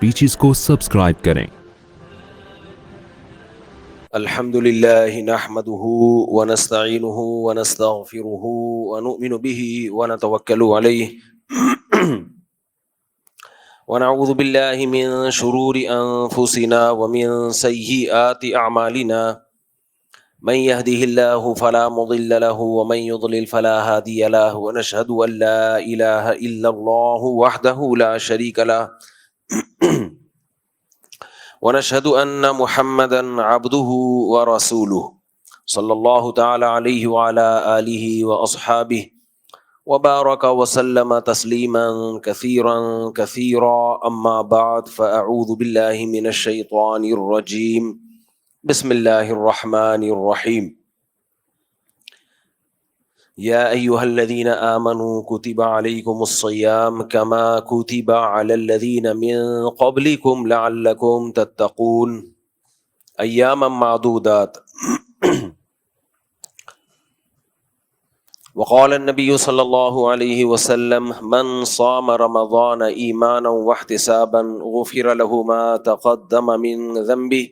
Patches کو subscribe کریں۔ الحمد لله نحمده ونستعينه ونستغفره ونؤمن به ونتوكل عليه ونعوذ بالله من شرور أنفسنا ومن سيئات أعمالنا من يهده الله فلا مضل له ومن يضلل فلا هادي له ونشهد أن لا إله إلا الله وحده لا شريك له ونشهد أن محمدا عبده ورسوله صلى الله تعالى عليه وعلى آله وأصحابه وبارك وسلم تسليما كثيرا كثيرا أما بعد فأعوذ بالله من الشيطان الرجيم بسم الله الرحمن الرحيم يا أيها الذين آمنوا كتب عليكم الصيام كما كتب على الذين من قبلكم لعلكم تتقون أياما معدودات وقال النبي صلى الله عليه وسلم من صام رمضان إيمانا واحتسابا غفر له ما تقدم من ذنبه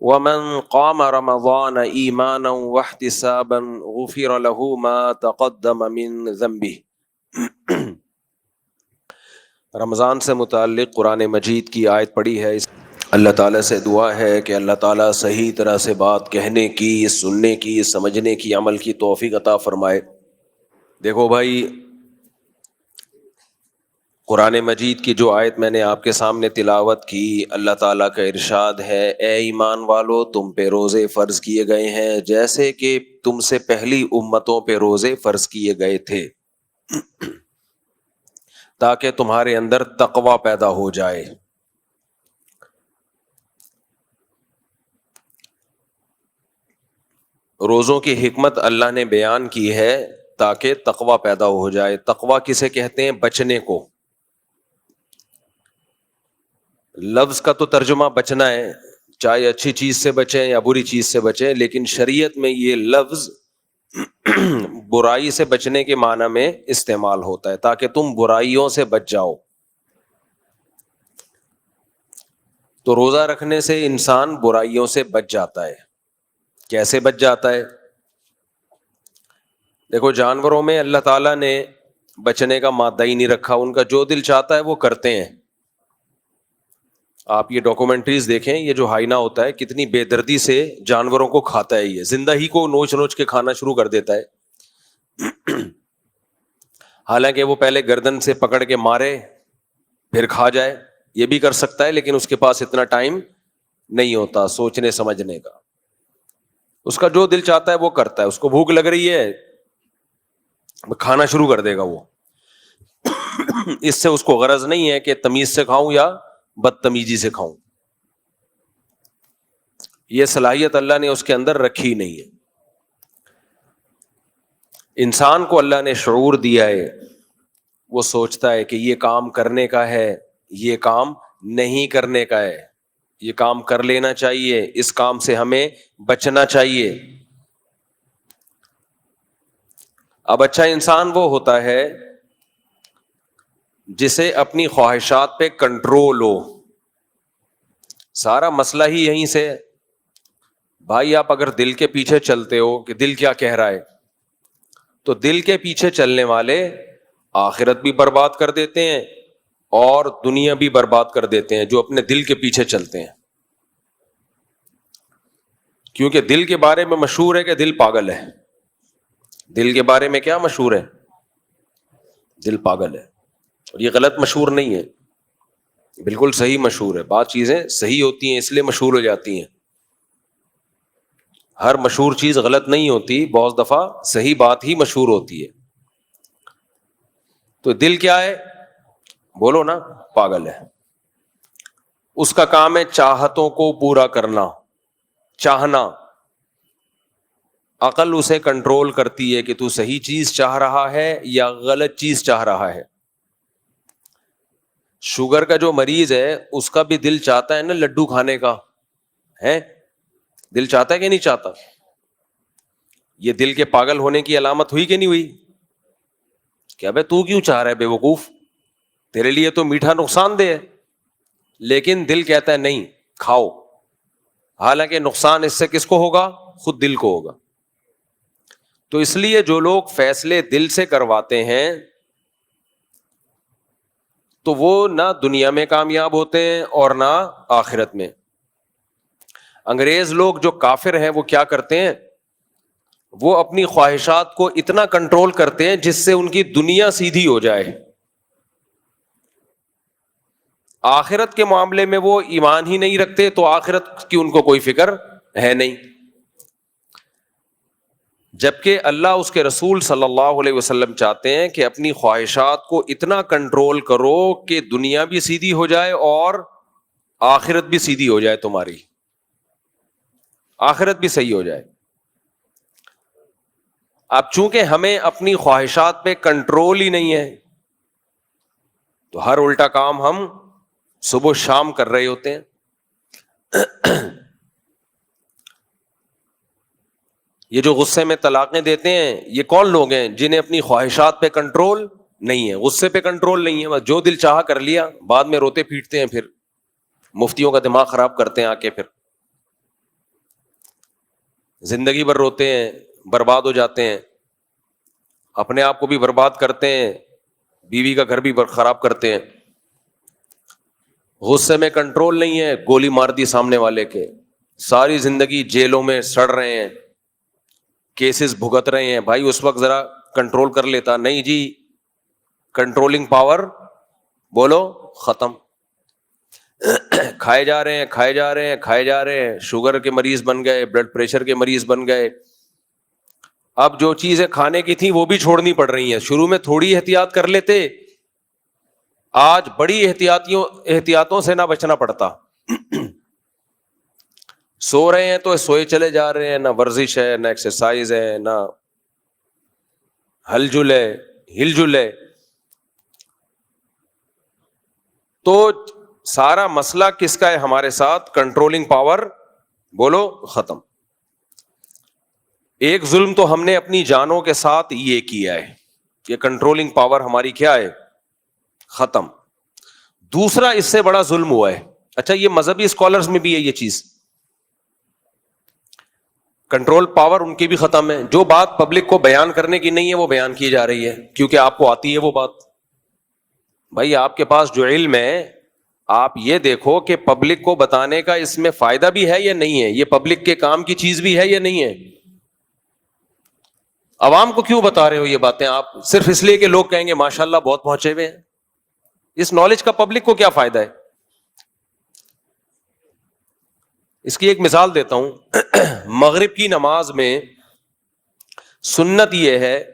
ومن قام رمضان ایمانا واحتسابا غفر له ما تقدم من ذنبه۔ رمضان سے متعلق قرآن مجید کی آیت پڑھی ہے۔ اللہ تعالیٰ سے دعا ہے کہ اللہ تعالیٰ صحیح طرح سے بات کہنے کی، سننے کی، سمجھنے کی، عمل کی توفیق عطا فرمائے۔ دیکھو بھائی، قرآن مجید کی جو آیت میں نے آپ کے سامنے تلاوت کی، اللہ تعالیٰ کا ارشاد ہے، اے ایمان والو، تم پہ روزے فرض کیے گئے ہیں جیسے کہ تم سے پہلی امتوں پہ روزے فرض کیے گئے تھے، تاکہ تمہارے اندر تقوی پیدا ہو جائے۔ روزوں کی حکمت اللہ نے بیان کی ہے تاکہ تقوی پیدا ہو جائے۔ تقوی کسے کہتے ہیں؟ بچنے کو۔ لفظ کا تو ترجمہ بچنا ہے، چاہے اچھی چیز سے بچیں یا بری چیز سے بچیں، لیکن شریعت میں یہ لفظ برائی سے بچنے کے معنی میں استعمال ہوتا ہے، تاکہ تم برائیوں سے بچ جاؤ۔ تو روزہ رکھنے سے انسان برائیوں سے بچ جاتا ہے۔ کیسے بچ جاتا ہے؟ دیکھو، جانوروں میں اللہ تعالیٰ نے بچنے کا مادہ ہی نہیں رکھا، ان کا جو دل چاہتا ہے وہ کرتے ہیں۔ آپ یہ ڈاکومنٹریز دیکھیں، یہ جو ہائینا ہوتا ہے کتنی بے دردی سے جانوروں کو کھاتا ہے، یہ زندہ ہی کو نوچ نوچ کے کھانا شروع کر دیتا ہے۔ حالانکہ وہ پہلے گردن سے پکڑ کے مارے پھر کھا جائے، یہ بھی کر سکتا ہے، لیکن اس کے پاس اتنا ٹائم نہیں ہوتا سوچنے سمجھنے کا۔ اس کا جو دل چاہتا ہے وہ کرتا ہے، اس کو بھوک لگ رہی ہے کھانا شروع کر دے گا وہ۔ اس سے اس کو غرض نہیں ہے کہ تمیز سے کھاؤں یا بدتمیزی سے کھاؤں، یہ صلاحیت اللہ نے اس کے اندر رکھی نہیں ہے۔ انسان کو اللہ نے شعور دیا ہے، وہ سوچتا ہے کہ یہ کام کرنے کا ہے، یہ کام نہیں کرنے کا ہے، یہ کام کر لینا چاہیے، اس کام سے ہمیں بچنا چاہیے۔ اب اچھا انسان وہ ہوتا ہے جسے اپنی خواہشات پہ کنٹرول ہو۔ سارا مسئلہ ہی یہیں سے ہے بھائی۔ آپ اگر دل کے پیچھے چلتے ہو کہ دل کیا کہہ رہا ہے، تو دل کے پیچھے چلنے والے آخرت بھی برباد کر دیتے ہیں اور دنیا بھی برباد کر دیتے ہیں، جو اپنے دل کے پیچھے چلتے ہیں۔ کیونکہ دل کے بارے میں مشہور ہے کہ دل پاگل ہے۔ دل کے بارے میں کیا مشہور ہے؟ دل پاگل ہے۔ اور یہ غلط مشہور نہیں ہے، بالکل صحیح مشہور ہے۔ بعض چیزیں صحیح ہوتی ہیں اس لیے مشہور ہو جاتی ہیں، ہر مشہور چیز غلط نہیں ہوتی، بعض دفعہ صحیح بات ہی مشہور ہوتی ہے۔ تو دل کیا ہے؟ بولو نا، پاگل ہے۔ اس کا کام ہے چاہتوں کو پورا کرنا، چاہنا۔ عقل اسے کنٹرول کرتی ہے کہ تو صحیح چیز چاہ رہا ہے یا غلط چیز چاہ رہا ہے۔ شوگر کا جو مریض ہے اس کا بھی دل چاہتا ہے نا لڈو کھانے کا، ہے؟ دل چاہتا ہے کہ نہیں چاہتا؟ یہ دل کے پاگل ہونے کی علامت ہوئی کہ نہیں ہوئی؟ کہ ابے تو کیوں چاہ رہا ہے بے وقوف، تیرے لیے تو میٹھا نقصان دہ ہے، لیکن دل کہتا ہے نہیں کھاؤ، حالانکہ نقصان اس سے کس کو ہوگا؟ خود دل کو ہوگا. تو اس لیے جو لوگ فیصلے دل سے کرواتے ہیں تو وہ نہ دنیا میں کامیاب ہوتے ہیں اور نہ آخرت میں. انگریز لوگ جو کافر ہیں وہ کیا کرتے ہیں؟ وہ اپنی خواہشات کو اتنا کنٹرول کرتے ہیں جس سے ان کی دنیا سیدھی ہو جائے. آخرت کے معاملے میں وہ ایمان ہی نہیں رکھتے تو آخرت کی ان کو کوئی فکر ہے نہیں. جبکہ اللہ اس کے رسول صلی اللہ علیہ وسلم چاہتے ہیں کہ اپنی خواہشات کو اتنا کنٹرول کرو کہ دنیا بھی سیدھی ہو جائے اور آخرت بھی سیدھی ہو جائے، تمہاری آخرت بھی صحیح ہو جائے. اب چونکہ ہمیں اپنی خواہشات پہ کنٹرول ہی نہیں ہے تو ہر الٹا کام ہم صبح شام کر رہے ہوتے ہیں. یہ جو غصے میں طلاقیں دیتے ہیں یہ کون لوگ ہیں؟ جنہیں اپنی خواہشات پہ کنٹرول نہیں ہے، غصے پہ کنٹرول نہیں ہے، بس جو دل چاہا کر لیا، بعد میں روتے پیٹتے ہیں، پھر مفتیوں کا دماغ خراب کرتے ہیں آ کے، پھر زندگی بھر روتے ہیں، برباد ہو جاتے ہیں، اپنے آپ کو بھی برباد کرتے ہیں، بیوی کا گھر بھی خراب کرتے ہیں. غصے میں کنٹرول نہیں ہے، گولی مار دی سامنے والے کے، ساری زندگی جیلوں میں سڑ رہے ہیں، کیسز بھگت رہے ہیں. بھائی اس وقت ذرا کنٹرول کر لیتا، نہیں جی کنٹرولنگ پاور بولو ختم. کھائے جا رہے ہیں، کھائے جا رہے ہیں، کھائے جا رہے ہیں، شوگر کے مریض بن گئے، بلڈ پریشر کے مریض بن گئے. اب جو چیزیں کھانے کی تھیں وہ بھی چھوڑنی پڑ رہی ہیں. شروع میں تھوڑی احتیاط کر لیتے، آج بڑی احتیاطوں سے نہ بچنا پڑتا. سو رہے ہیں تو سوئے چلے جا رہے ہیں، نہ ورزش ہے، نہ ایکسرسائز ہے، نہ ہل جل ہے. تو سارا مسئلہ کس کا ہے ہمارے ساتھ؟ کنٹرولنگ پاور بولو ختم. ایک ظلم تو ہم نے اپنی جانوں کے ساتھ یہ کیا ہے، یہ کنٹرولنگ پاور ہماری کیا ہے؟ ختم. دوسرا اس سے بڑا ظلم ہوا ہے. اچھا یہ مذہبی اسکالرز میں بھی ہے یہ چیز، کنٹرول پاور ان کی بھی ختم ہے. جو بات پبلک کو بیان کرنے کی نہیں ہے وہ بیان کی جا رہی ہے کیونکہ آپ کو آتی ہے وہ بات. بھائی آپ کے پاس جو علم ہے آپ یہ دیکھو کہ پبلک کو بتانے کا اس میں فائدہ بھی ہے یا نہیں ہے، یہ پبلک کے کام کی چیز بھی ہے یا نہیں ہے. عوام کو کیوں بتا رہے ہو یہ باتیں آپ؟ صرف اس لیے کہ لوگ کہیں گے ماشاءاللہ بہت پہنچے ہوئے ہیں. اس نالج کا پبلک کو کیا فائدہ ہے؟ اس کی ایک مثال دیتا ہوں. مغرب کی نماز میں سنت یہ ہے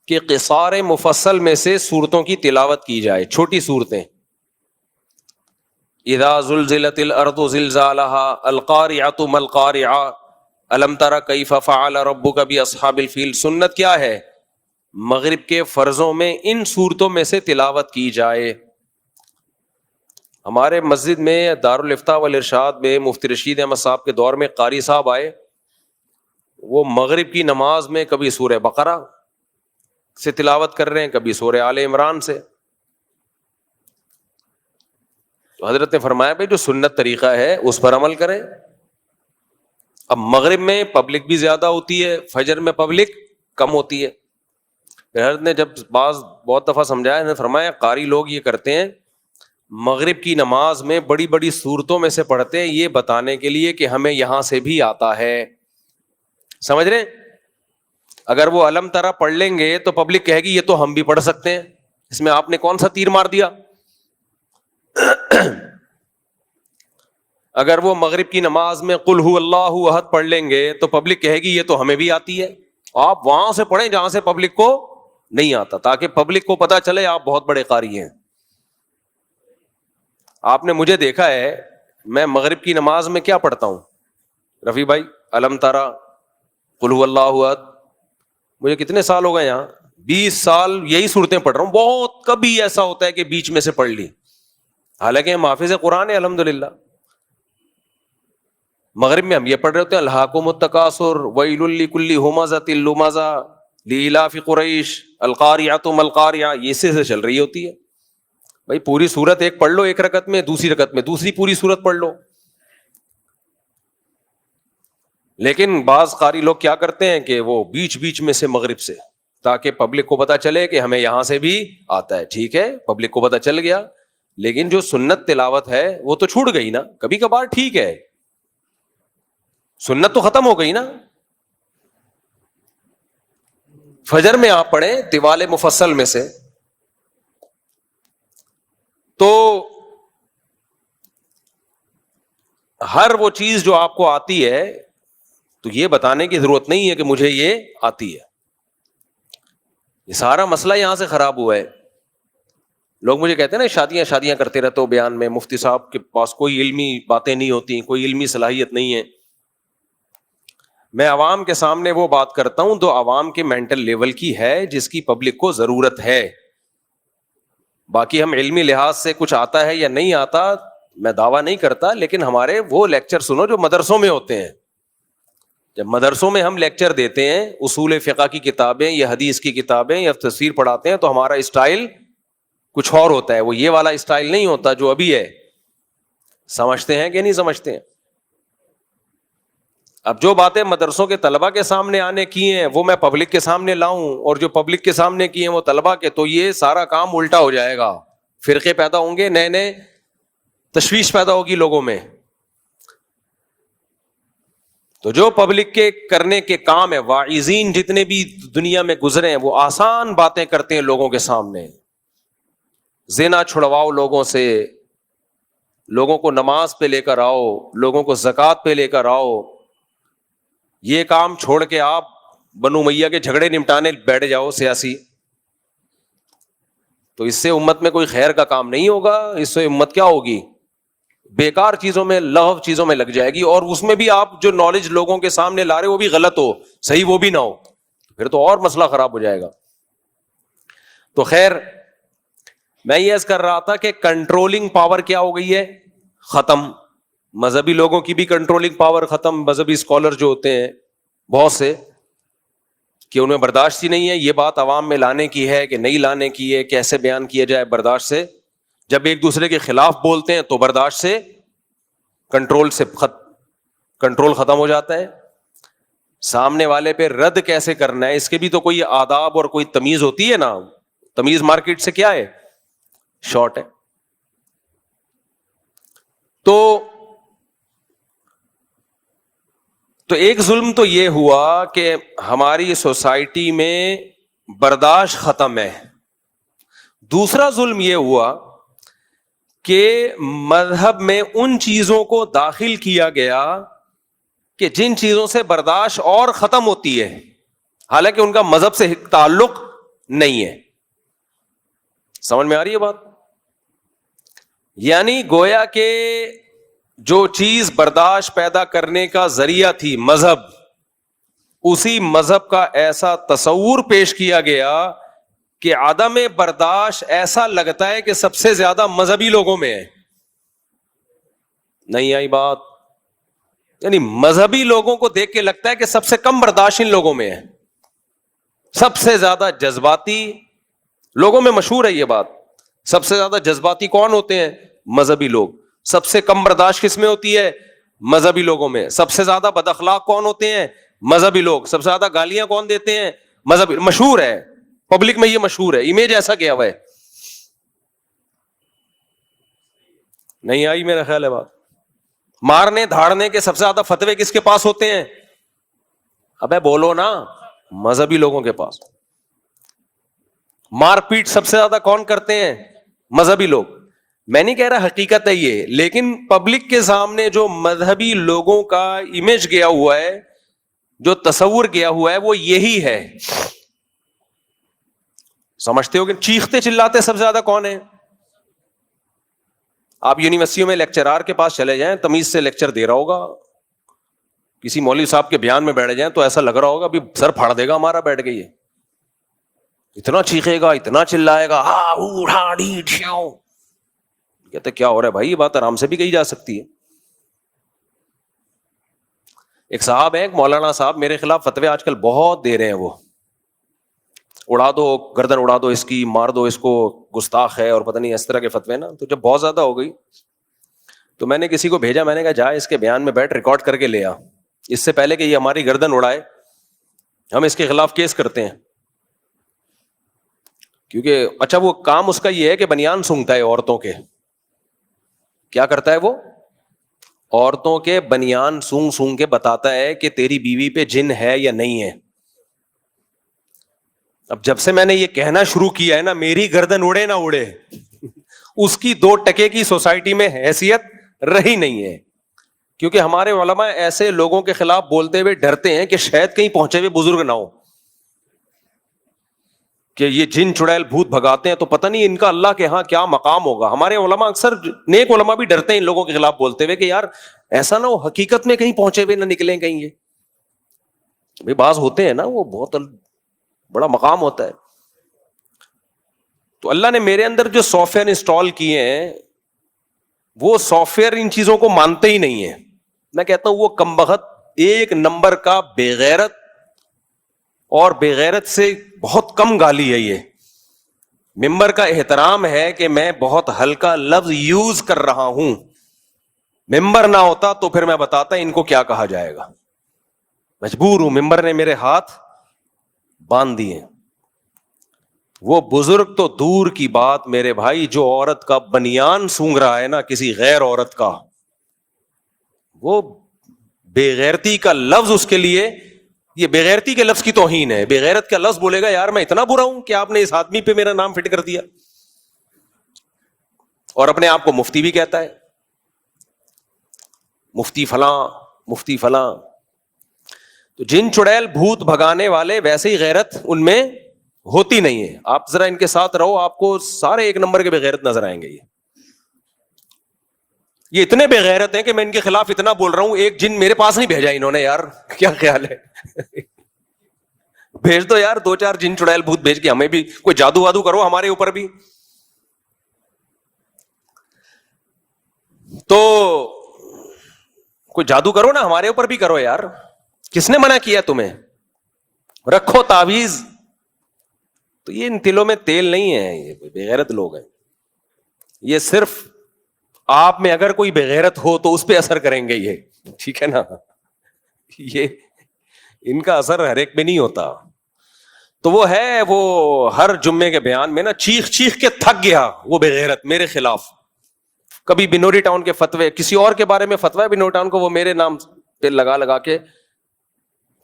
کہ قصار مفصل میں سے سورتوں کی تلاوت کی جائے، چھوٹی سورتیں. اذا زلزلت الارض زلزالها، القارعۃ ما القارعۃ، الم تر کیف فعل ربک باصحاب الفیل. سنت کیا ہے؟ مغرب کے فرضوں میں ان سورتوں میں سے تلاوت کی جائے. ہمارے مسجد میں دارالافتاء والارشاد میں مفتی رشید احمد صاحب کے دور میں قاری صاحب آئے، وہ مغرب کی نماز میں کبھی سورہ بقرہ سے تلاوت کر رہے ہیں، کبھی سورہ آل عمران سے. تو حضرت نے فرمایا بھائی جو سنت طریقہ ہے اس پر عمل کریں. اب مغرب میں پبلک بھی زیادہ ہوتی ہے، فجر میں پبلک کم ہوتی ہے. حضرت نے جب بہت دفعہ سمجھایا، نے فرمایا قاری لوگ یہ کرتے ہیں مغرب کی نماز میں بڑی بڑی صورتوں میں سے پڑھتے ہیں یہ بتانے کے لیے کہ ہمیں یہاں سے بھی آتا ہے. سمجھ رہے ہیں؟ اگر وہ علم ترا پڑھ لیں گے تو پبلک کہے گی یہ تو ہم بھی پڑھ سکتے ہیں، اس میں آپ نے کون سا تیر مار دیا. اگر وہ مغرب کی نماز میں قل ہو اللہ احد پڑھ لیں گے تو پبلک کہے گی یہ تو ہمیں بھی آتی ہے. آپ وہاں سے پڑھیں جہاں سے پبلک کو نہیں آتا، تاکہ پبلک کو پتا چلے آپ بہت بڑے قاری ہیں. آپ نے مجھے دیکھا ہے میں مغرب کی نماز میں کیا پڑھتا ہوں رفیع بھائی؟ علم تارا، قل هو اللہ احد. مجھے کتنے سال ہو گئے یہاں؟ 20 سال یہی صورتیں پڑھ رہا ہوں. بہت کبھی ایسا ہوتا ہے کہ بیچ میں سے پڑھ لی، حالانکہ ہم حافظ قرآن ہے الحمدللہ. مغرب میں ہم یہ پڑھ رہے ہوتے ہیں الہاکم التکاثر ویل لکل ہمزۃ لمزہ لإلاف قریش القاریعۃ ما القاریعہ، یہ سے چل رہی ہوتی ہے. بھائی پوری سورت ایک پڑھ لو ایک رکعت میں, دوسری رکعت میں دوسری پوری سورت پڑھ لو. لیکن بعض قاری لوگ کیا کرتے ہیں کہ وہ بیچ بیچ میں سے مغرب سے, تاکہ پبلک کو پتا چلے کہ ہمیں یہاں سے بھی آتا ہے. ٹھیک ہے, پبلک کو پتا چل گیا, لیکن جو سنت تلاوت ہے وہ تو چھوٹ گئی نا. کبھی کبھار ٹھیک ہے, سنت تو ختم ہو گئی نا. فجر میں آپ پڑھیں طوال مفصل میں سے, تو ہر وہ چیز جو آپ کو آتی ہے تو یہ بتانے کی ضرورت نہیں ہے کہ مجھے یہ آتی ہے. یہ سارا مسئلہ یہاں سے خراب ہوا ہے. لوگ مجھے کہتے ہیں نا شادیاں کرتے رہتے ہو بیان میں, مفتی صاحب کے پاس کوئی علمی باتیں نہیں ہوتی, کوئی علمی صلاحیت نہیں ہے. میں عوام کے سامنے وہ بات کرتا ہوں جو عوام کے مینٹل لیول کی ہے, جس کی پبلک کو ضرورت ہے. باقی ہم علمی لحاظ سے کچھ آتا ہے یا نہیں آتا میں دعویٰ نہیں کرتا, لیکن ہمارے وہ لیکچر سنو جو مدرسوں میں ہوتے ہیں. جب مدرسوں میں ہم لیکچر دیتے ہیں, اصول فقہ کی کتابیں یا حدیث کی کتابیں یا تفسیر پڑھاتے ہیں, تو ہمارا اسٹائل کچھ اور ہوتا ہے, وہ یہ والا اسٹائل نہیں ہوتا جو ابھی ہے. سمجھتے ہیں کہ نہیں سمجھتے ہیں؟ اب جو باتیں مدرسوں کے طلبہ کے سامنے آنے کی ہیں وہ میں پبلک کے سامنے لاؤں, اور جو پبلک کے سامنے کی ہیں وہ طلبہ کے, تو یہ سارا کام الٹا ہو جائے گا. فرقے پیدا ہوں گے, نئے نئے تشویش پیدا ہوگی لوگوں میں. تو جو پبلک کے کرنے کے کام ہے, واعظین جتنے بھی دنیا میں گزرے ہیں وہ آسان باتیں کرتے ہیں لوگوں کے سامنے. زنا چھڑواؤ لوگوں سے, لوگوں کو نماز پہ لے کر آؤ, لوگوں کو زکوٰۃ پہ لے کر آؤ. یہ کام چھوڑ کے آپ بنو امیہ کے جھگڑے نمٹانے بیٹھ جاؤ سیاسی, تو اس سے امت میں کوئی خیر کا کام نہیں ہوگا. اس سے امت کیا ہوگی؟ بیکار چیزوں میں, لغو چیزوں میں لگ جائے گی. اور اس میں بھی آپ جو نالج لوگوں کے سامنے لا رہے وہ بھی غلط ہو, صحیح وہ بھی نہ ہو, پھر تو اور مسئلہ خراب ہو جائے گا. تو خیر, میں یہ عرض کر رہا تھا کہ کنٹرولنگ پاور کیا ہو گئی ہے؟ ختم. مذہبی لوگوں کی بھی کنٹرولنگ پاور ختم. مذہبی اسکالر جو ہوتے ہیں بہت سے, کہ انہیں برداشت ہی نہیں ہے یہ بات عوام میں لانے کی ہے کہ نہیں لانے کی ہے, کیسے بیان کیا جائے برداشت سے. جب ایک دوسرے کے خلاف بولتے ہیں تو برداشت سے کنٹرول ختم ہو جاتا ہے. سامنے والے پہ رد کیسے کرنا ہے اس کے بھی تو کوئی آداب اور کوئی تمیز ہوتی ہے نا. تمیز مارکیٹ سے کیا ہے؟ شارٹ ہے. تو ایک ظلم تو یہ ہوا کہ ہماری سوسائٹی میں برداشت ختم ہے. دوسرا ظلم یہ ہوا کہ مذہب میں ان چیزوں کو داخل کیا گیا کہ جن چیزوں سے برداشت اور ختم ہوتی ہے, حالانکہ ان کا مذہب سے تعلق نہیں ہے. سمجھ میں آ رہی ہے بات؟ یعنی گویا کہ جو چیز برداشت پیدا کرنے کا ذریعہ تھی مذہب, اسی مذہب کا ایسا تصور پیش کیا گیا کہ عدم برداشت ایسا لگتا ہے کہ سب سے زیادہ مذہبی لوگوں میں ہے. نہیں آئی بات؟ یعنی مذہبی لوگوں کو دیکھ کے لگتا ہے کہ سب سے کم برداشت ان لوگوں میں ہے. سب سے زیادہ جذباتی لوگوں میں مشہور ہے یہ بات. سب سے زیادہ جذباتی کون ہوتے ہیں؟ مذہبی لوگ. سب سے کم برداشت کس میں ہوتی ہے؟ مذہبی لوگوں میں. سب سے زیادہ بد اخلاق کون ہوتے ہیں؟ مذہبی لوگ. سب سے زیادہ گالیاں کون دیتے ہیں؟ مذہبی. مشہور ہے پبلک میں, یہ مشہور ہے, امیج ایسا کیا ہوا ہے. نہیں آئی میرا خیال ہے بات؟ مارنے دھاڑنے کے سب سے زیادہ فتوے کس کے پاس ہوتے ہیں؟ ابے بولو نا, مذہبی لوگوں کے پاس. مار پیٹ سب سے زیادہ کون کرتے ہیں؟ مذہبی لوگ. میں نہیں کہہ رہا حقیقت ہے یہ, لیکن پبلک کے سامنے جو مذہبی لوگوں کا امیج گیا ہوا ہے, جو تصور گیا ہوا ہے, وہ یہی ہے. سمجھتے ہو کہ چیختے چلاتے سب سے زیادہ کون ہے؟ آپ یونیورسٹیوں میں لیکچرار کے پاس چلے جائیں, تمیز سے لیکچر دے رہا ہوگا, کسی مولوی صاحب کے بیان میں بیٹھ جائیں تو ایسا لگ رہا ہوگا ابھی سر پھاڑ دے گا ہمارا بیٹھ گئی ہے. اتنا چیخے گا, اتنا چلائے گا, کہتے کیا ہو رہا ہے بھائی, یہ بات آرام سے بھی کہی جا سکتی ہے. ایک صاحب ہیں, ایک مولانا صاحب, میرے خلاف فتوے آج کل بہت دے رہے ہیں. وہ اڑا دو, گردن اڑا دو اس کی, مار دو اس کو, گستاخ ہے, اور پتہ نہیں اس طرح کے فتوے نا. تو جب بہت زیادہ ہو گئی تو میں نے کسی کو بھیجا, میں نے کہا جا اس کے بیان میں بیٹھ ریکارڈ کر کے لے آ, اس سے پہلے کہ یہ ہماری گردن اڑائے ہم اس کے خلاف کیس کرتے ہیں. کیونکہ اچھا وہ کام اس کا یہ ہے کہ بنیان سونگتا ہے عورتوں کے. کیا کرتا ہے وہ؟ عورتوں کے بنیان سونگ سونگ کے بتاتا ہے کہ تیری بیوی پہ جن ہے یا نہیں ہے. اب جب سے میں نے یہ کہنا شروع کیا ہے نا, میری گردن اڑے نہ اڑے, اس کی 2 ٹکے کی سوسائٹی میں حیثیت رہی نہیں ہے. کیونکہ ہمارے علماء ایسے لوگوں کے خلاف بولتے ہوئے ڈرتے ہیں کہ شاید کہیں پہنچے ہوئے بزرگ نہ ہو, کہ یہ جن چڑیل بھوت بھگاتے ہیں تو پتہ نہیں ان کا اللہ کے ہاں کیا مقام ہوگا. ہمارے علماء اکثر نیک علماء بھی ڈرتے ہیں ان لوگوں کے خلاف بولتے ہوئے کہ یار ایسا نہ ہو حقیقت میں کہیں پہنچے ہوئے نہ نکلیں کہیں. یہ بھائی بعض ہوتے ہیں نا وہ بہت بڑا مقام ہوتا ہے. تو اللہ نے میرے اندر جو سافٹ ویئر انسٹال کیے ہیں وہ سافٹ ویئر ان چیزوں کو مانتے ہی نہیں ہیں. میں کہتا ہوں وہ کمبخت ایک نمبر کا بے غیرت, اور بے غیرت سے بہت کم گالی ہے. یہ ممبر کا احترام ہے کہ میں بہت ہلکا لفظ یوز کر رہا ہوں. ممبر نہ ہوتا تو پھر میں بتاتا ان کو کیا کہا جائے گا. مجبور ہوں, ممبر نے میرے ہاتھ باندھ دیے. وہ بزرگ تو دور کی بات میرے بھائی, جو عورت کا بنیان سونگ رہا ہے نا کسی غیر عورت کا, وہ بے غیرتی کا لفظ اس کے لیے, یہ بے غیرتی کے لفظ کی توہین ہے. بے غیرت کا لفظ بولے گا یار میں اتنا برا ہوں کہ آپ نے اس آدمی پہ میرا نام فٹ کر دیا, اور اپنے آپ کو مفتی بھی کہتا ہے, مفتی فلاں مفتی فلاں. تو جن چڑیل بھوت بھگانے والے ویسے ہی غیرت ان میں ہوتی نہیں ہے. آپ ذرا ان کے ساتھ رہو, آپ کو سارے ایک نمبر کے بے غیرت نظر آئیں گے. یہ اتنے بے غیرت ہیں کہ میں ان کے خلاف اتنا بول رہا ہوں, ایک جن میرے پاس نہیں بھیجا انہوں نے. یار کیا خیال ہے, بھیج دو یار 2-4 جن چڑیل بھوت بھیج کے ہمیں بھی کوئی جادو وادو کرو ہمارے اوپر بھی. تو کوئی جادو کرو نا ہمارے اوپر بھی کرو یار. کس نے منع کیا تمہیں؟ رکھو تعویذ. تو یہ ان تلوں میں تیل نہیں ہے, یہ بے غیرت لوگ ہیں. یہ صرف آپ میں اگر کوئی بے غیرت ہو تو اس پہ اثر کریں گے یہ, ٹھیک ہے نا. یہ ان کا اثر ہر ایک میں نہیں ہوتا. تو وہ ہے, وہ ہر جمعے کے بیان میں نا چیخ چیخ کے تھک گیا وہ بے غیرت میرے خلاف. کبھی بنوری ٹاؤن کے فتوے, کسی اور کے بارے میں فتویٰ ہے بنوری ٹاؤن کو, وہ میرے نام پہ لگا لگا کے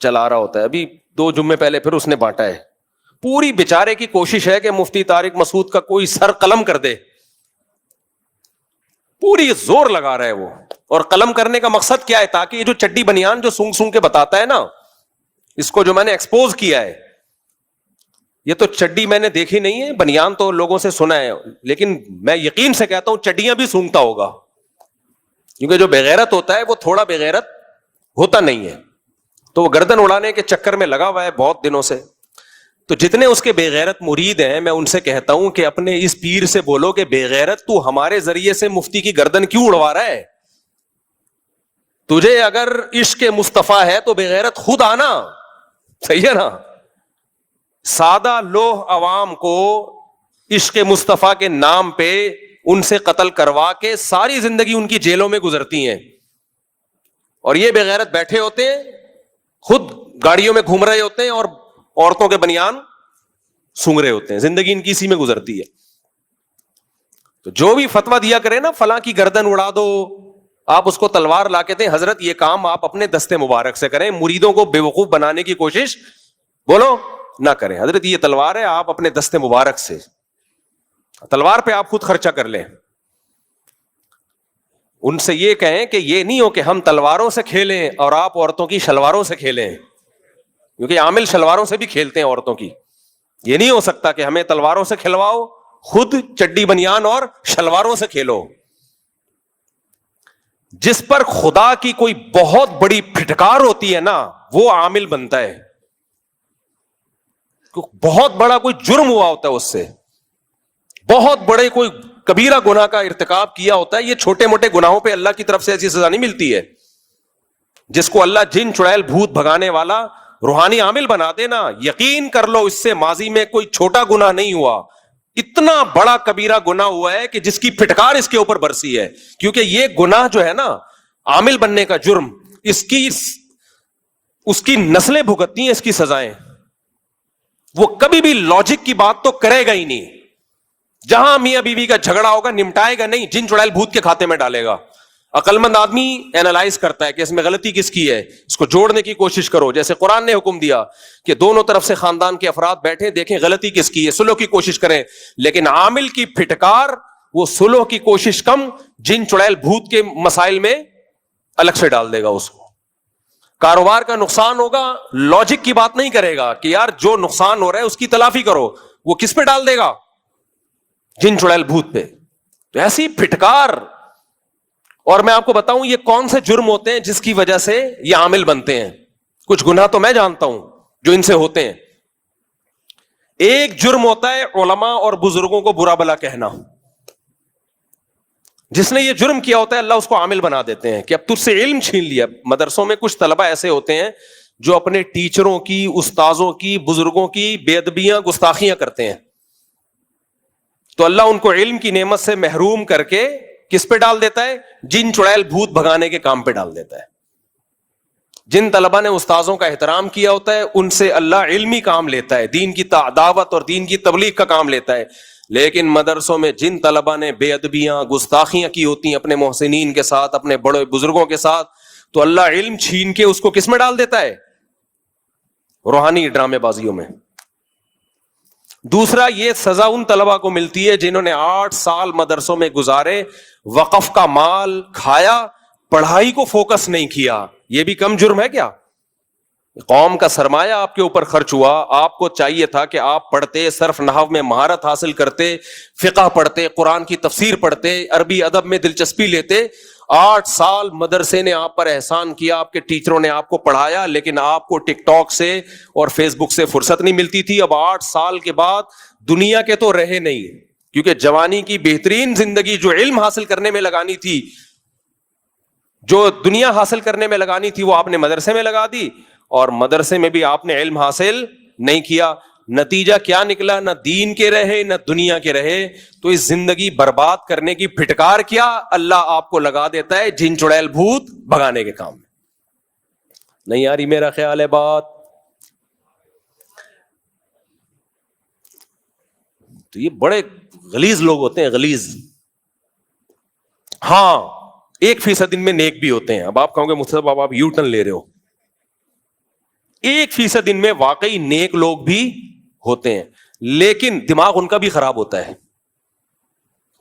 چلا رہا ہوتا ہے. ابھی 2 جمعے پہلے پھر اس نے بانٹا ہے. پوری بیچارے کی کوشش ہے کہ مفتی طارق مسعود کا کوئی سر قلم کر دے, پوری زور لگا رہا ہے وہ. اور قلم کرنے کا مقصد کیا ہے؟ تاکہ یہ جو چڈی بنیان جو سونگ سونگ کے بتاتا ہے نا, اس کو جو میں نے ایکسپوز کیا ہے, یہ تو چڈی میں نے دیکھی نہیں ہے, بنیان تو لوگوں سے سنا ہے, لیکن میں یقین سے کہتا ہوں چڈیاں بھی سونگتا ہوگا. کیونکہ جو بغیرت ہوتا ہے وہ تھوڑا بغیرت ہوتا نہیں ہے. تو وہ گردن اڑانے کے چکر میں لگا ہوا ہے بہت دنوں سے. تو جتنے اس کے بے غیرت مرید ہیں میں ان سے کہتا ہوں کہ اپنے اس پیر سے بولو کہ بے غیرت تو ہمارے ذریعے سے مفتی کی گردن کیوں اڑوا رہا ہے؟ تجھے اگر عشق مصطفیٰ ہے تو بے غیرت خود آنا. صحیح ہے نا. سادہ لوہ عوام کو عشق مصطفیٰ کے نام پہ ان سے قتل کروا کے ساری زندگی ان کی جیلوں میں گزرتی ہیں, اور یہ بے غیرت بیٹھے ہوتے ہیں خود گاڑیوں میں گھوم رہے ہوتے ہیں اور عورتوں کے بنیان سونگ رہے ہوتے ہیں. زندگی ان کی اسی میں گزرتی ہے. تو جو بھی فتویٰ دیا کرے نا فلاں کی گردن اڑا دو, آپ اس کو تلوار لا کے دیں, حضرت یہ کام آپ اپنے دستے مبارک سے کریں, مریدوں کو بے وقوف بنانے کی کوشش بولو نہ کریں. حضرت یہ تلوار ہے, آپ اپنے دستے مبارک سے تلوار پہ آپ خود خرچہ کر لیں. ان سے یہ کہیں کہ یہ نہیں ہو کہ ہم تلواروں سے کھیلیں اور آپ عورتوں کی شلواروں سے کھیلیں, کیونکہ عامل شلواروں سے بھی کھیلتے ہیں عورتوں کی. یہ نہیں ہو سکتا کہ ہمیں تلواروں سے کھلواؤ, خود چڈی بنیان اور شلواروں سے کھیلو. جس پر خدا کی کوئی بہت بڑی پھٹکار ہوتی ہے نا وہ عامل بنتا ہے. بہت بڑا کوئی جرم ہوا ہوتا ہے, اس سے بہت بڑے کوئی کبیرہ گناہ کا ارتکاب کیا ہوتا ہے. یہ چھوٹے موٹے گناہوں پہ اللہ کی طرف سے ایسی سزا نہیں ملتی ہے. جس کو اللہ جن چڑیل بھوت بھگانے والا روحانی عامل بنا دینا. یقین کر لو اس سے ماضی میں کوئی چھوٹا گناہ نہیں ہوا, اتنا بڑا کبیرہ گناہ ہوا ہے کہ جس کی پھٹکار اس کے اوپر برسی ہے. کیونکہ یہ گناہ جو ہے نا, عامل بننے کا جرم, اس کی نسلیں بھگتتی ہیں اس کی سزائیں. وہ کبھی بھی لاجک کی بات تو کرے گا ہی نہیں. جہاں میاں بیوی کا جھگڑا ہوگا نمٹائے گا نہیں, جن چڑیل بھوت کے کھاتے میں ڈالے گا. عقل مند آدمی اینالائز کرتا ہے کہ اس میں غلطی کس کی ہے, اس کو جوڑنے کی کوشش کرو. جیسے قرآن نے حکم دیا کہ دونوں طرف سے خاندان کے افراد بیٹھیں, دیکھیں غلطی کس کی ہے, صلح کی کوشش کریں. لیکن عامل کی پھٹکار, وہ صلح کی کوشش کم, جن چڑیل بھوت کے مسائل میں الگ سے ڈال دے گا. اس کو کاروبار کا نقصان ہوگا, لاجک کی بات نہیں کرے گا کہ یار جو نقصان ہو رہا ہے اس کی تلافی کرو. وہ کس پہ ڈال دے گا؟ جن چڑیل بھوت پہ. تو ایسی پھٹکار. اور میں آپ کو بتاؤں یہ کون سے جرم ہوتے ہیں جس کی وجہ سے یہ عامل بنتے ہیں. کچھ گناہ تو میں جانتا ہوں جو ان سے ہوتے ہیں. ایک جرم ہوتا ہے علماء اور بزرگوں کو برا بلا کہنا. جس نے یہ جرم کیا ہوتا ہے اللہ اس کو عامل بنا دیتے ہیں کہ اب تجھ سے علم چھین لیا. مدرسوں میں کچھ طلبہ ایسے ہوتے ہیں جو اپنے ٹیچروں کی, استاذوں کی, بزرگوں کی بے ادبیاں, گستاخیاں کرتے ہیں. تو اللہ ان کو علم کی نعمت سے محروم کر کے کس پہ ڈال دیتا ہے؟ جن چڑیل بھوت بھگانے کے کام پہ ڈال دیتا ہے. جن طلبہ نے استاذوں کا احترام کیا ہوتا ہے ان سے اللہ علمی کام لیتا ہے, دین کی دعوت اور دین کی تبلیغ کا کام لیتا ہے. لیکن مدرسوں میں جن طلبہ نے بے ادبیاں, گستاخیاں کی ہوتی ہیں اپنے محسنین کے ساتھ, اپنے بڑے بزرگوں کے ساتھ, تو اللہ علم چھین کے اس کو کس میں ڈال دیتا ہے؟ روحانی ڈرامے بازیوں میں. دوسرا, یہ سزا ان طلبہ کو ملتی ہے جنہوں نے 8 سال مدرسوں میں گزارے, وقف کا مال کھایا, پڑھائی کو فوکس نہیں کیا. یہ بھی کم جرم ہے کیا؟ قوم کا سرمایہ آپ کے اوپر خرچ ہوا, آپ کو چاہیے تھا کہ آپ پڑھتے, صرف نحو میں مہارت حاصل کرتے, فقہ پڑھتے, قرآن کی تفسیر پڑھتے, عربی ادب میں دلچسپی لیتے. 8 سال مدرسے نے آپ پر احسان کیا, آپ کے ٹیچروں نے آپ کو پڑھایا, لیکن آپ کو ٹک ٹاک سے اور فیس بک سے فرصت نہیں ملتی تھی. اب 8 سال کے بعد دنیا کے تو رہے نہیں, کیونکہ جوانی کی بہترین زندگی جو علم حاصل کرنے میں لگانی تھی, جو دنیا حاصل کرنے میں لگانی تھی, وہ آپ نے مدرسے میں لگا دی, اور مدرسے میں بھی آپ نے علم حاصل نہیں کیا. نتیجہ کیا نکلا؟ نہ دین کے رہے نہ دنیا کے رہے. تو اس زندگی برباد کرنے کی پھٹکار کیا اللہ آپ کو لگا دیتا ہے جن چڑیل بھوت بھگانے کے کام میں. نہیں آ رہی میرا خیال ہے بات؟ تو یہ بڑے غلیظ لوگ ہوتے ہیں, غلیظ. ہاں 1% ان میں نیک بھی ہوتے ہیں. اب آپ کہو گے مجھ سے آپ یو ٹرن لے رہے ہو. 1% ان میں واقعی نیک لوگ بھی ہوتے ہیں, لیکن دماغ ان کا بھی خراب ہوتا ہے.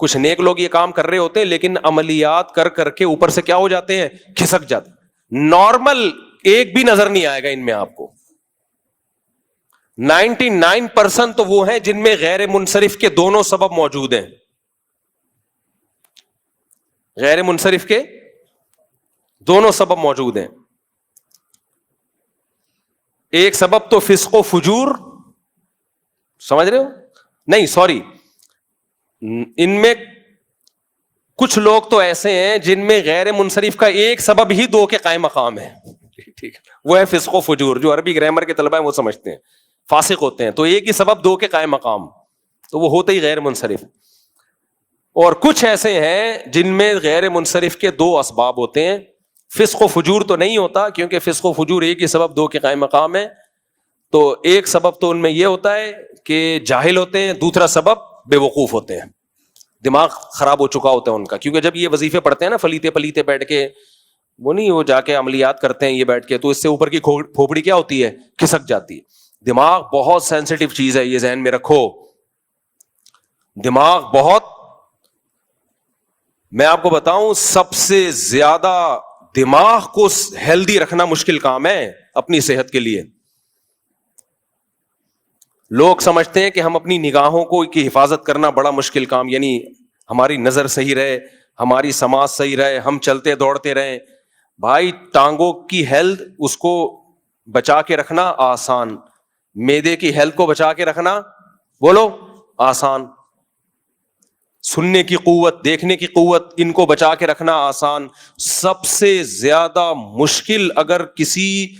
کچھ نیک لوگ یہ کام کر رہے ہوتے ہیں لیکن عملیات کر کر کے اوپر سے کیا ہو جاتے ہیں؟ کھسک جاتے. نارمل ایک بھی نظر نہیں آئے گا ان میں آپ کو. 99% تو وہ ہیں جن میں غیر منصرف کے دونوں سبب موجود ہیں. غیر منصرف کے دونوں سبب موجود ہیں. ایک سبب تو فسق و فجور, سمجھ رہے ہو؟ نہیں سوری, ان میں کچھ لوگ تو ایسے ہیں جن میں غیر منصرف کا ایک سبب ہی 2 کے قائم مقام ہے. ٹھیک ہے, وہ ہے فسق و فجور. جو عربی گرامر کے طلبہ ہیں وہ سمجھتے ہیں, فاسق ہوتے ہیں, تو ایک ہی سبب 2 کے قائم مقام, تو وہ ہوتے ہی غیر منصرف. اور کچھ ایسے ہیں جن میں غیر منصرف کے 2 اسباب ہوتے ہیں. فسق و فجور تو نہیں ہوتا, کیونکہ فسق و فجور ایک ہی سبب 2 کے قائم مقام ہے. تو ایک سبب تو ان میں یہ ہوتا ہے کہ جاہل ہوتے ہیں, دوسرا سبب بے وقوف ہوتے ہیں, دماغ خراب ہو چکا ہوتا ہے ان کا. کیونکہ جب یہ وظیفے پڑھتے ہیں نا فلیتے پلیتے بیٹھ کے, وہ نہیں, وہ جا کے عملیات کرتے ہیں یہ بیٹھ کے, تو اس سے اوپر کی کھوپڑی کیا ہوتی ہے؟ کھسک جاتی ہے. دماغ بہت سینسٹیو چیز ہے, یہ ذہن میں رکھو. دماغ بہت, میں آپ کو بتاؤں سب سے زیادہ دماغ کو ہیلدی رکھنا مشکل کام ہے اپنی صحت کے لیے. لوگ سمجھتے ہیں کہ ہم اپنی نگاہوں کو کی حفاظت کرنا بڑا مشکل کام, یعنی ہماری نظر صحیح رہے, ہماری سماعت صحیح رہے, ہم چلتے دوڑتے رہیں. بھائی ٹانگوں کی ہیلتھ اس کو بچا کے رکھنا آسان, معدے کی ہیلتھ کو بچا کے رکھنا بولو آسان, سننے کی قوت, دیکھنے کی قوت, ان کو بچا کے رکھنا آسان. سب سے زیادہ مشکل اگر کسی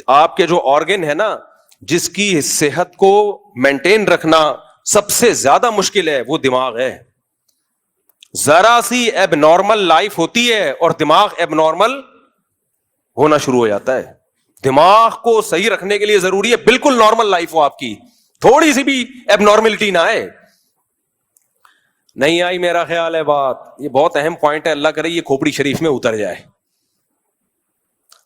آپ کے جو آرگن ہے نا, جس کی صحت کو مینٹین رکھنا سب سے زیادہ مشکل ہے, وہ دماغ ہے. ذرا سی ایب نارمل لائف ہوتی ہے اور دماغ ایب نارمل ہونا شروع ہو جاتا ہے. دماغ کو صحیح رکھنے کے لیے ضروری ہے بالکل نارمل لائف ہو آپ کی, تھوڑی سی بھی ایب نارملٹی نہ آئے. نہیں آئی میرا خیال ہے بات, یہ بہت اہم پوائنٹ ہے, اللہ کرے یہ کھوپڑی شریف میں اتر جائے.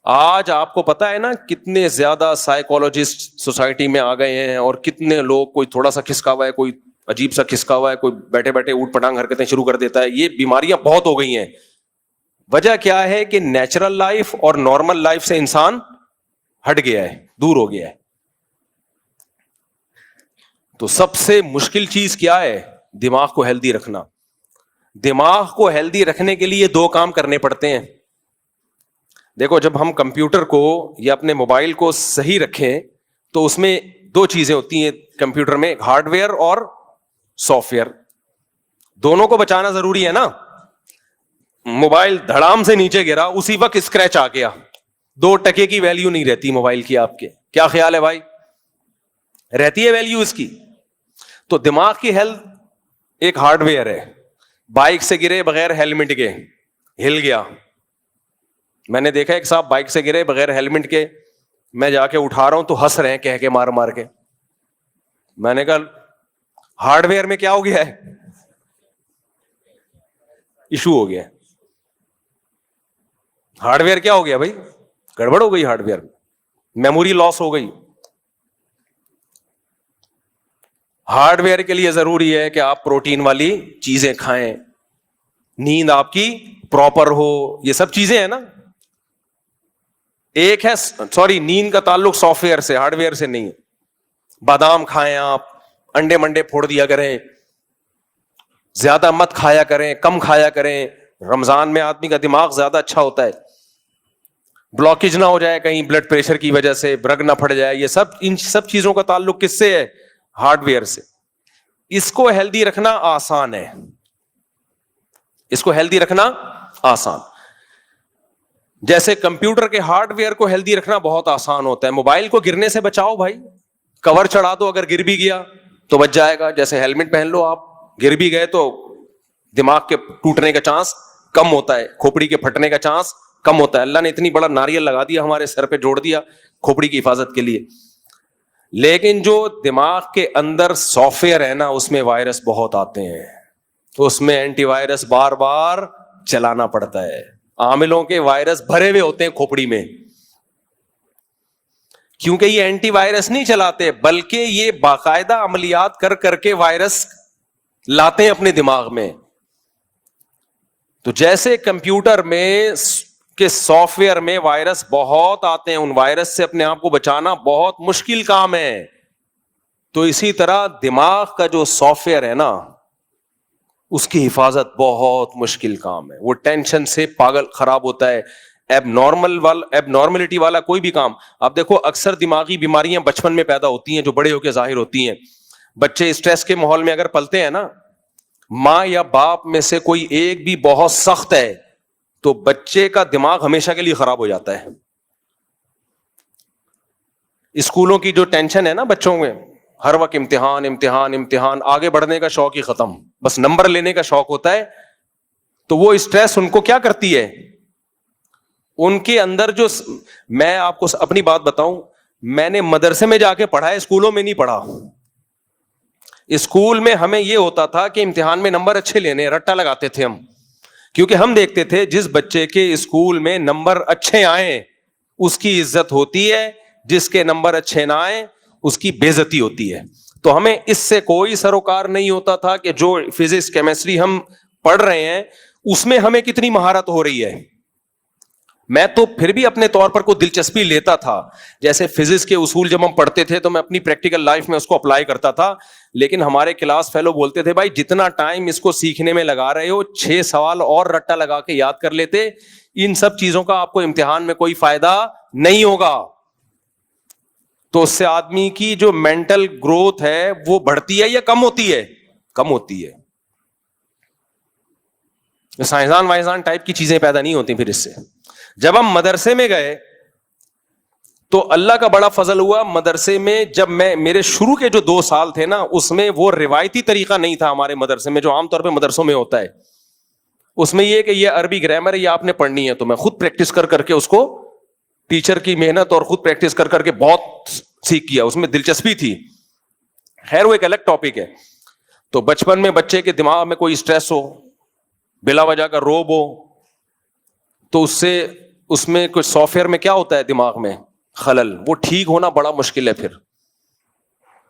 آج آپ کو پتا ہے نا کتنے زیادہ سائیکولوجسٹ سوسائٹی میں آ گئے ہیں, اور کتنے لوگ, کوئی تھوڑا سا کھسکا ہوا ہے, کوئی عجیب سا کھسکا ہوا ہے, کوئی بیٹھے بیٹھے اوٹ پٹانگ حرکتیں شروع کر دیتا ہے. یہ بیماریاں بہت ہو گئی ہیں. وجہ کیا ہے کہ نیچرل لائف اور نارمل لائف سے انسان ہٹ گیا ہے, دور ہو گیا ہے. تو سب سے مشکل چیز کیا ہے؟ دماغ کو ہیلدی رکھنا. دماغ کو ہیلدی رکھنے کے لیے 2 کام کرنے پڑتے ہیں. دیکھو, جب ہم کمپیوٹر کو یا اپنے موبائل کو صحیح رکھیں تو اس میں 2 چیزیں ہوتی ہیں کمپیوٹر میں, ہارڈ ویئر اور سافٹ ویئر. دونوں کو بچانا ضروری ہے نا. موبائل دھڑام سے نیچے گرا, اسی وقت اسکریچ آ گیا, 2 ٹکے کی ویلیو نہیں رہتی موبائل کی. آپ کے کیا خیال ہے بھائی؟ رہتی ہے ویلیو اس کی. تو دماغ کی ہیلتھ ایک ہارڈ ویئر ہے. بائک سے گرے بغیر ہیلمٹ کے, ہل گیا. میں نے دیکھا ایک صاحب بائک سے گرے بغیر ہیلمٹ کے, میں جا کے اٹھا رہا ہوں تو ہنس رہے ہیں کہہ کے, مار مار کے. میں نے کہا ہارڈ ویئر میں کیا ہو گیا ہے, ایشو ہو گیا. ہارڈ ویئر کیا ہو گیا بھائی؟ گڑبڑ ہو گئی. ہارڈ ویئر میموری لاس ہو گئی. ہارڈ ویئر کے لیے ضروری ہے کہ آپ پروٹین والی چیزیں کھائیں, نیند آپ کی پراپر ہو, یہ سب چیزیں ہیں نا. ایک ہے نیند کا تعلق سافٹ ویئر سے, ہارڈ ویئر سے نہیں. بادام کھائیں آپ, انڈے منڈے پھوڑ دیا کریں, زیادہ مت کھایا کریں, کم کھایا کریں. رمضان میں آدمی کا دماغ زیادہ اچھا ہوتا ہے, بلاکیج نہ ہو جائے کہیں بلڈ پریشر کی وجہ سے, برگ نہ پھٹ جائے. یہ سب, ان سب چیزوں کا تعلق کس سے ہے؟ ہارڈ ویئر سے. اس کو ہیلدی رکھنا آسان ہے, اس کو ہیلدی رکھنا آسان. جیسے کمپیوٹر کے ہارڈ ویئر کو ہیلدی رکھنا بہت آسان ہوتا ہے. موبائل کو گرنے سے بچاؤ بھائی, کور چڑھا دو, اگر گر بھی گیا تو بچ جائے گا. جیسے ہیلمٹ پہن لو, آپ گر بھی گئے تو دماغ کے ٹوٹنے کا چانس کم ہوتا ہے, کھوپڑی کے پھٹنے کا چانس کم ہوتا ہے. اللہ نے اتنی بڑا ناریل لگا دیا ہمارے سر پہ, جوڑ دیا کھوپڑی کی حفاظت کے لیے. لیکن جو دماغ کے اندر سافٹ ویئر ہے نا, اس میں وائرس بہت آتے ہیں, تو اس میں اینٹی وائرس بار بار چلانا پڑتا ہے. عاملوں کے وائرس بھرے ہوئے ہوتے ہیں کھوپڑی میں, کیونکہ یہ اینٹی وائرس نہیں چلاتے, بلکہ یہ باقاعدہ عملیات کر کر کے وائرس لاتے ہیں اپنے دماغ میں. تو جیسے کمپیوٹر میں کہ سافٹ ویئر میں وائرس بہت آتے ہیں, ان وائرس سے اپنے آپ کو بچانا بہت مشکل کام ہے. تو اسی طرح دماغ کا جو سافٹ ویئر ہے نا, اس کی حفاظت بہت مشکل کام ہے. وہ ٹینشن سے پاگل خراب ہوتا ہے. ایب نارملٹی والا کوئی بھی کام آپ دیکھو, اکثر دماغی بیماریاں بچپن میں پیدا ہوتی ہیں جو بڑے ہو کے ظاہر ہوتی ہیں. بچے اسٹریس کے ماحول میں اگر پلتے ہیں نا, ماں یا باپ میں سے کوئی ایک بھی بہت سخت ہے تو بچے کا دماغ ہمیشہ کے لیے خراب ہو جاتا ہے. اسکولوں کی جو ٹینشن ہے نا بچوں میں, ہر وقت امتحان امتحان امتحان, آگے بڑھنے کا شوق ہی ختم, بس نمبر لینے کا شوق ہوتا ہے. تو وہ اسٹریس ان کو کیا کرتی ہے, ان کے اندر جو, میں آپ کو اپنی بات بتاؤں, میں نے مدرسے میں جا کے پڑھا ہے, اسکولوں میں نہیں پڑھا. اسکول میں ہمیں یہ ہوتا تھا کہ امتحان میں نمبر اچھے لینے, رٹا لگاتے تھے ہم, کیونکہ ہم دیکھتے تھے جس بچے کے اسکول میں نمبر اچھے آئیں اس کی عزت ہوتی ہے, جس کے نمبر اچھے نہ آئیں اس کی بے عزتی ہوتی ہے. تو ہمیں اس سے کوئی سروکار نہیں ہوتا تھا کہ جو فزکس کیمسٹری ہم پڑھ رہے ہیں اس میں ہمیں کتنی مہارت ہو رہی ہے. میں تو پھر بھی اپنے طور پر کوئی دلچسپی لیتا تھا, جیسے فزکس کے اصول جب ہم پڑھتے تھے تو میں اپنی پریکٹیکل لائف میں اس کو اپلائی کرتا تھا. لیکن ہمارے کلاس فیلو بولتے تھے, بھائی جتنا ٹائم اس کو سیکھنے میں لگا رہے ہو 6 سوال اور رٹا لگا کے یاد کر لیتے, ان سب چیزوں کا آپ کو امتحان میں کوئی فائدہ نہیں ہوگا. تو اس سے آدمی کی جو مینٹل گروتھ ہے وہ بڑھتی ہے یا کم ہوتی ہے؟ کم ہوتی ہے. سائنسدان وائنسدان ٹائپ کی چیزیں پیدا نہیں ہوتی پھر اس سے. جب ہم مدرسے میں گئے تو اللہ کا بڑا فضل ہوا مدرسے میں جب میرے شروع کے جو 2 سال تھے نا, اس میں وہ روایتی طریقہ نہیں تھا ہمارے مدرسے میں جو عام طور پہ مدرسوں میں ہوتا ہے. اس میں یہ کہ یہ عربی گرامر ہے, یہ آپ نے پڑھنی ہے, تو میں خود پریکٹس کر کے اس کو, ٹیچر کی محنت اور خود پریکٹس کر کے بہت سیکھ کیا, اس میں دلچسپی تھی. خیر وہ ایک الگ ٹاپک ہے. تو بچپن میں بچے کے دماغ میں کوئی اسٹریس ہو, بلا وجہ کا روب ہو, تو اس میں کوئی سافٹ ویئر میں کیا ہوتا ہے دماغ میں خلل, وہ ٹھیک ہونا بڑا مشکل ہے. پھر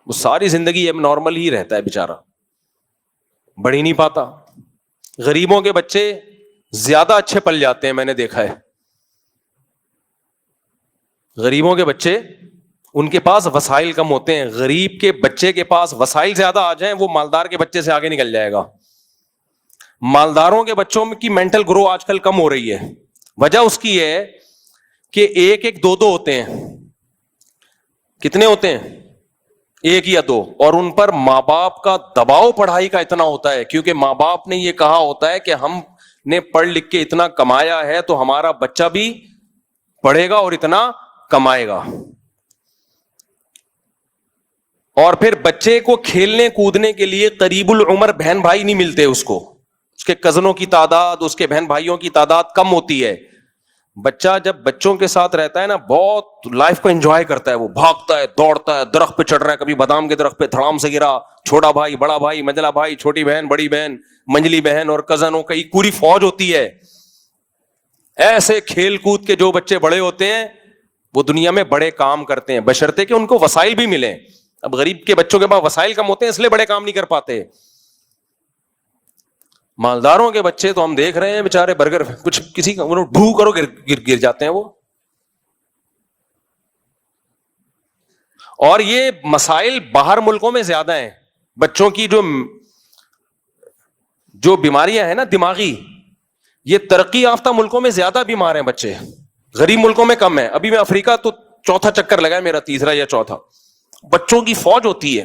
وہ ساری زندگی اب نارمل ہی رہتا ہے بیچارہ, بڑھ ہی نہیں پاتا. غریبوں کے بچے زیادہ اچھے پل جاتے ہیں, میں نے دیکھا ہے. غریبوں کے بچے, ان کے پاس وسائل کم ہوتے ہیں. غریب کے بچے کے پاس وسائل زیادہ آ جائیں, وہ مالدار کے بچے سے آگے نکل جائے گا. مالداروں کے بچوں کی مینٹل گرو آج کل کم ہو رہی ہے. وجہ اس کی ہے کہ 1-1 2-2 ہوتے ہیں. کتنے ہوتے ہیں؟ 1 یا 2. اور ان پر ماں باپ کا دباؤ پڑھائی کا اتنا ہوتا ہے, کیونکہ ماں باپ نے یہ کہا ہوتا ہے کہ ہم نے پڑھ لکھ کے اتنا کمایا ہے تو ہمارا بچہ بھی پڑھے گا اور اتنا کمائے گا. اور پھر بچے کو کھیلنے کودنے کے لیے قریب العمر بہن بھائی نہیں ملتے. اس کے کزنوں کی تعداد, اس کے بہن بھائیوں کی تعداد کم ہوتی ہے. بچہ جب بچوں کے ساتھ رہتا ہے نا, بہت لائف کو انجوائے کرتا ہے. وہ بھاگتا ہے, دوڑتا ہے, درخت پہ چڑھ رہا ہے, کبھی بادام کے درخت پہ دھڑام سے گرا, چھوٹا بھائی, بڑا بھائی, منجلا بھائی, چھوٹی بہن, بڑی بہن, منجلی بہن اور کزنوں کی پوری فوج ہوتی ہے. ایسے کھیل کود کے جو بچے بڑے ہوتے ہیں وہ دنیا میں بڑے کام کرتے ہیں, بشرطے کہ ان کو وسائل بھی ملیں. اب غریب کے بچوں کے پاس وسائل کم ہوتے ہیں, اس لیے بڑے کام نہیں کر پاتے. مالداروں کے بچے تو ہم دیکھ رہے ہیں بےچارے برگر, کچھ کسی کا ڈھو کرو گر جاتے ہیں وہ. اور یہ مسائل باہر ملکوں میں زیادہ ہیں. بچوں کی جو بیماریاں ہیں نا دماغی, یہ ترقی یافتہ ملکوں میں زیادہ بیمار ہیں بچے, غریب ملکوں میں کم ہے. ابھی میں افریقہ تو 4تھا چکر لگا ہے میرا, 3 یا 4. بچوں کی فوج ہوتی ہے,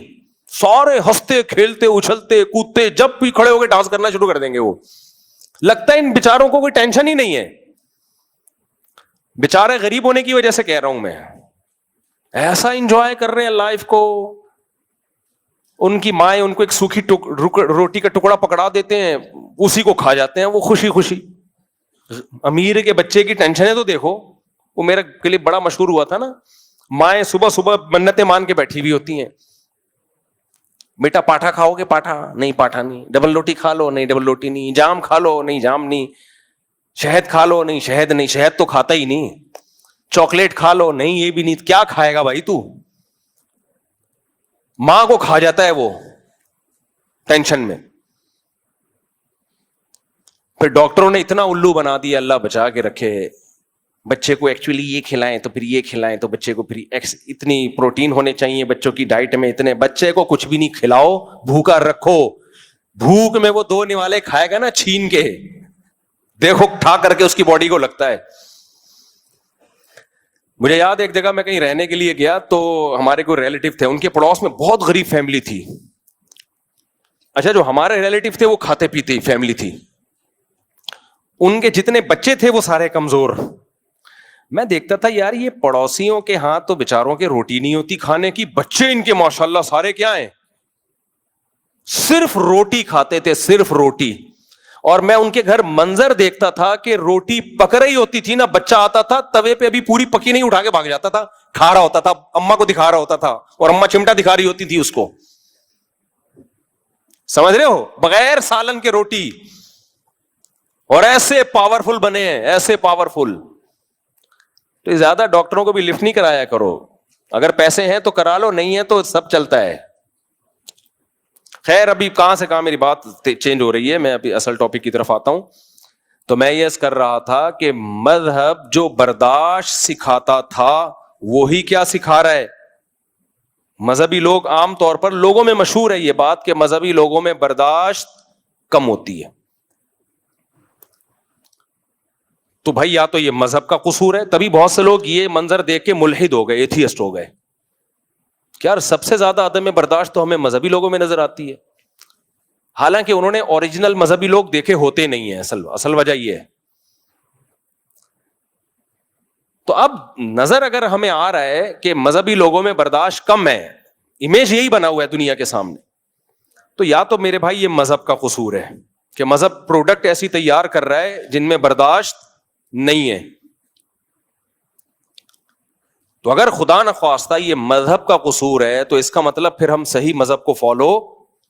سارے ہنستے کھیلتے اچھلتے کودتے, جب بھی کھڑے ہو کے ڈانس کرنا شروع کر دیں گے. وہ لگتا ہے ان بیچاروں کو کوئی ٹینشن ہی نہیں ہے. بیچارے غریب ہونے کی وجہ سے کہہ رہا ہوں میں, ایسا انجوائے کر رہے ہیں لائف کو. ان کی مائیں ان کو ایک سوکھی روٹی کا ٹکڑا پکڑا دیتے ہیں, اسی کو کھا جاتے ہیں وہ خوشی خوشی. امیر کے بچے کی ٹینشن ہے تو دیکھو, وہ میرا کلپ بڑا مشہور ہوا تھا نا, مائیں صبح صبح منتیں مان کے بیٹھی ہوئی ہوتی ہیں. بیٹا پاٹھا کھاؤ گے؟ پاٹھا نہیں, پاٹھا نہیں. ڈبل روٹی کھا لو؟ نہیں ڈبل روٹی نہیں. جام کھا لو؟ نہیں جام نہیں. شہد کھا لو؟ نہیں شہد نہیں, شہد تو کھاتا ہی نہیں. چاکلیٹ کھا لو؟ نہیں یہ بھی نہیں. کیا کھائے گا بھائی تو؟ ماں کو کھا جاتا ہے وہ ٹینشن میں. پھر ڈاکٹروں نے اتنا الو بنا دیا, اللہ بچا کے رکھے. بچے کو ایکچولی یہ کھلائیں تو پھر یہ کھلائیں, تو بچے کو پھر اتنی پروٹین ہونے چاہیے بچوں کی ڈائٹ میں, اتنے. بچے کو کچھ بھی نہیں کھلاؤ, بھوکا رکھو. بھوک میں وہ 2 نوالے کھائے گا نا چھین کے, دیکھو ٹھا کر کے اس کی باڈی کو لگتا ہے. مجھے یاد ایک جگہ میں کہیں رہنے کے لیے گیا, تو ہمارے کوئی ریلیٹیو تھے, ان کے پڑوس میں بہت غریب فیملی تھی. اچھا, جو ہمارے ریلیٹیو تھے وہ کھاتے پیتے فیملی تھی. ان کے جتنے بچے تھے وہ سارے کمزور. میں دیکھتا تھا یار یہ پڑوسیوں کے ہاں تو بیچاروں کے روٹی نہیں ہوتی کھانے کی, بچے ان کے ماشاءاللہ سارے کیا ہیں, صرف روٹی کھاتے تھے, صرف روٹی. اور میں ان کے گھر منظر دیکھتا تھا کہ روٹی پک رہی ہوتی تھی نا, بچہ آتا تھا توے پہ ابھی پوری پکی نہیں, اٹھا کے بھاگ جاتا تھا, کھا رہا ہوتا تھا, اما کو دکھا رہا ہوتا تھا, اور اما چمٹا دکھا رہی ہوتی تھی اس کو. سمجھ رہے ہو, بغیر سالن کے روٹی. اور ایسے پاورفل بنے ہیں, ایسے پاورفل. تو زیادہ ڈاکٹروں کو بھی لفٹ نہیں کرایا کرو, اگر پیسے ہیں تو کرا لو, نہیں ہے تو سب چلتا ہے. خیر ابھی کہاں سے کہاں میری بات چینج ہو رہی ہے, میں ابھی اصل ٹاپک کی طرف آتا ہوں. تو میں یہ کر رہا تھا کہ مذہب جو برداشت سکھاتا تھا وہی کیا سکھا رہا ہے. مذہبی لوگ عام طور پر, لوگوں میں مشہور ہے یہ بات کہ مذہبی لوگوں میں برداشت کم ہوتی ہے. تو بھائی یا تو یہ مذہب کا قصور ہے, تبھی بہت سے لوگ یہ منظر دیکھ کے ملحد ہو گئے, ایتھیسٹ ہو گئے. کیا سب سے زیادہ عدم برداشت تو ہمیں مذہبی لوگوں میں نظر آتی ہے, حالانکہ انہوں نے اوریجنل مذہبی لوگ دیکھے ہوتے نہیں ہیں. اصل وجہ یہ ہے. تو اب نظر اگر ہمیں آ رہا ہے کہ مذہبی لوگوں میں برداشت کم ہے, امیج یہی بنا ہوا ہے دنیا کے سامنے, تو یا تو میرے بھائی یہ مذہب کا قصور ہے کہ مذہب پروڈکٹ ایسی تیار کر رہا ہے جن میں برداشت نہیں ہے. تو اگر خدا نخواستہ یہ مذہب کا قصور ہے تو اس کا مطلب پھر ہم صحیح مذہب کو فالو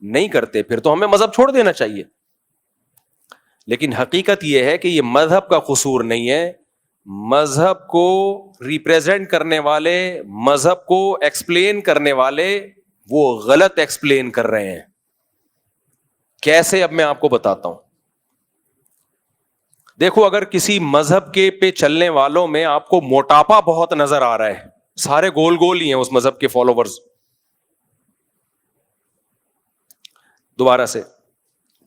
نہیں کرتے, پھر تو ہمیں مذہب چھوڑ دینا چاہیے. لیکن حقیقت یہ ہے کہ یہ مذہب کا قصور نہیں ہے, مذہب کو ریپریزنٹ کرنے والے, مذہب کو ایکسپلین کرنے والے وہ غلط ایکسپلین کر رہے ہیں. کیسے؟ اب میں آپ کو بتاتا ہوں. دیکھو, اگر کسی مذہب کے پہ چلنے والوں میں آپ کو موٹاپا بہت نظر آ رہا ہے, سارے گول گول ہی ہیں اس مذہب کے فالوورز, دوبارہ سے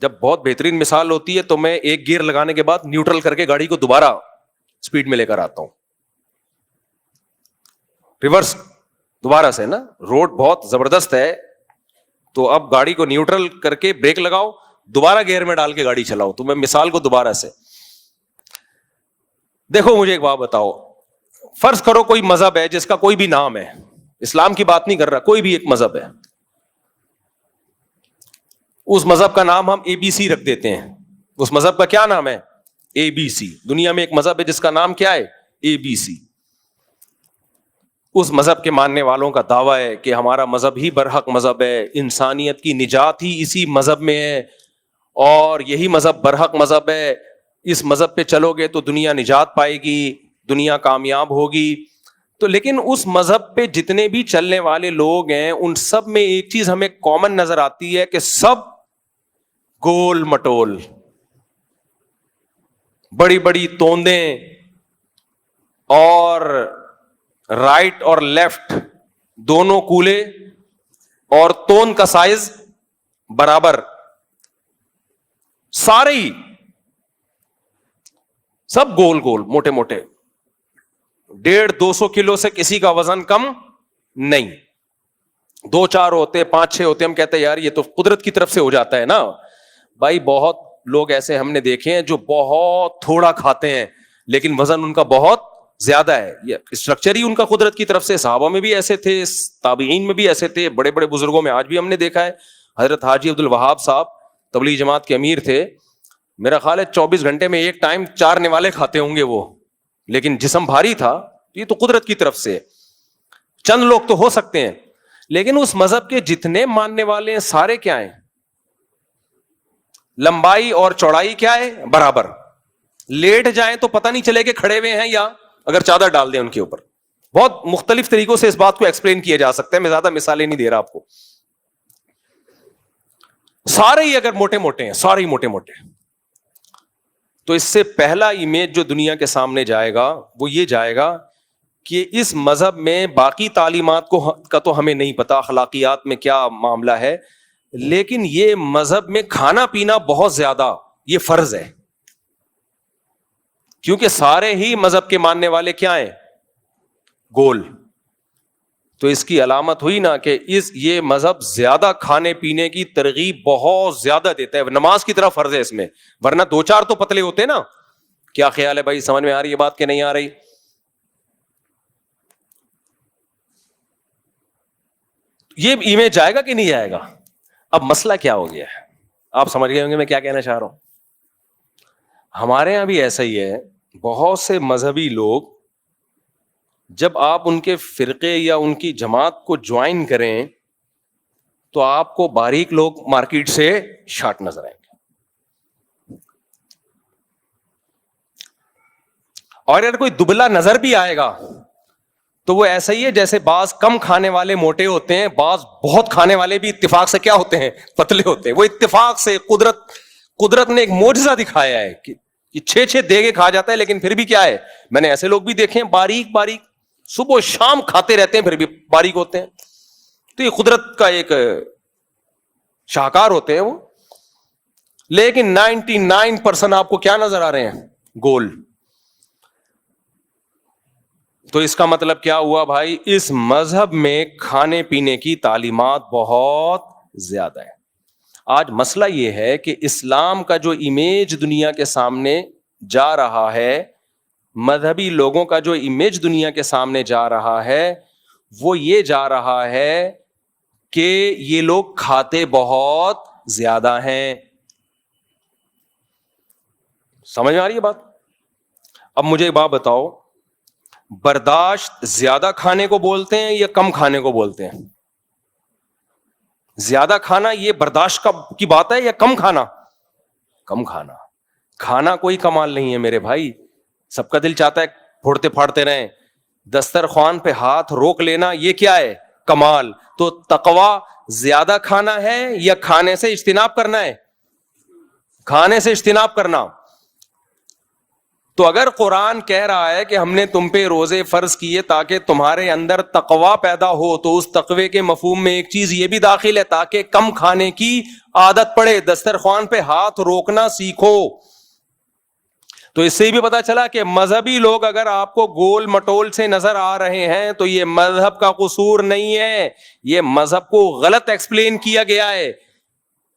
جب بہت بہترین مثال ہوتی ہے تو میں ایک گیئر لگانے کے بعد نیوٹرل کر کے گاڑی کو دوبارہ سپیڈ میں لے کر آتا ہوں, ریورس دوبارہ سے نا, روڈ بہت زبردست ہے تو اب گاڑی کو نیوٹرل کر کے بریک لگاؤ, دوبارہ گیئر میں ڈال کے گاڑی چلاؤ. تو میں مثال کو دوبارہ سے دیکھو, مجھے ایک بات بتاؤ, فرض کرو کوئی مذہب ہے جس کا کوئی بھی نام ہے, اسلام کی بات نہیں کر رہا, کوئی بھی ایک مذہب ہے, اس مذہب کا نام ہم ABC رکھ دیتے ہیں. اس مذہب کا کیا نام ہے؟ ABC. دنیا میں ایک مذہب ہے جس کا نام کیا ہے؟ ABC. اس مذہب کے ماننے والوں کا دعویٰ ہے کہ ہمارا مذہب ہی برحق مذہب ہے, انسانیت کی نجات ہی اسی مذہب میں ہے, اور یہی مذہب برحق مذہب ہے, اس مذہب پہ چلو گے تو دنیا نجات پائے گی, دنیا کامیاب ہوگی. تو لیکن اس مذہب پہ جتنے بھی چلنے والے لوگ ہیں ان سب میں ایک چیز ہمیں کامن نظر آتی ہے کہ سب گول مٹول, بڑی بڑی توندیں, اور رائٹ اور لیفٹ دونوں کولے, اور توند کا سائز برابر, سارے ہی سب گول گول موٹے موٹے, 150-200 کلو سے کسی کا وزن کم نہیں, 2-4 ہوتے 5-6 ہوتے, ہم کہتے ہیں یار یہ تو قدرت کی طرف سے ہو جاتا ہے نا. بھائی بہت لوگ ایسے ہم نے دیکھے ہیں جو بہت تھوڑا کھاتے ہیں لیکن وزن ان کا بہت زیادہ ہے, یہ اسٹرکچر ہی ان کا قدرت کی طرف سے. صحابہ میں بھی ایسے تھے, تابعین میں بھی ایسے تھے, بڑے بڑے بزرگوں میں آج بھی ہم نے دیکھا ہے. حضرت حاجی عبد الوہاب صاحب تبلیغ جماعت کے امیر تھے, میرا خیال ہے 24 گھنٹے میں ایک ٹائم 4 نوالے کھاتے ہوں گے وہ, لیکن جسم بھاری تھا. یہ تو قدرت کی طرف سے, چند لوگ تو ہو سکتے ہیں, لیکن اس مذہب کے جتنے ماننے والے ہیں سارے کیا ہیں؟ لمبائی اور چوڑائی کیا ہے؟ برابر. لیٹ جائیں تو پتہ نہیں چلے کہ کھڑے ہوئے ہیں یا اگر چادر ڈال دیں ان کے اوپر. بہت مختلف طریقوں سے اس بات کو ایکسپلین کیا جا سکتا ہے, میں زیادہ مثالیں نہیں دے رہا آپ کو. سارے ہی اگر موٹے موٹے ہیں, سارے ہی موٹے موٹے, تو اس سے پہلا امیج جو دنیا کے سامنے جائے گا وہ یہ جائے گا کہ اس مذہب میں باقی تعلیمات کا تو ہمیں نہیں پتا, اخلاقیات میں کیا معاملہ ہے, لیکن یہ مذہب میں کھانا پینا بہت زیادہ یہ فرض ہے, کیونکہ سارے ہی مذہب کے ماننے والے کیا ہیں؟ گول. تو اس کی علامت ہوئی نا کہ یہ مذہب زیادہ کھانے پینے کی ترغیب بہت زیادہ دیتا ہے. نماز کی طرح فرض ہے اس میں, ورنہ 2-4 تو پتلے ہوتے نا. کیا خیال ہے بھائی, سمجھ میں آ رہی ہے بات کہ نہیں آ رہی؟ یہ ایمیج جائے گا کہ نہیں جائے گا؟ اب مسئلہ کیا ہو گیا ہے, آپ سمجھ گئے ہوں گے میں کیا کہنا چاہ رہا ہوں. ہمارے یہاں بھی ایسا ہی ہے, بہت سے مذہبی لوگ جب آپ ان کے فرقے یا ان کی جماعت کو جوائن کریں تو آپ کو باریک لوگ مارکیٹ سے شارٹ نظر آئیں گے, اور اگر کوئی دبلا نظر بھی آئے گا تو وہ ایسا ہی ہے جیسے بعض کم کھانے والے موٹے ہوتے ہیں, بعض بہت کھانے والے بھی اتفاق سے کیا ہوتے ہیں؟ پتلے ہوتے ہیں. وہ اتفاق سے قدرت نے ایک معجزہ دکھایا ہے کہ 6 دیگے کھا جاتا ہے, لیکن پھر بھی کیا ہے, میں نے ایسے لوگ بھی دیکھے ہیں باریک باریک, صبح و شام کھاتے رہتے ہیں پھر بھی باریک ہوتے ہیں. تو یہ قدرت کا ایک شاہکار ہوتے ہیں وہ, لیکن 99% آپ کو کیا نظر آ رہے ہیں؟ گول. تو اس کا مطلب کیا ہوا بھائی؟ اس مذہب میں کھانے پینے کی تعلیمات بہت زیادہ ہے. آج مسئلہ یہ ہے کہ اسلام کا جو امیج دنیا کے سامنے جا رہا ہے, مذہبی لوگوں کا جو امیج دنیا کے سامنے جا رہا ہے وہ یہ جا رہا ہے کہ یہ لوگ کھاتے بہت زیادہ ہیں. سمجھ میں آ رہی ہے بات؟ اب مجھے ایک بات بتاؤ, برداشت زیادہ کھانے کو بولتے ہیں یا کم کھانے کو بولتے ہیں؟ زیادہ کھانا یہ برداشت کی بات ہے یا کم کھانا؟ کم کھانا. کھانا کوئی کمال نہیں ہے میرے بھائی, سب کا دل چاہتا ہے پھوڑتے پھاڑتے رہیں. دسترخوان پہ ہاتھ روک لینا یہ کیا ہے؟ کمال. تو تقویٰ زیادہ کھانا ہے یا کھانے سے اجتناب کرنا ہے؟ کھانے سے اجتناب کرنا. تو اگر قرآن کہہ رہا ہے کہ ہم نے تم پہ روزے فرض کیے تاکہ تمہارے اندر تقویٰ پیدا ہو, تو اس تقوی کے مفہوم میں ایک چیز یہ بھی داخل ہے تاکہ کم کھانے کی عادت پڑے, دسترخوان پہ ہاتھ روکنا سیکھو. تو اس سے بھی پتا چلا کہ مذہبی لوگ اگر آپ کو گول مٹول سے نظر آ رہے ہیں تو یہ مذہب کا قصور نہیں ہے, یہ مذہب کو غلط ایکسپلین کیا گیا ہے.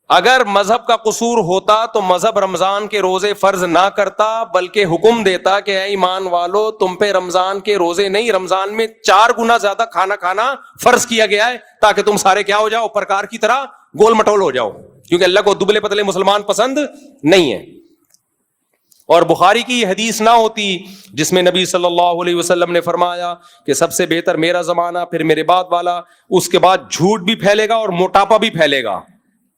اگر مذہب کا قصور ہوتا تو مذہب رمضان کے روزے فرض نہ کرتا, بلکہ حکم دیتا کہ اے ایمان والو تم پہ رمضان کے روزے نہیں, رمضان میں 4 گنا زیادہ کھانا کھانا فرض کیا گیا ہے تاکہ تم سارے کیا ہو جاؤ؟ پرکار کی طرح گول مٹول ہو جاؤ, کیونکہ اللہ کو دبلے پتلے مسلمان پسند نہیں ہے. اور بخاری کی یہ حدیث نہ ہوتی جس میں نبی صلی اللہ علیہ وسلم نے فرمایا کہ سب سے بہتر میرا زمانہ, پھر میرے بعد والا, اس کے بعد جھوٹ بھی پھیلے گا اور موٹاپا بھی پھیلے گا,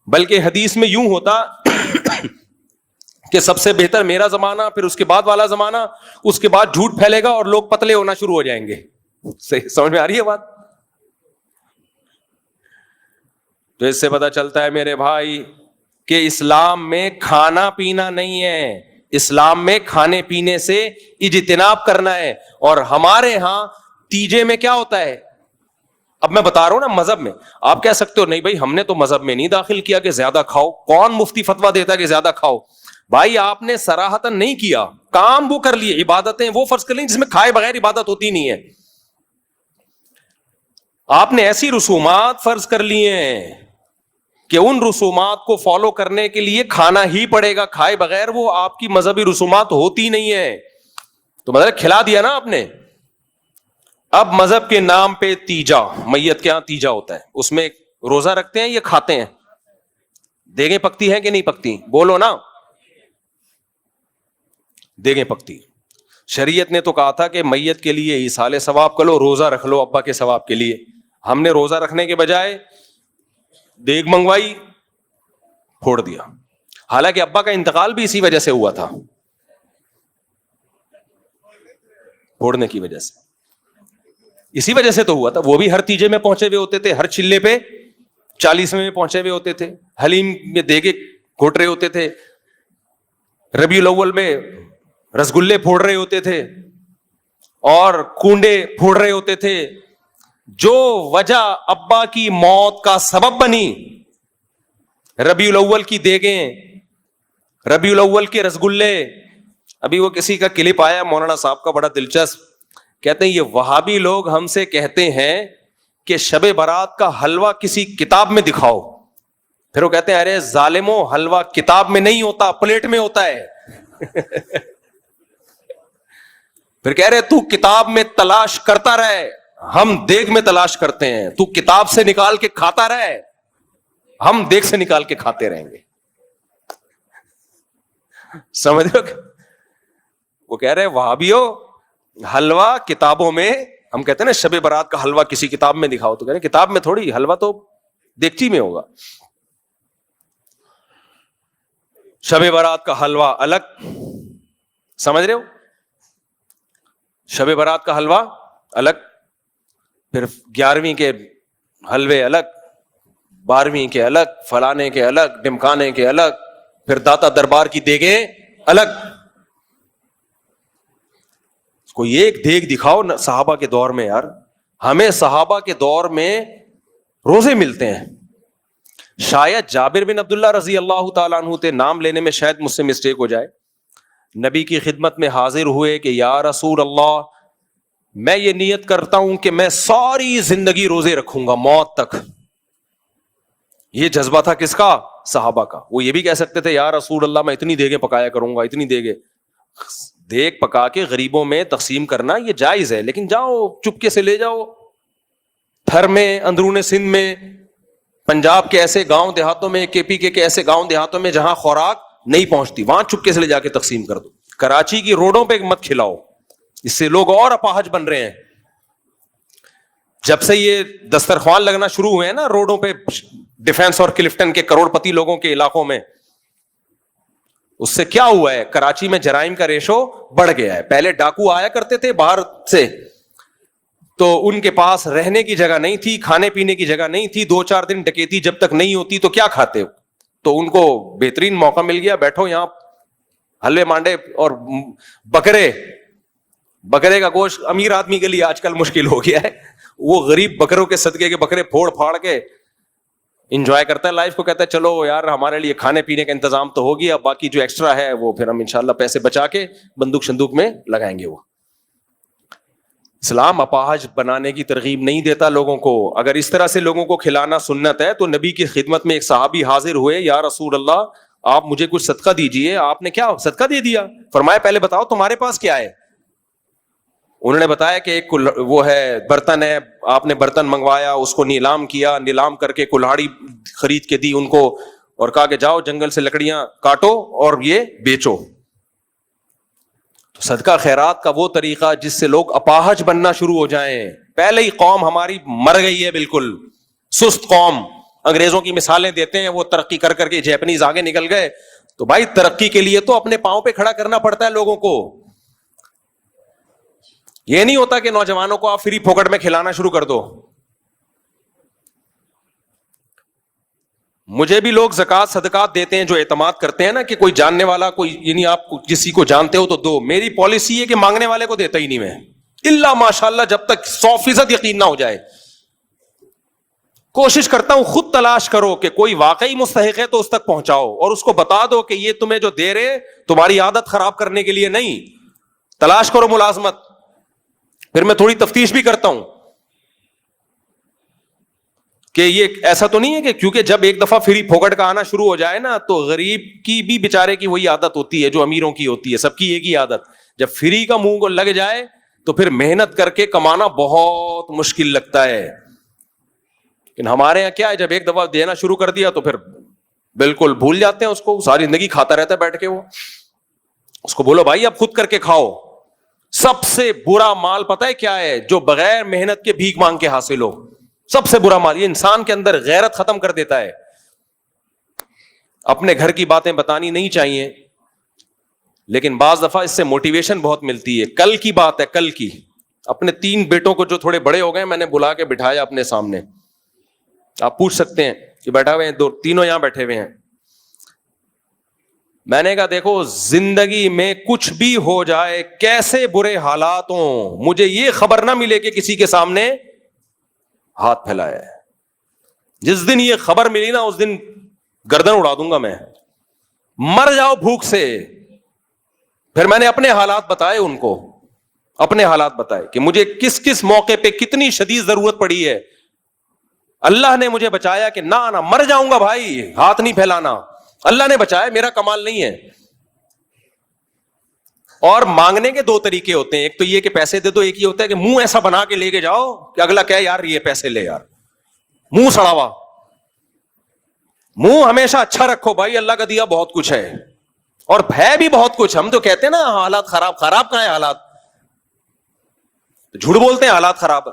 بلکہ حدیث میں یوں ہوتا کہ سب سے بہتر میرا زمانہ, پھر اس کے بعد والا زمانہ, اس کے بعد جھوٹ پھیلے گا اور لوگ پتلے ہونا شروع ہو جائیں گے. صحیح سمجھ میں آ رہی ہے بات؟ تو اس سے پتہ چلتا ہے میرے بھائی کہ اسلام میں کھانا پینا نہیں ہے, اسلام میں کھانے پینے سے اجتناب کرنا ہے. اور ہمارے ہاں تیجے میں کیا ہوتا ہے؟ اب میں بتا رہا ہوں نا, مذہب میں آپ کہہ سکتے ہو نہیں بھائی ہم نے تو مذہب میں نہیں داخل کیا کہ زیادہ کھاؤ. کون مفتی فتویٰ دیتا کہ زیادہ کھاؤ؟ بھائی آپ نے صراحتاً نہیں کیا, کام وہ کر لیے, عبادتیں وہ فرض کر لی جس میں کھائے بغیر عبادت ہوتی نہیں ہے. آپ نے ایسی رسومات فرض کر لی ہیں کہ ان رسومات کو فالو کرنے کے لیے کھانا ہی پڑے گا, کھائے بغیر وہ آپ کی مذہبی رسومات ہوتی نہیں ہے. تو مطلب کھلا دیا نا آپ نے. اب مذہب کے نام پہ تیجا, میت کے یہاں تیجا ہوتا ہے, اس میں روزہ رکھتے ہیں یا کھاتے ہیں؟ دیگیں پکتی ہیں کہ نہیں پکتی؟ بولو نا. دیگیں پکتی. شریعت نے تو کہا تھا کہ میت کے لیے ایصال ثواب کرو, روزہ رکھ لو ابا کے ثواب کے لیے. ہم نے روزہ رکھنے کے بجائے دیگ منگوائی, پھوڑ دیا. حالانکہ ابا کا انتقال بھی اسی وجہ سے ہوا تھا, پھوڑنے کی وجہ سے, اسی وجہ سے تو ہوا تھا. وہ بھی ہر تیجے میں پہنچے ہوئے ہوتے تھے, ہر چلے پہ 40ویں میں پہنچے ہوئے ہوتے تھے, حلیم میں دیگے گھوٹ رہے ہوتے تھے, ربیع الاول میں رسگلے پھوڑ رہے ہوتے تھے اور کنڈے پھوڑ رہے ہوتے تھے. جو وجہ ابا کی موت کا سبب بنی, ربیع الاول کی دیگیں, ربیع الاول کے رسگلے. ابھی وہ کسی کا کلپ آیا مولانا صاحب کا بڑا دلچسپ, کہتے ہیں یہ وہابی لوگ ہم سے کہتے ہیں کہ شب برات کا حلوہ کسی کتاب میں دکھاؤ. پھر وہ کہتے ہیں ارے ظالمو, حلوہ کتاب میں نہیں ہوتا, پلیٹ میں ہوتا ہے. پھر کہہ رہے تو کتاب میں تلاش کرتا رہے, ہم دیگ میں تلاش کرتے ہیں. تو کتاب سے نکال کے کھاتا رہے, ہم دیگ سے نکال کے کھاتے رہیں گے. سمجھ رہے ہو؟ وہ کہہ رہے وہابیو, حلوہ کتابوں میں, ہم کہتے ہیں نا شب برات کا حلوہ کسی کتاب میں دکھاؤ, تو کہہ رہے کتاب میں تھوڑی, حلوہ تو دیگچی میں ہوگا. شب برات کا حلوہ الگ, سمجھ رہے ہو؟ شب برات کا حلوہ الگ, پھر 11ویں کے حلوے الگ, 12ویں کے الگ, فلانے کے الگ, ڈمکانے کے الگ, پھر داتا دربار کی دیگیں الگ. کوئی ایک دیگ دکھاؤ صحابہ کے دور میں. یار ہمیں صحابہ کے دور میں روزے ملتے ہیں. شاید جابر بن عبداللہ رضی اللہ تعالیٰ عنہ تھے, نام لینے میں شاید مجھ سے مسٹیک ہو جائے. نبی کی خدمت میں حاضر ہوئے کہ یا رسول اللہ, میں یہ نیت کرتا ہوں کہ میں ساری زندگی روزے رکھوں گا موت تک. یہ جذبہ تھا کس کا؟ صحابہ کا. وہ یہ بھی کہہ سکتے تھے یا رسول اللہ میں اتنی دیگیں پکایا کروں گا, اتنی دیگیں. دیگ پکا کے غریبوں میں تقسیم کرنا یہ جائز ہے, لیکن جاؤ چپکے سے لے جاؤ. تھر میں, اندرون سندھ میں, پنجاب کے ایسے گاؤں دیہاتوں میں, کے پی کے ایسے گاؤں دیہاتوں میں جہاں خوراک نہیں پہنچتی, وہاں چپکے سے لے جا کے تقسیم کر دو. کراچی کی روڈوں پہ مت کھلاؤ, اس سے لوگ اور اپاہج بن رہے ہیں. جب سے یہ دسترخوان لگنا شروع ہوئے ہیں نا روڈوں پہ, ڈیفینس اور کلفٹن کے کروڑ پتی لوگوں کے علاقوں میں, اس سے کیا ہوا ہے, کراچی میں جرائم کا ریشو بڑھ گیا ہے. پہلے ڈاکو آیا کرتے تھے باہر سے, تو ان کے پاس رہنے کی جگہ نہیں تھی, کھانے پینے کی جگہ نہیں تھی, 2-4 دن ڈکیتی جب تک نہیں ہوتی تو کیا کھاتے, تو ان کو بہترین موقع مل گیا, بیٹھو یہاں حلوے مانڈے اور بکرے کا گوشت امیر آدمی کے لیے آج کل مشکل ہو گیا ہے, وہ غریب بکروں کے صدقے کے بکرے پھوڑ پھاڑ کے انجوائے کرتا ہے لائف کو, کہتا ہے چلو یار ہمارے لیے کھانے پینے کا انتظام تو ہو گیا, باقی جو ایکسٹرا ہے وہ پھر ہم انشاءاللہ پیسے بچا کے بندوق شندوق میں لگائیں گے. وہ اسلام اپاہج بنانے کی ترغیب نہیں دیتا لوگوں کو. اگر اس طرح سے لوگوں کو کھلانا سنت ہے تو نبی کی خدمت میں ایک صحابی حاضر ہوئے, یا رسول اللہ آپ مجھے کچھ صدقہ دیجئے. آپ نے کیا صدقہ دے دیا؟ فرمایا پہلے بتاؤ تمہارے پاس کیا ہے. انہوں نے بتایا کہ ایک وہ ہے برتن ہے, آپ نے برتن منگوایا, اس کو نیلام کیا, نیلام کر کے کلہاڑی خرید کے دی ان کو, اور کہا کہ جاؤ جنگل سے لکڑیاں کاٹو اور یہ بیچو. تو صدقہ خیرات کا وہ طریقہ جس سے لوگ اپاہج بننا شروع ہو جائیں. پہلے ہی قوم ہماری مر گئی ہے, بالکل سست قوم. انگریزوں کی مثالیں دیتے ہیں, وہ ترقی کر کر کے جیپنیز آگے نکل گئے. تو بھائی ترقی کے لیے تو اپنے پاؤں پہ کھڑا کرنا پڑتا ہے لوگوں کو. یہ نہیں ہوتا کہ نوجوانوں کو آپ فری پھوکٹ میں کھلانا شروع کر دو. مجھے بھی لوگ زکوٰۃ صدقات دیتے ہیں جو اعتماد کرتے ہیں نا کہ کوئی جاننے والا, کوئی یعنی آپ کسی کو جانتے ہو تو دو. میری پالیسی ہے کہ مانگنے والے کو دیتا ہی نہیں میں, الا ماشاءاللہ جب تک 100% یقین نہ ہو جائے. کوشش کرتا ہوں خود تلاش کرو کہ کوئی واقعی مستحق ہے تو اس تک پہنچاؤ, اور اس کو بتا دو کہ یہ تمہیں جو دے رہے تمہاری عادت خراب کرنے کے لیے نہیں. تلاش کرو ملازمت. پھر میں تھوڑی تفتیش بھی کرتا ہوں کہ یہ ایسا تو نہیں ہے کہ کیونکہ جب ایک دفعہ فری پھوکٹ کا آنا شروع ہو جائے نا تو غریب کی بھی بیچارے کی وہی عادت ہوتی ہے جو امیروں کی ہوتی ہے, سب کی ایک ہی عادت. جب فری کا منہ کو لگ جائے تو پھر محنت کر کے کمانا بہت مشکل لگتا ہے. لیکن ہمارے یہاں کیا ہے, جب ایک دفعہ دینا شروع کر دیا تو پھر بالکل بھول جاتے ہیں اس کو, ساری زندگی کھاتا رہتا ہے بیٹھ کے. وہ اس کو بولو بھائی اب خود کر کے کھاؤ. سب سے برا مال پتہ ہے کیا ہے؟ جو بغیر محنت کے بھیک مانگ کے حاصل ہو. سب سے برا مال. یہ انسان کے اندر غیرت ختم کر دیتا ہے. اپنے گھر کی باتیں بتانی نہیں چاہیے, لیکن بعض دفعہ اس سے موٹیویشن بہت ملتی ہے. کل کی بات ہے, کل کی. اپنے 3 بیٹوں کو جو تھوڑے بڑے ہو گئے میں نے بلا کے بٹھایا اپنے سامنے. آپ پوچھ سکتے ہیں کہ بیٹھا ہوئے ہیں, 2 یہاں بیٹھے ہوئے ہیں. میں نے کہا دیکھو زندگی میں کچھ بھی ہو جائے, کیسے برے حالات ہوں, مجھے یہ خبر نہ ملے کہ کسی کے سامنے ہاتھ پھیلایا ہے. جس دن یہ خبر ملی نا اس دن گردن اڑا دوں گا میں. مر جاؤ بھوک سے. پھر میں نے اپنے حالات بتائے ان کو, اپنے حالات بتائے کہ مجھے کس کس موقع پہ کتنی شدید ضرورت پڑی ہے. اللہ نے مجھے بچایا کہ نہ مر جاؤں گا بھائی, ہاتھ نہیں پھیلانا. اللہ نے بچایا, میرا کمال نہیں ہے. اور مانگنے کے 2 طریقے ہوتے ہیں. ایک تو یہ کہ پیسے دے دو, ایک یہ ہوتا ہے کہ منہ ایسا بنا کے لے کے جاؤ کہ اگلا کہے یار یہ پیسے لے یار. منہ سڑا ہوا. منہ ہمیشہ اچھا رکھو بھائی, اللہ کا دیا بہت کچھ ہے اور ہے بھی بہت کچھ. ہم تو کہتے ہیں نا حالات خراب. خراب کہاں ہے حالات؟ جھوٹ بولتے ہیں حالات خراب.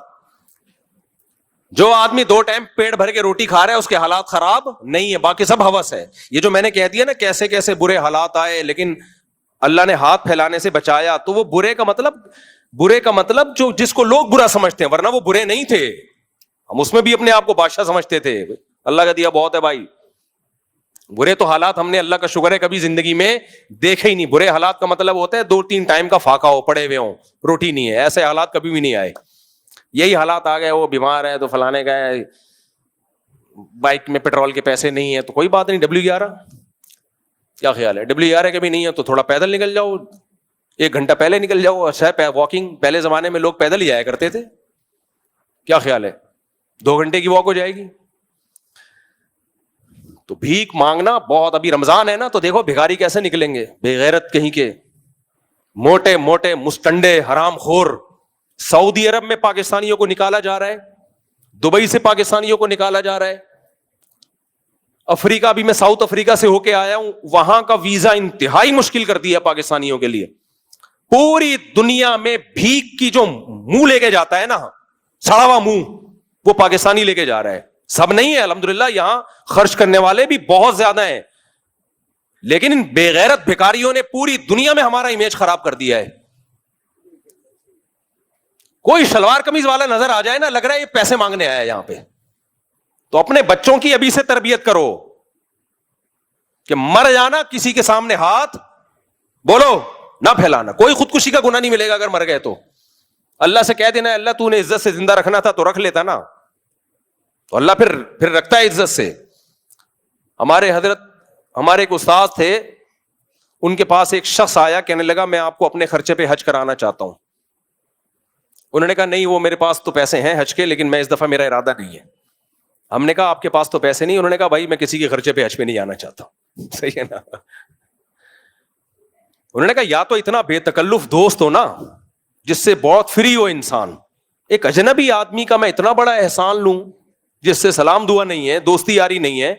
جو آدمی 2 ٹائم پیٹ بھر کے روٹی کھا رہا ہے اس کے حالات خراب نہیں ہے, باقی سب ہوس ہے. یہ جو میں نے کہہ دیا نا کیسے کیسے برے حالات آئے لیکن اللہ نے ہاتھ پھیلانے سے بچایا, تو وہ برے کا مطلب جو جس کو لوگ برا سمجھتے ہیں, ورنہ وہ برے نہیں تھے. ہم اس میں بھی اپنے آپ کو بادشاہ سمجھتے تھے. اللہ کا دیا بہت ہے بھائی. برے تو حالات ہم نے اللہ کا شکر ہے کبھی زندگی میں دیکھے ہی نہیں. برے حالات کا مطلب ہوتا ہے 2-3 ٹائم کا فاقہ ہو, پڑے ہوئے ہوں, روٹی نہیں ہے. ایسے حالات کبھی بھی نہیں آئے. یہی حالات آ گئے, وہ بیمار ہے تو فلانے کا ہے, بائک میں پیٹرول کے پیسے نہیں ہے تو کوئی بات نہیں, WR کیا خیال ہے, WR کبھی نہیں ہے تو تھوڑا پیدل نکل جاؤ, 1 گھنٹہ پہلے نکل جاؤ. اچھا واکنگ, پہلے زمانے میں لوگ پیدل ہی جایا کرتے تھے, کیا خیال ہے, 2 گھنٹے کی واک ہو جائے گی. تو بھیک مانگنا بہت, ابھی رمضان ہے نا تو دیکھو بھکاری کیسے نکلیں گے, بے غیرت کہیں کے. موٹے موٹے مستنڈے حرام خور سعودی عرب میں پاکستانیوں کو نکالا جا رہا ہے, دبئی سے پاکستانیوں کو نکالا جا رہا ہے, افریقہ بھی میں ساؤتھ افریقہ سے ہو کے آیا ہوں, وہاں کا ویزا انتہائی مشکل کر دیا پاکستانیوں کے لیے. پوری دنیا میں بھیک کی جو منہ لے کے جاتا ہے نا, سڑا ہوا منہ, وہ پاکستانی لے کے جا رہا ہے. سب نہیں ہے الحمدللہ, یہاں خرچ کرنے والے بھی بہت زیادہ ہیں, لیکن ان بے غیرت بھکاریوں نے پوری دنیا میں ہمارا امیج خراب کر دیا ہے. کوئی شلوار قمیض والا نظر آ جائے نا, لگ رہا ہے یہ پیسے مانگنے آیا ہے یہاں پہ. تو اپنے بچوں کی ابھی سے تربیت کرو کہ مر جانا کسی کے سامنے ہاتھ بولو نہ پھیلانا. کوئی خودکشی کا گناہ نہیں ملے گا اگر مر گئے تو. اللہ سے کہہ دینا اللہ تو نے عزت سے زندہ رکھنا تھا تو رکھ لیتا نا, تو اللہ پھر رکھتا ہے عزت سے. ہمارے ایک استاد تھے, ان کے پاس ایک شخص آیا, کہنے لگا میں آپ کو اپنے خرچے پہ حج کرانا چاہتا ہوں. انہوں نے کہا نہیں, وہ میرے پاس تو پیسے ہیں حج کے, لیکن میں اس دفعہ میرا ارادہ نہیں ہے. ہم نے کہا آپ کے پاس تو پیسے نہیں. انہوں نے کہا بھائی میں کسی کے خرچے پہ حج پہ نہیں جانا چاہتا. صحیح ہے نا. انہوں نے کہا یا تو اتنا بے تکلف دوست ہو نا جس سے بہت فری ہو انسان. ایک اجنبی آدمی کا میں اتنا بڑا احسان لوں جس سے سلام دعا نہیں ہے, دوستی یاری نہیں ہے,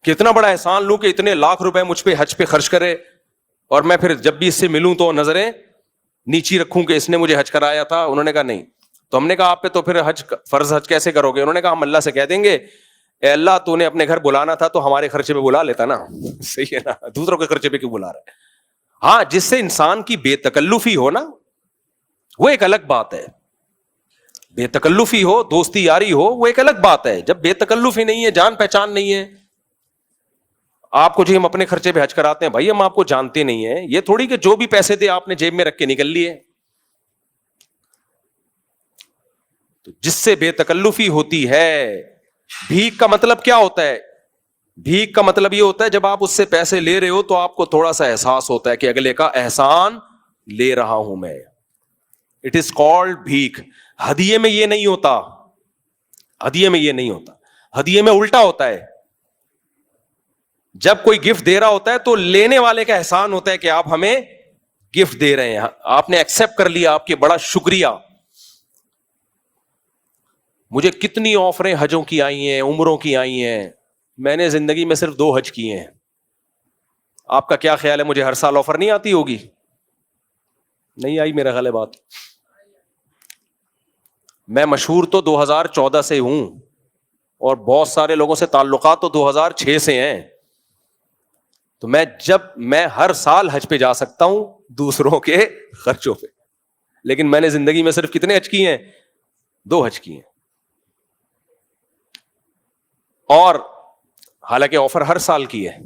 کتنا بڑا احسان لوں کہ اتنے لاکھ روپے مجھ پہ حج پہ خرچ کرے, اور میں پھر جب بھی اس سے ملوں تو نظریں نیچی رکھوں کہ اس نے مجھے حج کرایا تھا. انہوں نے کہا نہیں. تو ہم نے کہا آپ پہ تو پھر فرض حج کیسے کرو گے؟ انہوں نے کہا ہم اللہ سے کہہ دیں گے اے اللہ تو نے اپنے گھر بلانا تھا تو ہمارے خرچے پہ بلا لیتا نا. صحیح ہے نا, دوسروں کے خرچے پہ کیوں بلا رہا ہے؟ ہاں, جس سے انسان کی بے تکلفی ہو نا وہ ایک الگ بات ہے. بے تکلفی ہو, دوستی یاری ہو, وہ ایک الگ بات ہے. جب بے تکلفی نہیں ہے, جان پہچان نہیں ہے, آپ کو جو ہم اپنے خرچے پہ حج کراتے ہیں بھائی ہم آپ کو جانتے نہیں ہیں, یہ تھوڑی کہ جو بھی پیسے دے آپ نے جیب میں رکھ کے نکل لیے. تو جس سے بے تکلفی ہوتی ہے, بھیک کا مطلب کیا ہوتا ہے؟ بھیک کا مطلب یہ ہوتا ہے جب آپ اس سے پیسے لے رہے ہو تو آپ کو تھوڑا سا احساس ہوتا ہے کہ اگلے کا احسان لے رہا ہوں میں. اٹ از کالڈ بھیک. ہدیے میں یہ نہیں ہوتا, ہدیے میں یہ نہیں ہوتا. ہدیے میں الٹا ہوتا ہے. جب کوئی گفٹ دے رہا ہوتا ہے تو لینے والے کا احسان ہوتا ہے کہ آپ ہمیں گفٹ دے رہے ہیں, آپ نے ایکسپٹ کر لیا, آپ کے بڑا شکریہ. مجھے کتنی آفریں حجوں کی آئی ہیں, عمروں کی آئی ہیں, میں نے زندگی میں صرف 2 حج کیے ہیں. آپ کا کیا خیال ہے مجھے ہر سال آفر نہیں آتی ہوگی؟ نہیں آئی میرا خیال ہے بات. میں مشہور تو 2014 سے ہوں اور بہت سارے لوگوں سے تعلقات تو 2006 سے ہیں. تو میں ہر سال حج پہ جا سکتا ہوں دوسروں کے خرچوں پہ, لیکن میں نے زندگی میں صرف کتنے حج کیے ہیں؟ 2 حج کیے ہیں. اور حالانکہ آفر ہر سال کی ہے.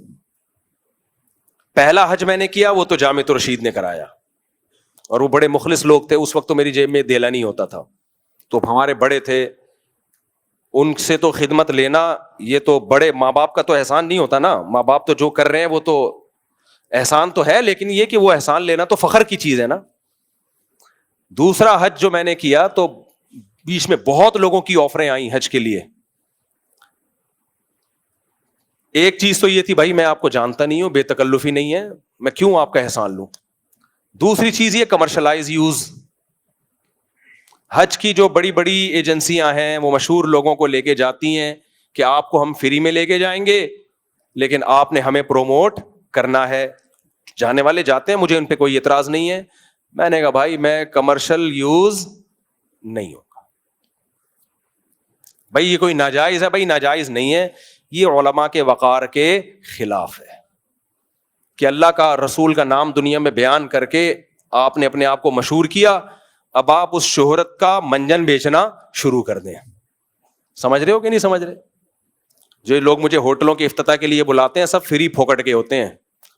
پہلا حج میں نے کیا وہ تو جامع رشید نے کرایا, اور وہ بڑے مخلص لوگ تھے. اس وقت تو میری جیب میں دیلا نہیں ہوتا تھا, تو ہمارے بڑے تھے, ان سے تو خدمت لینا, یہ تو بڑے ماں باپ کا تو احسان نہیں ہوتا نا. ماں باپ تو جو کر رہے ہیں وہ تو احسان تو ہے, لیکن یہ کہ وہ احسان لینا تو فخر کی چیز ہے نا. دوسرا حج جو میں نے کیا تو بیچ میں بہت لوگوں کی آفریں آئیں حج کے لیے. ایک چیز تو یہ تھی بھائی میں آپ کو جانتا نہیں ہوں, بے تکلفی نہیں ہے, میں کیوں آپ کا احسان لوں. دوسری چیز یہ کمرشلائز یوز. حج کی جو بڑی بڑی ایجنسیاں ہیں وہ مشہور لوگوں کو لے کے جاتی ہیں کہ آپ کو ہم فری میں لے کے جائیں گے, لیکن آپ نے ہمیں پروموٹ کرنا ہے. جانے والے جاتے ہیں, مجھے ان پہ کوئی اعتراض نہیں ہے. میں نے کہا بھائی میں کمرشل یوز نہیں ہوگا. بھائی یہ کوئی ناجائز ہے؟ بھائی ناجائز نہیں ہے, یہ علماء کے وقار کے خلاف ہے کہ اللہ کا رسول کا نام دنیا میں بیان کر کے آپ نے اپنے آپ کو مشہور کیا, اب آپ اس شہرت کا منجن بیچنا شروع کر دیں. سمجھ رہے ہو کہ نہیں سمجھ رہے؟ جو لوگ مجھے ہوٹلوں کے افتتاح کے لیے بلاتے ہیں سب فری پھوکٹ کے ہوتے ہیں,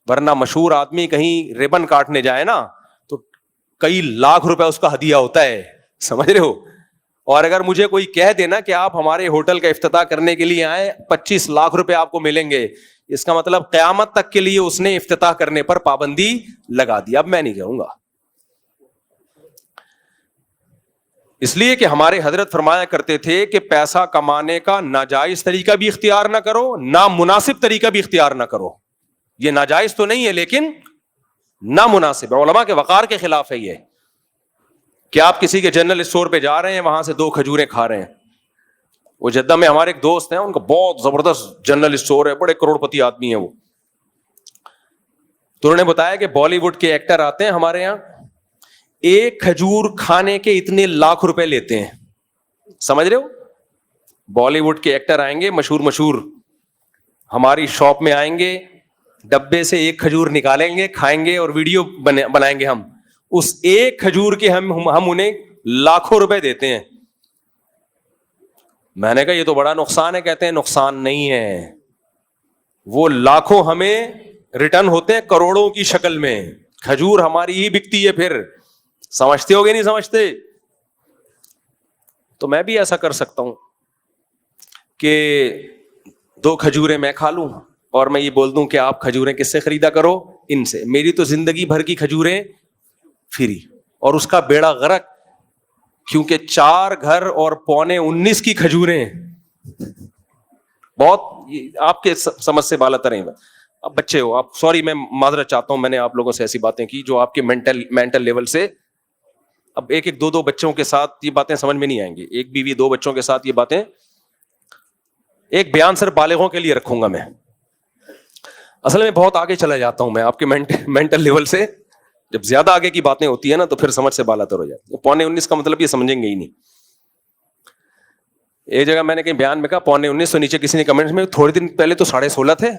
ورنہ مشہور آدمی کہیں ریبن کاٹنے جائے نا تو کئی لاکھ روپے اس کا ہدیہ ہوتا ہے. سمجھ رہے ہو؟ اور اگر مجھے کوئی کہہ دینا کہ آپ ہمارے ہوٹل کا افتتاح کرنے کے لیے آئے 25 لاکھ روپے آپ کو ملیں گے, اس کا مطلب قیامت تک کے لیے اس نے افتتاح کرنے پر پابندی لگا دی. اب میں نہیں کہوں گا, اس لیے کہ ہمارے حضرت فرمایا کرتے تھے کہ پیسہ کمانے کا ناجائز طریقہ بھی اختیار نہ کرو, نامناسب طریقہ بھی اختیار نہ کرو. یہ ناجائز تو نہیں ہے لیکن نامناسب ہے، علماء کے وقار کے خلاف ہے یہ کہ آپ کسی کے جنرل اسٹور پہ جا رہے ہیں، وہاں سے 2 کھجوریں کھا رہے ہیں. وہ جدہ میں ہمارے ایک دوست ہیں، ان کا بہت زبردست جنرل اسٹور ہے، بڑے کروڑ پتی آدمی ہیں وہ. تو انہوں نے بتایا کہ بالی ووڈ کے ایکٹر آتے ہیں ہمارے یہاں، 1 کھجور کھانے کے اتنے لاکھ روپے لیتے ہیں. سمجھ رہے ہو؟ بالی ووڈ کے ایکٹر آئیں گے، مشہور ہماری شاپ میں آئیں گے، ڈبے سے 1 کھجور نکالیں گے، کھائیں گے اور ویڈیو بنائیں گے. ہم اس 1 کھجور کے ہم انہیں لاکھوں روپے دیتے ہیں. میں نے کہا یہ تو بڑا نقصان ہے. کہتے ہیں نقصان نہیں ہے، وہ لاکھوں ہمیں ریٹرن ہوتے ہیں کروڑوں کی شکل میں. کھجور ہماری ہی بکتی ہے. پھر سمجھتے ہو گے نہیں سمجھتے؟ تو میں بھی ایسا کر سکتا ہوں کہ 2 کھجوریں میں کھا لوں اور میں یہ بول دوں کہ آپ کھجوریں کس سے خریدا کرو؟ ان سے. میری تو زندگی بھر کی کھجوریں فری، اور اس کا بیڑا غرق، کیونکہ 4 گھر اور 19.25 کی کھجوریں بہت آپ کے سمجھ سے بالا تر ہیں. اب بچے ہو آپ، سوری میں معذرت چاہتا ہوں، میں نے آپ لوگوں سے ایسی باتیں کی جو آپ کے مینٹل لیول سے، اب 1 2 بچوں کے ساتھ یہ باتیں سمجھ میں نہیں آئیں گی. 1 بیوی 2 بچوں کے ساتھ یہ باتیں، ایک بیان صرف بالغوں کے لیے رکھوں گا میں. اصل میں بہت آگے چلا جاتا ہوں میں آپ کے مینٹل لیول سے. جب زیادہ آگے کی باتیں ہوتی ہیں نا تو پھر سمجھ سے بالا تر ہو جاتی ہے. 19.25 کا مطلب یہ سمجھیں گے ہی نہیں. ایک جگہ میں نے کہیں بیان میں کہا 19.25، تو نیچے کسی نے کمنٹ میں تھوڑے دن پہلے تو 16.5 تھے.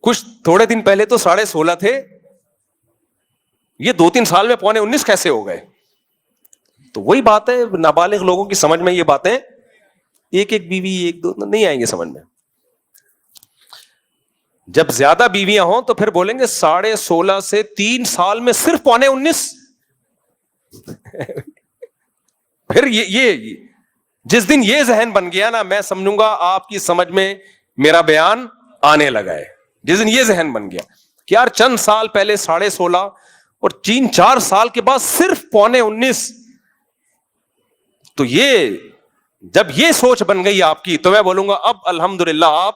کچھ تھوڑے دن پہلے تو 16.5 تھے، یہ 2-3 سال میں 19.25 کیسے ہو گئے؟ تو وہی بات ہے، نابالغ لوگوں کی سمجھ میں یہ باتیں 1 بیوی 1 2 نہیں آئیں گے سمجھ میں. جب زیادہ بیویاں ہوں تو پھر بولیں گے 16.5 سے 3 سال میں صرف 19.25. پھر یہ جس دن یہ ذہن بن گیا نا، میں سمجھوں گا آپ کی سمجھ میں میرا بیان آنے لگا ہے. جس دن یہ ذہن بن گیا کہ یار چند سال پہلے 16.5 اور 3-4 سال کے بعد صرف 19.25، تو یہ جب یہ سوچ بن گئی آپ کی، تو میں بولوں گا اب الحمدللہ آپ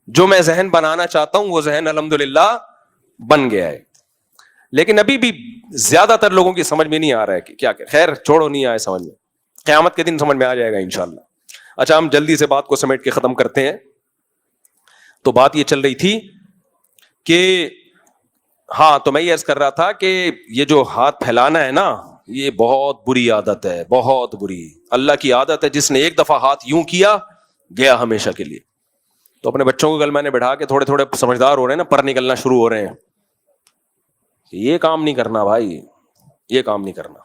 جو میں ذہن بنانا چاہتا ہوں وہ ذہن الحمدللہ بن گیا ہے. لیکن ابھی بھی زیادہ تر لوگوں کی سمجھ میں نہیں آ رہا ہے کہ کیا کہ خیر چھوڑو، نہیں آئے سمجھ میں، قیامت کے دن سمجھ میں آ جائے گا انشاءاللہ. اچھا ہم جلدی سے بات کو سمیٹ کے ختم کرتے ہیں. تو بات یہ چل رہی تھی کہ ہاں، تو میں یہ عرض کر رہا تھا کہ یہ جو ہاتھ پھیلانا ہے نا، یہ بہت بری عادت ہے، بہت بری. اللہ کی عادت ہے، جس نے 1 دفعہ ہاتھ یوں کیا گیا ہمیشہ کے لیے. تو اپنے بچوں کو کل میں نے بٹھا کے تھوڑے تھوڑے سمجھدار ہو رہے ہیں نا، پر نکلنا شروع ہو رہے ہیں، یہ کام نہیں کرنا بھائی، یہ کام نہیں کرنا.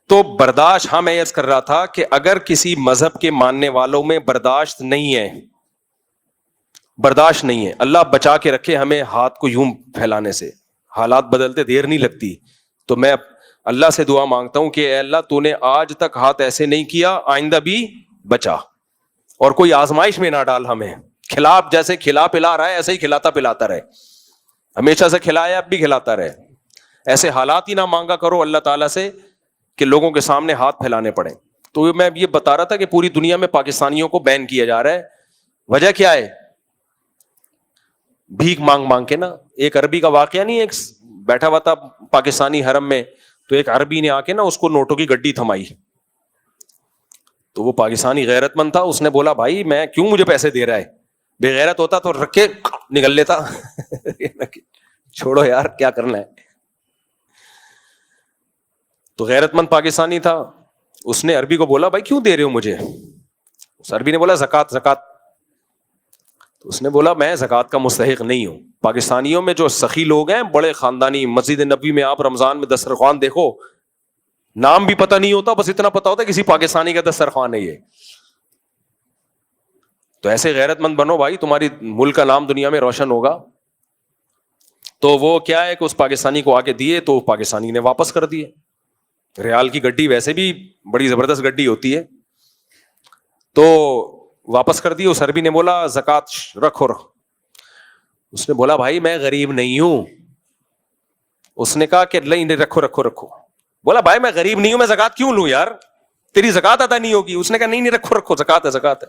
تو برداشت، ہاں میں عرض کر رہا تھا کہ اگر کسی مذہب کے ماننے والوں میں برداشت نہیں ہے، اللہ بچا کے رکھے ہمیں ہاتھ کو یوں پھیلانے سے. حالات بدلتے دیر نہیں لگتی. تو میں اللہ سے دعا مانگتا ہوں کہ اے اللہ تو نے آج تک ہاتھ ایسے نہیں کیا، آئندہ بھی بچا، اور کوئی آزمائش میں نہ ڈال ہمیں. جیسے کھلا پلا رہا ہے ایسے ہی کھلاتا پلاتا رہے، ہمیشہ سے کھلایا اب بھی کھلاتا رہے. ایسے حالات ہی نہ مانگا کرو اللہ تعالیٰ سے کہ لوگوں کے سامنے ہاتھ پھیلانے پڑے. تو میں یہ بتا رہا تھا کہ پوری دنیا میں پاکستانیوں کو بین کیا جا رہا ہے. وجہ کیا ہے؟ بھیک مانگ مانگ کے نا. ایک عربی کا واقعہ نہیں، ایک بیٹھا ہوا تھا پاکستانی حرم میں، تو ایک عربی نے آ کے نا اس کو نوٹوں کی گڈی تھمائی. تو وہ پاکستانی غیرت مند تھا، اس نے بولا بھائی میں کیوں مجھے پیسے دے رہا ہے؟ بے غیرت ہوتا تو رکھ کے نکل لیتا. چھوڑو یار کیا کرنا ہے. تو غیرت مند پاکستانی تھا، اس نے عربی کو بولا بھائی کیوں دے رہے ہو مجھے؟ اس عربی نے بولا زکات. تو اس نے بولا میں زکات کا مستحق نہیں ہوں. پاکستانیوں میں جو سخی لوگ ہیں، بڑے خاندانی، مسجد نبوی میں آپ رمضان میں دسترخوان دیکھو، نام بھی پتہ نہیں ہوتا، بس اتنا پتا ہوتا ہے کسی پاکستانی کا دسترخوان ہے یہ. تو ایسے غیرت مند بنو بھائی، تمہاری ملک کا نام دنیا میں روشن ہوگا. تو وہ کیا ہے کہ اس پاکستانی کو آگے دیے تو پاکستانی نے واپس کر دیے. ریال کی گڈی ویسے بھی بڑی زبردست گڈی ہوتی ہے، تو واپس کر دی. اس عربی نے بولا زکات رکھو. اس نے بولا بھائی میں غریب نہیں ہوں. اس نے کہا کہ نہیں رکھو. بولا بھائی میں غریب نہیں ہوں، میں زکات کیوں لوں یار؟ تیری زکات ادا نہیں ہوگی. اس نے کہا نہیں رکھو رکھو, زکات ہے زکات ہے.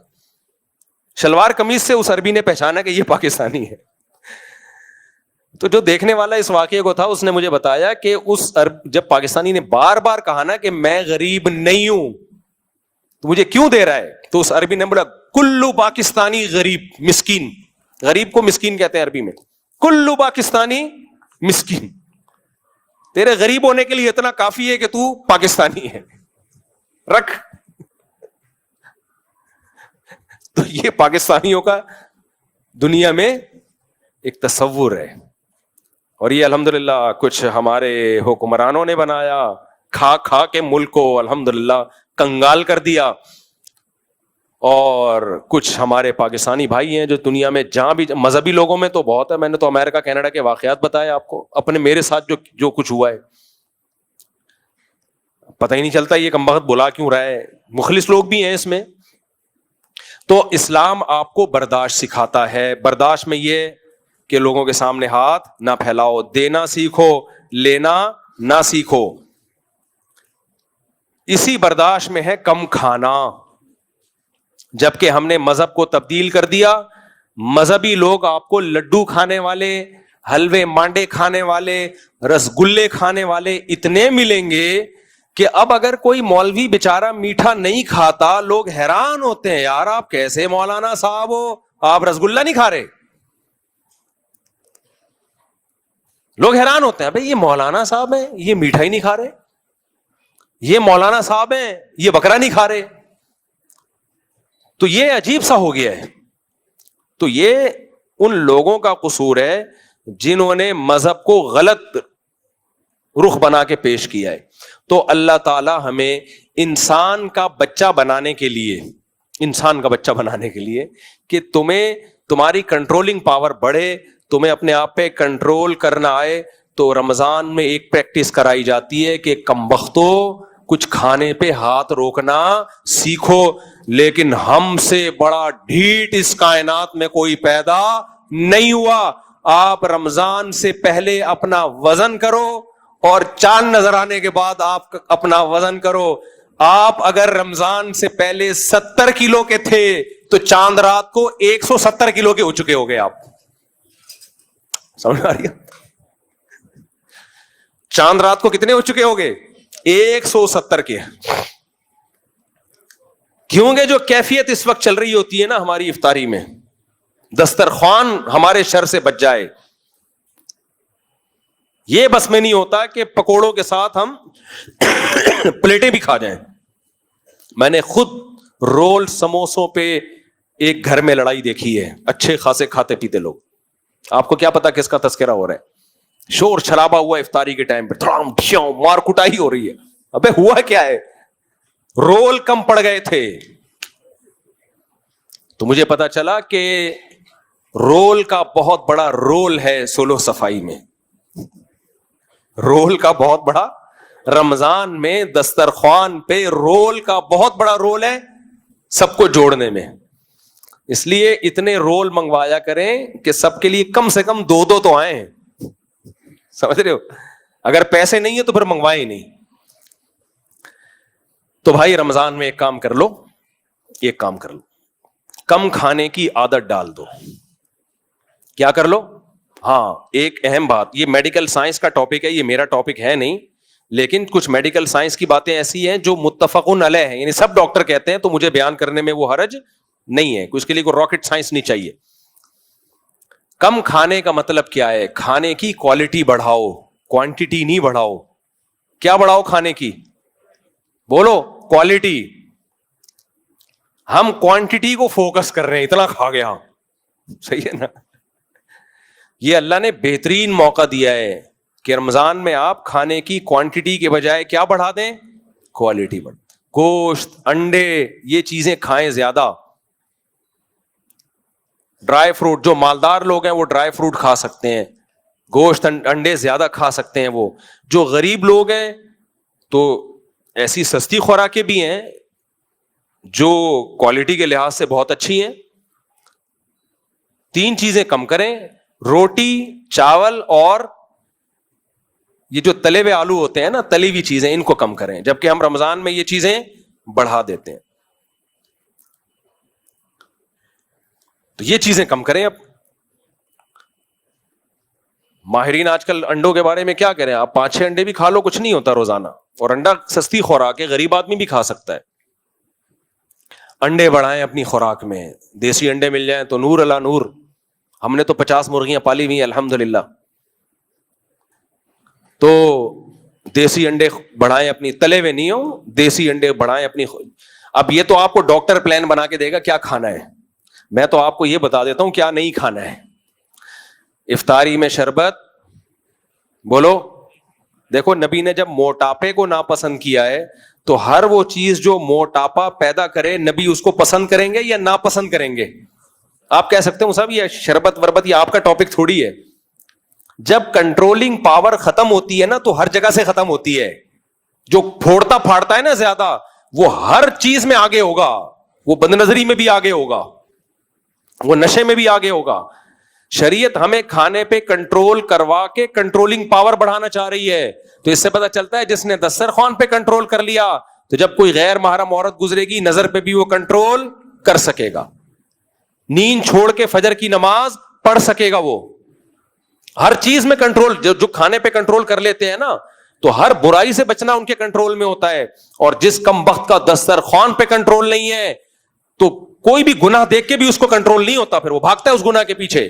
شلوار قمیض سے اس عربی نے پہچانا کہ یہ پاکستانی ہے. تو جو دیکھنے والا اس واقعے کو تھا اس نے مجھے بتایا کہ جب پاکستانی نے بار بار کہا نا کہ میں غریب نہیں ہوں تو مجھے کیوں دے رہا ہے, تو اس عربی نے بولا کلو پاکستانی غریب مسکین. غریب کو مسکین کہتے ہیں عربی میں. کلو پاکستانی مسکین. تیرے غریب ہونے کے لیے اتنا کافی ہے کہ تو پاکستانی ہے, رکھ. تو یہ پاکستانیوں کا دنیا میں ایک تصور ہے, اور یہ الحمدللہ کچھ ہمارے حکمرانوں نے بنایا, کھا کھا کے ملک کو الحمدللہ کنگال کر دیا. اور کچھ ہمارے پاکستانی بھائی ہیں جو دنیا میں جہاں بھی, مذہبی لوگوں میں تو بہت ہے, میں نے تو امریکہ کینیڈا کے واقعات بتائے آپ کو, اپنے میرے ساتھ جو کچھ ہوا ہے, پتہ ہی نہیں چلتا یہ کمبخت بلا کیوں رہا ہے. مخلص لوگ بھی ہیں اس میں. تو اسلام آپ کو برداشت سکھاتا ہے. برداشت میں یہ کہ لوگوں کے سامنے ہاتھ نہ پھیلاؤ, دینا سیکھو, لینا نہ سیکھو. اسی برداشت میں ہے کم کھانا. جبکہ ہم نے مذہب کو تبدیل کر دیا, مذہبی لوگ آپ کو لڈو کھانے والے, حلوے مانڈے کھانے والے, رسگلے کھانے والے اتنے ملیں گے کہ اب اگر کوئی مولوی بیچارہ میٹھا نہیں کھاتا لوگ حیران ہوتے ہیں, یار آپ کیسے مولانا صاحب ہو, آپ رسگلہ نہیں کھا رہے. لوگ حیران ہوتے ہیں, بھائی یہ مولانا صاحب ہیں یہ میٹھا ہی نہیں کھا رہے, یہ مولانا صاحب ہیں یہ بکرا نہیں کھا رہے. تو یہ عجیب سا ہو گیا ہے. تو یہ ان لوگوں کا قصور ہے جنہوں نے مذہب کو غلط رخ بنا کے پیش کیا ہے. تو اللہ تعالی ہمیں انسان کا بچہ بنانے کے لیے کہ تمہاری کنٹرولنگ پاور بڑھے, تمہیں اپنے آپ پہ کنٹرول کرنا آئے, تو رمضان میں ایک پریکٹس کرائی جاتی ہے کہ کمبختو کچھ کھانے پہ ہاتھ روکنا سیکھو. لیکن ہم سے بڑا ڈھیٹ اس کائنات میں کوئی پیدا نہیں ہوا. آپ رمضان سے پہلے اپنا وزن کرو اور چاند نظر آنے کے بعد آپ اپنا وزن کرو. آپ اگر رمضان سے پہلے 70 کلو کے تھے تو چاند رات کو 170 کلو کے ہو چکے ہو گئے. آپ سمجھ آ رہی ہے؟ چاند رات کو کتنے ہو چکے ہو گئے؟ 170 کے. کیونکہ جو کیفیت اس وقت چل رہی ہوتی ہے نا ہماری افطاری میں, دسترخوان ہمارے شر سے بچ جائے, یہ بس میں نہیں ہوتا کہ پکوڑوں کے ساتھ ہم پلیٹیں بھی کھا جائیں. میں نے خود رول سموسوں پہ ایک گھر میں لڑائی دیکھی ہے, اچھے خاصے کھاتے پیتے لوگ. آپ کو کیا پتا کس کا تذکرہ ہو رہا ہے؟ شور شرابہ ہوا افطاری کے ٹائم پہ, مار کٹائی ہو رہی ہے. ابے ہوا کیا ہے؟ رول کم پڑ گئے تھے. تو مجھے پتا چلا کہ رول کا بہت بڑا رول ہے سولو صفائی میں. رول کا بہت بڑا, رمضان میں دسترخوان پہ رول کا بہت بڑا رول ہے سب کو جوڑنے میں. اس لیے اتنے رول منگوایا کریں کہ سب کے لیے کم سے کم 2 تو آئیں. سمجھ رہے ہو؟ اگر پیسے نہیں ہے تو پھر منگوائے ہی نہیں. تو بھائی رمضان میں ایک کام کر لو, کم کھانے کی عادت ڈال دو. کیا کر لو؟ ہاں, ایک اہم بات, یہ میڈیکل سائنس کا ٹاپک ہے, یہ میرا ٹاپک ہے نہیں, لیکن کچھ میڈیکل سائنس کی باتیں ایسی ہیں جو متفقن علیہ ہیں, یعنی سب ڈاکٹر کہتے ہیں, تو مجھے بیان کرنے میں وہ حرج نہیں ہے. اس کے لیے کوئی راکٹ سائنس نہیں چاہیے. کم کھانے کا مطلب کیا ہے؟ کھانے کی کوالٹی بڑھاؤ, کوانٹٹی نہیں بڑھاؤ. کیا بڑھاؤ کھانے کی؟ بولو, کوالٹی. ہم کوانٹٹی کو فوکس کر رہے ہیں, اتنا کھا گیا. صحیح ہے نا؟ یہ اللہ نے بہترین موقع دیا ہے کہ رمضان میں آپ کھانے کی کوانٹٹی کے بجائے کیا بڑھا دیں؟ کوالٹی بڑھ. گوشت, انڈے, یہ چیزیں کھائیں زیادہ. ڈرائی فروٹ, جو مالدار لوگ ہیں وہ ڈرائی فروٹ کھا سکتے ہیں, گوشت انڈے زیادہ کھا سکتے ہیں. وہ جو غریب لوگ ہیں تو ایسی سستی خوراکیں بھی ہیں جو کوالٹی کے لحاظ سے بہت اچھی ہیں. 3 چیزیں کم کریں, روٹی, چاول, اور یہ جو تلے ہوئے آلو ہوتے ہیں نا, تلی ہوئی چیزیں, ان کو کم کریں. جبکہ ہم رمضان میں یہ چیزیں بڑھا دیتے ہیں. تو یہ چیزیں کم کریں. اب ماہرین آج کل انڈوں کے بارے میں کیا کہہ رہے ہیں؟ آپ 5-6 انڈے بھی کھا لو, کچھ نہیں ہوتا روزانہ, اور انڈا سستی خوراک ہے, غریب آدمی بھی کھا سکتا ہے. انڈے بڑھائیں اپنی خوراک میں, دیسی انڈے مل جائیں تو نور اللہ نور. ہم نے تو 50 مرغیاں پالی ہوئی ہیں الحمدللہ. تو دیسی انڈے بڑھائیں اپنی, تلے ہوئے نہیں ہو, دیسی انڈے بڑھائیں اپنی. اب یہ تو آپ کو ڈاکٹر پلان بنا کے دے گا کیا کھانا ہے, میں تو آپ کو یہ بتا دیتا ہوں کیا نہیں کھانا ہے. افطاری میں شربت, بولو. دیکھو نبی نے جب موٹاپے کو ناپسند کیا ہے تو ہر وہ چیز جو موٹاپا پیدا کرے نبی اس کو پسند کریں گے یا ناپسند کریں گے؟ آپ کہہ سکتے ہیں صاحب یہ شربت وربت یہ آپ کا ٹاپک تھوڑی ہے. جب کنٹرولنگ پاور ختم ہوتی ہے نا تو ہر جگہ سے ختم ہوتی ہے. جو پھوڑتا پھاڑتا ہے نا زیادہ, وہ ہر چیز میں آگے ہوگا, وہ بد نظری میں بھی آگے ہوگا, وہ نشے میں بھی آگے ہوگا. شریعت ہمیں کھانے پہ کنٹرول کروا کے کنٹرولنگ پاور بڑھانا چاہ رہی ہے. تو اس سے پتہ چلتا ہے جس نے دسترخوان پہ کنٹرول کر لیا تو جب کوئی غیر محرم عورت گزرے گی نظر پہ بھی وہ کنٹرول کر سکے گا, نیند چھوڑ کے فجر کی نماز پڑھ سکے گا. وہ ہر چیز میں کنٹرول, جو کھانے پہ کنٹرول کر لیتے ہیں نا تو ہر برائی سے بچنا ان کے کنٹرول میں ہوتا ہے. اور جس کم بخت کا دسترخوان پہ کنٹرول نہیں ہے تو کوئی بھی گناہ دیکھ کے بھی اس کو کنٹرول نہیں ہوتا, پھر وہ بھاگتا ہے اس گناہ کے پیچھے.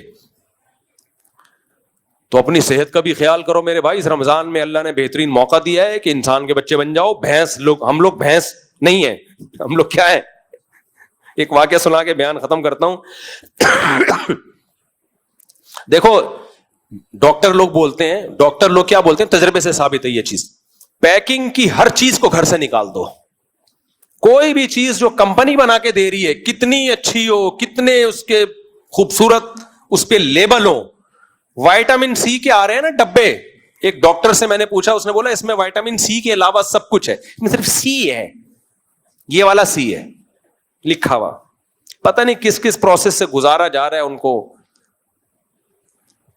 تو اپنی صحت کا بھی خیال کرو میرے بھائی. اس رمضان میں اللہ نے بہترین موقع دیا ہے کہ انسان کے بچے بن جاؤ. بھینس لوگ, ہم لوگ بھینس نہیں ہیں, ہم لوگ کیا ہیں؟ ایک واقعہ سنا کے بیان ختم کرتا ہوں. دیکھو ڈاکٹر لوگ بولتے ہیں, ڈاکٹر لوگ کیا بولتے ہیں, تجربے سے ثابت ہے یہ چیز, پیکنگ کی ہر چیز کو گھر سے نکال دو. کوئی بھی چیز جو کمپنی بنا کے دے رہی ہے کتنی اچھی ہو, کتنے اس کے خوبصورت اس پہ لیبل ہو, وائٹامن سی کے آ رہے ہیں نا ڈبے. ایک ڈاکٹر سے میں نے پوچھا, اس نے بولا اس میں وائٹامن سی کے علاوہ سب کچھ ہے, اس میں صرف سی ہے, یہ والا سی ہے لکھا ہوا. پتہ نہیں کس کس پروسیس سے گزارا جا رہا ہے ان کو.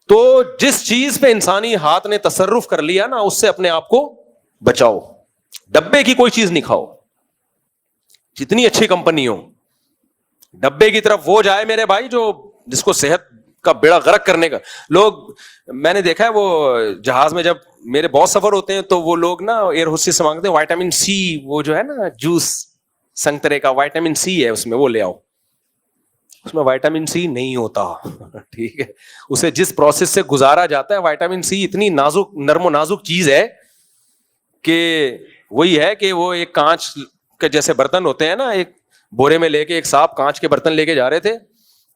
تو جس چیز پہ انسانی ہاتھ نے تصرف کر لیا نا اس سے اپنے آپ کو بچاؤ. ڈبے کی کوئی چیز نہیں کھاؤ, جتنی اچھی کمپنی ہو. ڈبے کی طرف وہ جائے میرے بھائی جو جس کو صحت کا بیڑا غرق کرنے کا. لوگ میں نے دیکھا ہے وہ جہاز میں جب میرے بہت سفر ہوتے ہیں تو وہ لوگ نا ایئر ہوسٹس سے مانگتے ہیں وائٹامن سی, وہ جو ہے نا جوس سنترے کا وائٹامن سی ہے اس میں, وہ لے آؤ. اس میں وائٹامن سی نہیں ہوتا. ٹھیک ہے, اسے جس پروسیس سے گزارا جاتا ہے, وائٹامن سی اتنی نازک, نرم و نازک چیز ہے کہ وہی ہے کہ وہ ایک کانچ کے جیسے برتن ہوتے ہیں نا, ایک بورے میں لے کے ایک صاحب کانچ کے برتن لے کے جا رہے تھے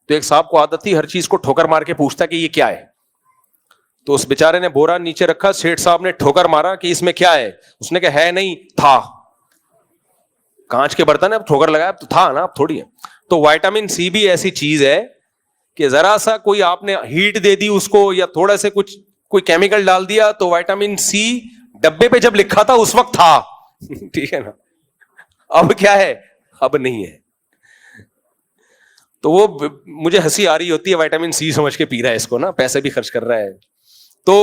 تو ایک صاحب کو عادت تھی ہر چیز کو ٹھوکر مار کے پوچھتا کہ یہ کیا ہے. تو اس بیچارے نے بورا نیچے رکھا, سیٹھ صاحب نے ٹھوکر مارا کہ اس میں کیا ہے, اس نے کہا ہے نہیں تھا, کانچ کے برتن ہے اب ٹھوکر لگایا تو تھا نا, اب تھوڑی ہے. تو وائٹامن سی بھی ایسی چیز ہے کہ ذرا سا کوئی آپ نے ہیٹ دے دی اس کو یا تھوڑا سے کچھ کوئی کیمیکل ڈال دیا تو وائٹامن سی ڈبے پہ جب لکھا تھا اس وقت تھا. ٹھیک ہے نا, اب کیا ہے, اب نہیں ہے. تو وہ مجھے ہنسی آ رہی ہوتی ہے, وائٹامن سی سمجھ کے پی رہا ہے اس کو نا, پیسے بھی خرچ کر رہا ہے, تو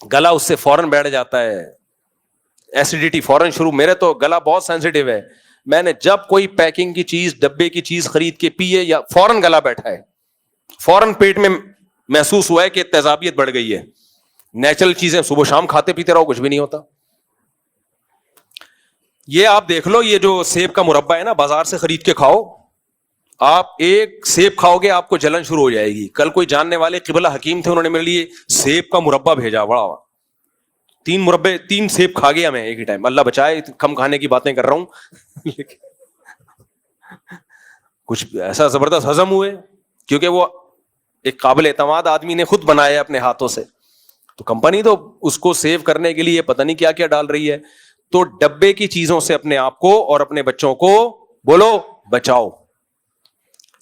گلا اس سے فوراً بیٹھ جاتا ہے, ایسیڈیٹی فوراً شروع. میرے تو گلا بہت سینسیٹیو ہے, میں نے جب کوئی پیکنگ کی چیز ڈبے کی چیز خرید کے پیے یا فوراً گلا بیٹھا ہے, فوراً پیٹ میں محسوس ہوا ہے کہ تیزابیت بڑھ گئی ہے. نیچرل چیزیں صبح شام کھاتے پیتے رہو کچھ بھی نہیں ہوتا. یہ آپ دیکھ لو, یہ جو سیب کا مربع ہے نا بازار سے خرید کے کھاؤ, آپ ایک سیب کھاؤ گے آپ کو جلن شروع ہو جائے گی. کل کوئی جاننے والے قبلہ حکیم تھے, انہوں نے میرے لیے سیب کا مربع بھیجا, بڑا 3 سیب کھا گیا میں ایک ہی ٹائم. اللہ بچائے, کم کھانے کی باتیں کر رہا ہوں کچھ ایسا زبردست ہضم ہوئے کیونکہ وہ ایک قابل اعتماد آدمی نے خود بنایا اپنے ہاتھوں سے. تو کمپنی تو اس کو سیو کرنے کے لیے پتہ نہیں کیا کیا ڈال رہی ہے. تو ڈبے کی چیزوں سے اپنے آپ کو اور اپنے بچوں کو بولو بچاؤ.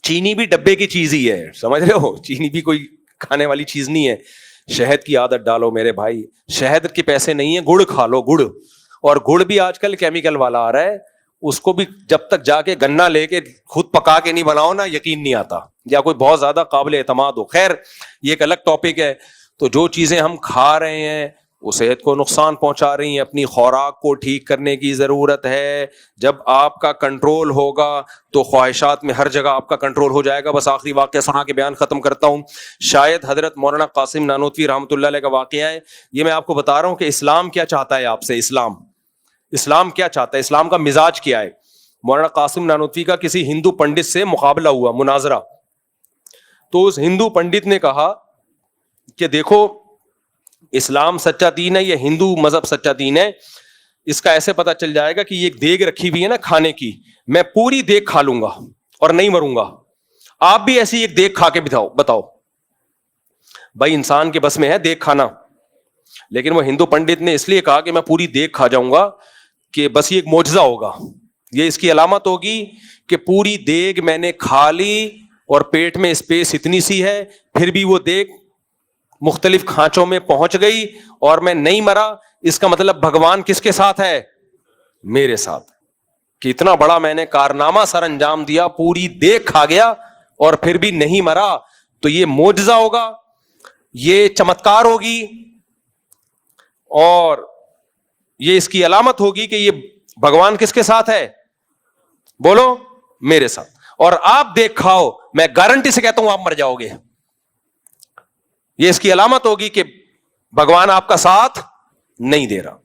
چینی بھی ڈبے کی چیز ہی ہے, سمجھ رہے ہو, چینی بھی کوئی کھانے والی چیز نہیں ہے. شہد کی عادت ڈالو میرے بھائی, شہد کے پیسے نہیں ہیں, گڑ کھا لو, گڑ. اور گڑ بھی آج کل کیمیکل والا آ رہا ہے, اس کو بھی جب تک جا کے گنا لے کے خود پکا کے نہیں بناؤ نا یقین نہیں آتا, یا کوئی بہت زیادہ قابل اعتماد ہو. خیر یہ ایک الگ ٹاپک ہے. تو جو چیزیں ہم کھا رہے ہیں وہ صحت کو نقصان پہنچا رہی ہیں. اپنی خوراک کو ٹھیک کرنے کی ضرورت ہے. جب آپ کا کنٹرول ہوگا تو خواہشات میں ہر جگہ آپ کا کنٹرول ہو جائے گا. بس آخری واقعہ سنا کے بیان ختم کرتا ہوں. شاید حضرت مولانا قاسم نانوتوی رحمۃ اللہ علیہ کا واقعہ ہے. یہ میں آپ کو بتا رہا ہوں کہ اسلام کیا چاہتا ہے آپ سے. اسلام کیا چاہتا ہے, اسلام کا مزاج کیا ہے. مولانا قاسم نانوتوی کا کسی ہندو پنڈت سے مقابلہ ہوا, مناظرہ. تو اس ہندو پنڈت نے کہا کہ دیکھو اسلام سچا دین ہے, یہ ہندو مذہب سچا دین ہے. اس کا ایسے پتا چل جائے گا کہ یہ ایک دیگ رکھی ہوئی ہے نا کھانے کی, میں پوری دیگ کھا لوں گا اور نہیں مروں گا. آپ بھی ایسی ایک دیگ کھا کے بتاؤ. بھائی انسان کے بس میں ہے دیگ کھانا, لیکن وہ ہندو پنڈت نے اس لیے کہا کہ میں پوری دیگ کھا جاؤں گا کہ بس یہ ایک معجزہ ہوگا, یہ اس کی علامت ہوگی کہ پوری دیگ میں نے کھا لی اور پیٹ میں اسپیس اتنی سی ہے, پھر بھی وہ دیگ مختلف کھانچوں میں پہنچ گئی اور میں نہیں مرا. اس کا مطلب بھگوان کس کے ساتھ ہے؟ میرے ساتھ. کہ اتنا بڑا میں نے کارنامہ سر انجام دیا, پوری دیگ کھا گیا اور پھر بھی نہیں مرا. تو یہ معجزہ ہوگا, یہ چمتکار ہوگی, اور یہ اس کی علامت ہوگی کہ یہ بھگوان کس کے ساتھ ہے؟ بولو, میرے ساتھ. اور آپ دیکھ کھاؤ, میں گارنٹی سے کہتا ہوں آپ مر جاؤ گے. یہ اس کی علامت ہوگی کہ بھگوان آپ کا ساتھ نہیں دے رہا.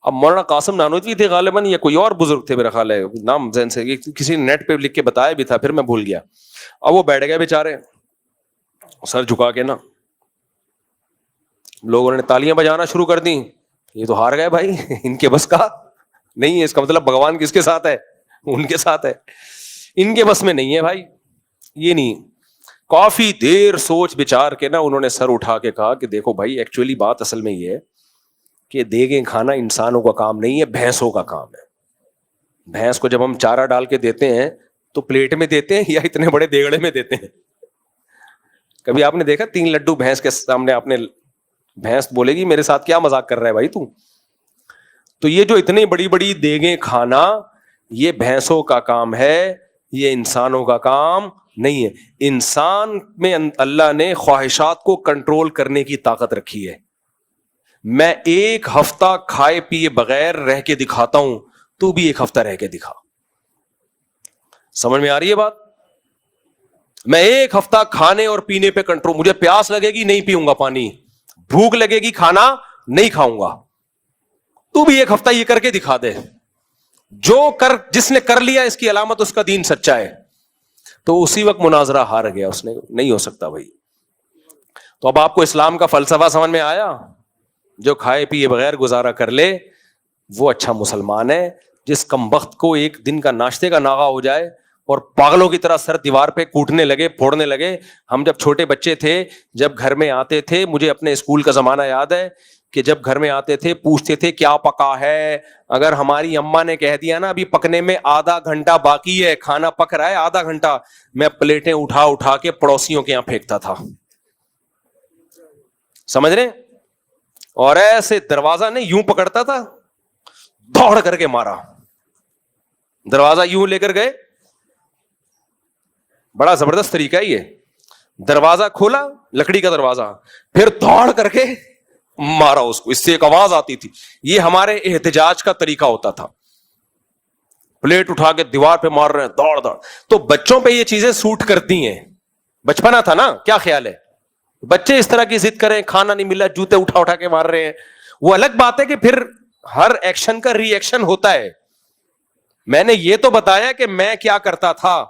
اب مولانا قاسم نانوتوی تھے غالباً, یا کوئی اور بزرگ تھے میرا خیال ہے, نام ذہن سے کسی نے نیٹ پہ لکھ کے بتایا بھی تھا, پھر میں بھول گیا. اب وہ بیٹھ گئے بیچارے سر جھکا کے نا, لوگوں نے تالیاں بجانا شروع کر دی. یہ تو ہار گئے بھائی, ان کے بس کا نہیں ہے. اس کا مطلب بھگوان کس کے ساتھ ہے؟ ان کے ساتھ ہے. ان کے بس میں نہیں ہے بھائی, یہ نہیں. کافی دیر سوچ بچار کے نا انہوں نے سر اٹھا کے کہا کہ دیکھو بھائی, ایکچولی بات اصل میں یہ ہے کہ دیگیں کھانا انسانوں کا کام نہیں ہے, بھینسوں کا کام ہے. بھینس کو جب ہم چارہ ڈال کے دیتے ہیں تو پلیٹ میں دیتے ہیں یا اتنے بڑے دیگڑے میں دیتے ہیں؟ کبھی آپ نے دیکھا 3 لڈو بھینس کے سامنے آپ نے, بھینس بولے گی میرے ساتھ کیا مذاق کر رہا ہے بھائی تو. تو یہ جو اتنی بڑی بڑی دیگیں کھانا, یہ بھینسوں کا کام ہے, یہ انسانوں کا کام نہیں ہے. انسان میں اللہ نے خواہشات کو کنٹرول کرنے کی طاقت رکھی ہے. میں 1 ہفتہ کھائے پیے بغیر رہ کے دکھاتا ہوں, تو بھی 1 ہفتہ رہ کے دکھا. سمجھ میں آ رہی ہے بات؟ میں 1 ہفتہ کھانے اور پینے پہ کنٹرول, مجھے پیاس لگے گی نہیں پیوں گا پانی, بھوک لگے گی کھانا نہیں کھاؤں گا, تو بھی 1 ہفتہ یہ کر کے دکھا دے. جس نے کر لیا اس کی علامت اس کا دین سچا ہے. تو اسی وقت مناظرہ ہار گیا اس نے, نہیں ہو سکتا بھائی. تو اب آپ کو اسلام کا فلسفہ سمجھ میں آیا؟ جو کھائے پیے بغیر گزارا کر لے وہ اچھا مسلمان ہے. جس کمبخت کو ایک دن کا ناشتے کا ناغہ ہو جائے اور پاگلوں کی طرح سر دیوار پہ کوٹنے لگے, پھوڑنے لگے. ہم جب چھوٹے بچے تھے, جب گھر میں آتے تھے, مجھے اپنے اسکول کا زمانہ یاد ہے کہ جب گھر میں آتے تھے پوچھتے تھے کیا پکا ہے. اگر ہماری اماں نے کہہ دیا نا ابھی پکنے میں آدھا گھنٹہ باقی ہے, کھانا پک رہا ہے آدھا گھنٹہ, میں پلیٹیں اٹھا کے پڑوسیوں کے یہاں پھینکتا تھا. سمجھ رہے؟ اور ایسے دروازہ نہیں یوں پکڑتا تھا, دوڑ کر کے مارا. دروازہ یوں لے کر گئے, بڑا زبردست طریقہ ہے یہ. دروازہ کھولا, لکڑی کا دروازہ, پھر دوڑ کر کے مارا اس کو. اس سے ایک آواز آتی تھی. یہ ہمارے احتجاج کا طریقہ ہوتا تھا. پلیٹ اٹھا کے دیوار پہ مار رہے ہیں, دوڑ دوڑ. تو بچوں پہ یہ چیزیں سوٹ کرتی ہیں. بچپنا تھا نا, کیا خیال ہے؟ بچے اس طرح کی ضد کریں, کھانا نہیں ملا جوتے اٹھا کے مار رہے ہیں. وہ الگ بات ہے کہ پھر ہر ایکشن کا ری ایکشن ہوتا ہے. میں نے یہ تو بتایا کہ میں کیا کرتا تھا,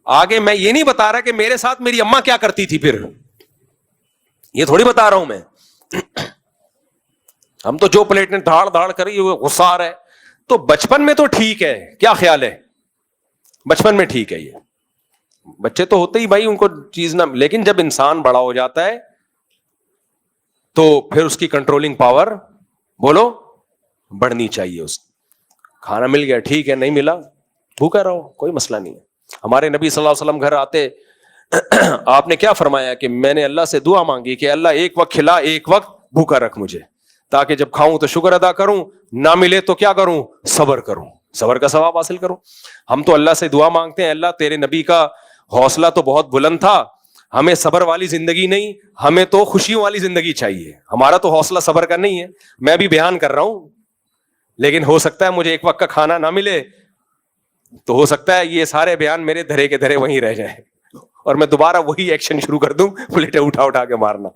آگے میں یہ نہیں بتا رہا کہ میرے ساتھ میری اماں کیا کرتی تھی. پھر یہ تھوڑی بتا رہا ہوں میں. ہم تو جو پلیٹ نے دھاڑ کری وہ غصہ آ رہا ہے. تو بچپن میں تو ٹھیک ہے, کیا خیال ہے؟ بچپن میں ٹھیک ہے. یہ بچے تو ہوتے ہی بھائی, ان کو چیز نہ, لیکن جب انسان بڑا ہو جاتا ہے تو پھر اس کی کنٹرولنگ پاور بولو بڑھنی چاہیے. اس کھانا مل گیا ٹھیک ہے, نہیں ملا بھوکا رہو, کوئی مسئلہ نہیں ہے. ہمارے نبی صلی اللہ علیہ وسلم گھر آتے, آپ نے کیا فرمایا کہ میں نے اللہ سے دعا مانگی کہ اللہ ایک وقت کھلا ایک وقت بھوکا رکھ مجھے, تاکہ جب کھاؤں تو شکر ادا کروں, نہ ملے تو کیا کروں, صبر کروں, صبر کا ثواب حاصل کروں. ہم تو اللہ سے دعا مانگتے ہیں اللہ تیرے نبی کا حوصلہ تو بہت بلند تھا, ہمیں صبر والی زندگی نہیں, ہمیں تو خوشیوں والی زندگی چاہیے. ہمارا تو حوصلہ صبر کا نہیں ہے. میں بھی بیان کر رہا ہوں, لیکن ہو سکتا ہے مجھے ایک وقت کا کھانا نہ ملے, تو ہو سکتا ہے یہ سارے بیان میرے دھرے کے دھرے وہیں رہ جائیں اور میں دوبارہ وہی ایکشن شروع کر دوں, پلیٹیں اٹھا کے مارنا.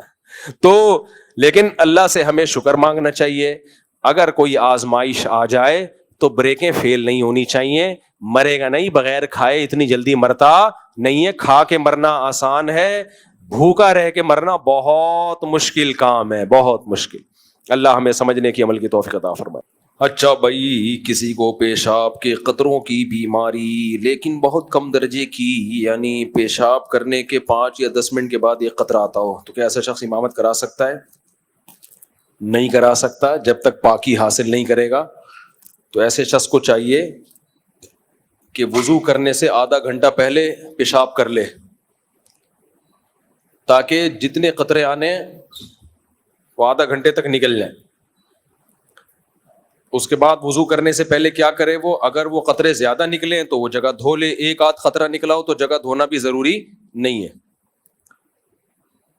تو لیکن اللہ سے ہمیں شکر مانگنا چاہیے. اگر کوئی آزمائش آ جائے تو بریکیں فیل نہیں ہونی چاہیے. مرے گا نہیں, بغیر کھائے اتنی جلدی مرتا نہیں ہے. کھا کے مرنا آسان ہے, بھوکا رہ کے مرنا بہت مشکل کام ہے, بہت مشکل. اللہ ہمیں سمجھنے کی عمل کی توفیق عطا فرمائے. اچھا بھائی, کسی کو پیشاب کے قطروں کی بیماری لیکن بہت کم درجے کی, یعنی پیشاب کرنے کے 5 یا 10 منٹ کے بعد ایک قطرہ آتا ہو, تو کیا ایسا شخص امامت کرا سکتا ہے؟ نہیں کرا سکتا جب تک پاکی حاصل نہیں کرے گا. تو ایسے شخص کو چاہیے کہ وضو کرنے سے آدھا گھنٹہ پہلے پیشاب کر لے, تاکہ جتنے قطرے آنے وہ آدھا گھنٹے تک نکل جائیں. اس کے بعد وضو کرنے سے پہلے کیا کرے وہ, اگر وہ قطرے زیادہ نکلیں تو وہ جگہ دھو لے. ایک آدھ قطرہ نکلا ہو تو جگہ دھونا بھی ضروری نہیں ہے.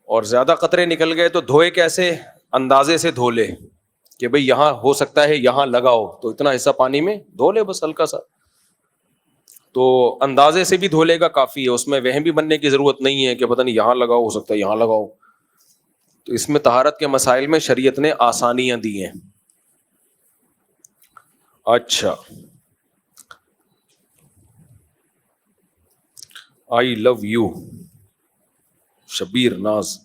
اور زیادہ قطرے نکل گئے تو دھوئے کیسے, اندازے سے دھو لے کہ بھئی یہاں ہو سکتا ہے یہاں لگاؤ, تو اتنا حصہ پانی میں دھو لے بس ہلکا سا. تو اندازے سے بھی دھو لے گا کافی ہے, اس میں وہم بھی بننے کی ضرورت نہیں ہے کہ پتہ نہیں یہاں لگاؤ, ہو سکتا ہے یہاں لگاؤ. تو اس میں طہارت کے مسائل میں شریعت نے آسانیاں دی ہیں. اچھا, آئی لو یو شبیر ناز,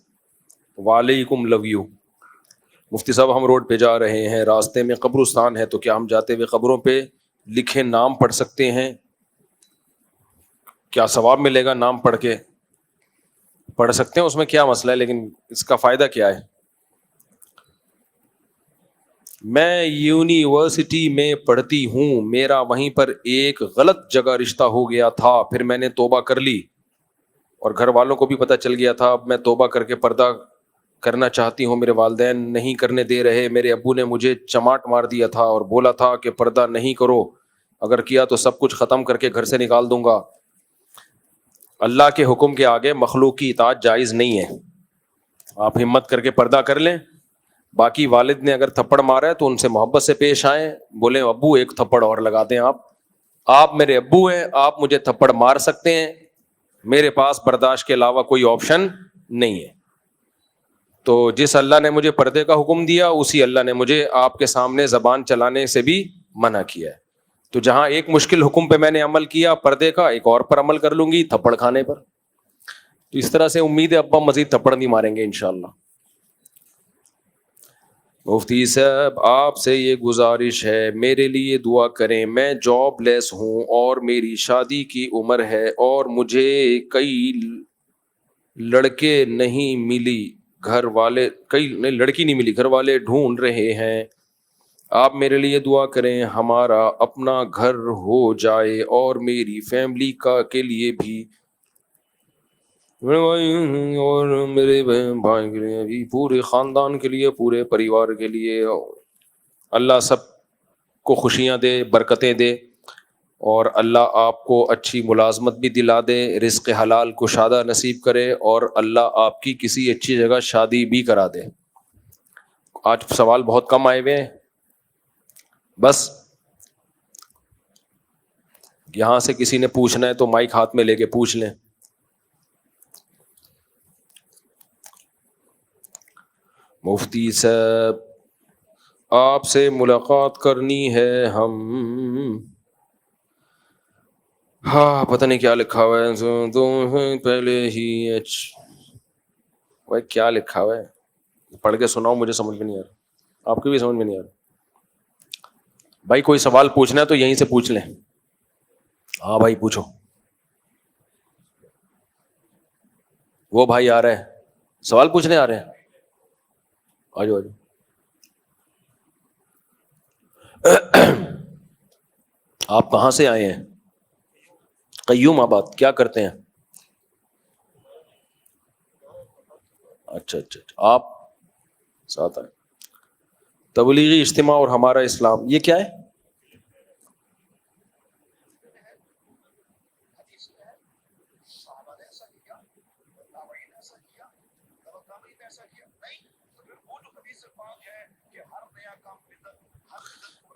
وعلیکم لو یو. مفتی صاحب ہم روڈ پہ جا رہے ہیں, راستے میں قبرستان ہے, تو کیا ہم جاتے ہوئے قبروں پہ لکھے نام پڑھ سکتے ہیں؟ کیا ثواب ملے گا نام پڑھ کے؟ پڑھ سکتے ہیں, اس میں کیا مسئلہ ہے, لیکن اس کا فائدہ کیا ہے؟ میں یونیورسٹی میں پڑھتی ہوں, میرا وہیں پر ایک غلط جگہ رشتہ ہو گیا تھا, پھر میں نے توبہ کر لی اور گھر والوں کو بھی پتہ چل گیا تھا. اب میں توبہ کر کے پردہ کرنا چاہتی ہوں, میرے والدین نہیں کرنے دے رہے. میرے ابو نے مجھے چماٹ مار دیا تھا اور بولا تھا کہ پردہ نہیں کرو, اگر کیا تو سب کچھ ختم کر کے گھر سے نکال دوں گا. اللہ کے حکم کے آگے مخلوق کی اطاعت جائز نہیں ہے. آپ ہمت کر کے پردہ کر لیں. باقی والد نے اگر تھپڑ مارا ہے تو ان سے محبت سے پیش آئیں, بولیں ابو ایک تھپڑ اور لگا دیں. آپ میرے ابو ہیں, آپ مجھے تھپڑ مار سکتے ہیں, میرے پاس برداشت کے علاوہ کوئی آپشن نہیں ہے. تو جس اللہ نے مجھے پردے کا حکم دیا, اسی اللہ نے مجھے آپ کے سامنے زبان چلانے سے بھی منع کیا ہے. تو جہاں ایک مشکل حکم پہ میں نے عمل کیا پردے کا, ایک اور پر عمل کر لوں گی تھپڑ کھانے پر. تو اس طرح سے امید ہے ابا مزید تھپڑ نہیں ماریں گے انشاءاللہ. مفتی صاحب آپ سے یہ گزارش ہے, میرے لیے دعا کریں. میں جاب لیس ہوں اور میری شادی کی عمر ہے اور مجھے کئی لڑکے نہیں ملی, گھر والے لڑکی نہیں ملی, گھر والے ڈھونڈ رہے ہیں. آپ میرے لیے دعا کریں, ہمارا اپنا گھر ہو جائے اور میری فیملی کے لیے بھی, اور میرے بھائی کے لیے بھی, پورے خاندان کے لیے, پورے پریوار کے لیے. اللہ سب کو خوشیاں دے, برکتیں دے, اور اللہ آپ کو اچھی ملازمت بھی دلا دے, رزق حلال کشادہ نصیب کرے, اور اللہ آپ کی کسی اچھی جگہ شادی بھی کرا دے. آج سوال بہت کم آئے ہوئے ہیں, بس یہاں سے کسی نے پوچھنا ہے تو مائک ہاتھ میں لے کے پوچھ لیں. مفتی صاحب آپ سے ملاقات کرنی ہے ہم. ہاں پتہ نہیں کیا لکھا ہوا ہے, تو پہلے ہی بھائی کیا لکھا ہوا ہے, پڑھ کے سناؤ, مجھے سمجھ میں نہیں آ رہا, آپ کو بھی سمجھ میں نہیں آ رہا. بھائی کوئی سوال پوچھنا ہے تو یہیں سے پوچھ لیں. ہاں بھائی پوچھو. وہ بھائی آ رہے ہیں, سوال پوچھنے آ رہے ہیں, آجو آجو. آپ کہاں سے آئے ہیں؟ قیوم آباد. کیا کرتے ہیں؟ اچھا اچھا اچھا, آپ ساتھ آئے. تبلیغی اجتماع اور ہمارا اسلام, یہ کیا ہے؟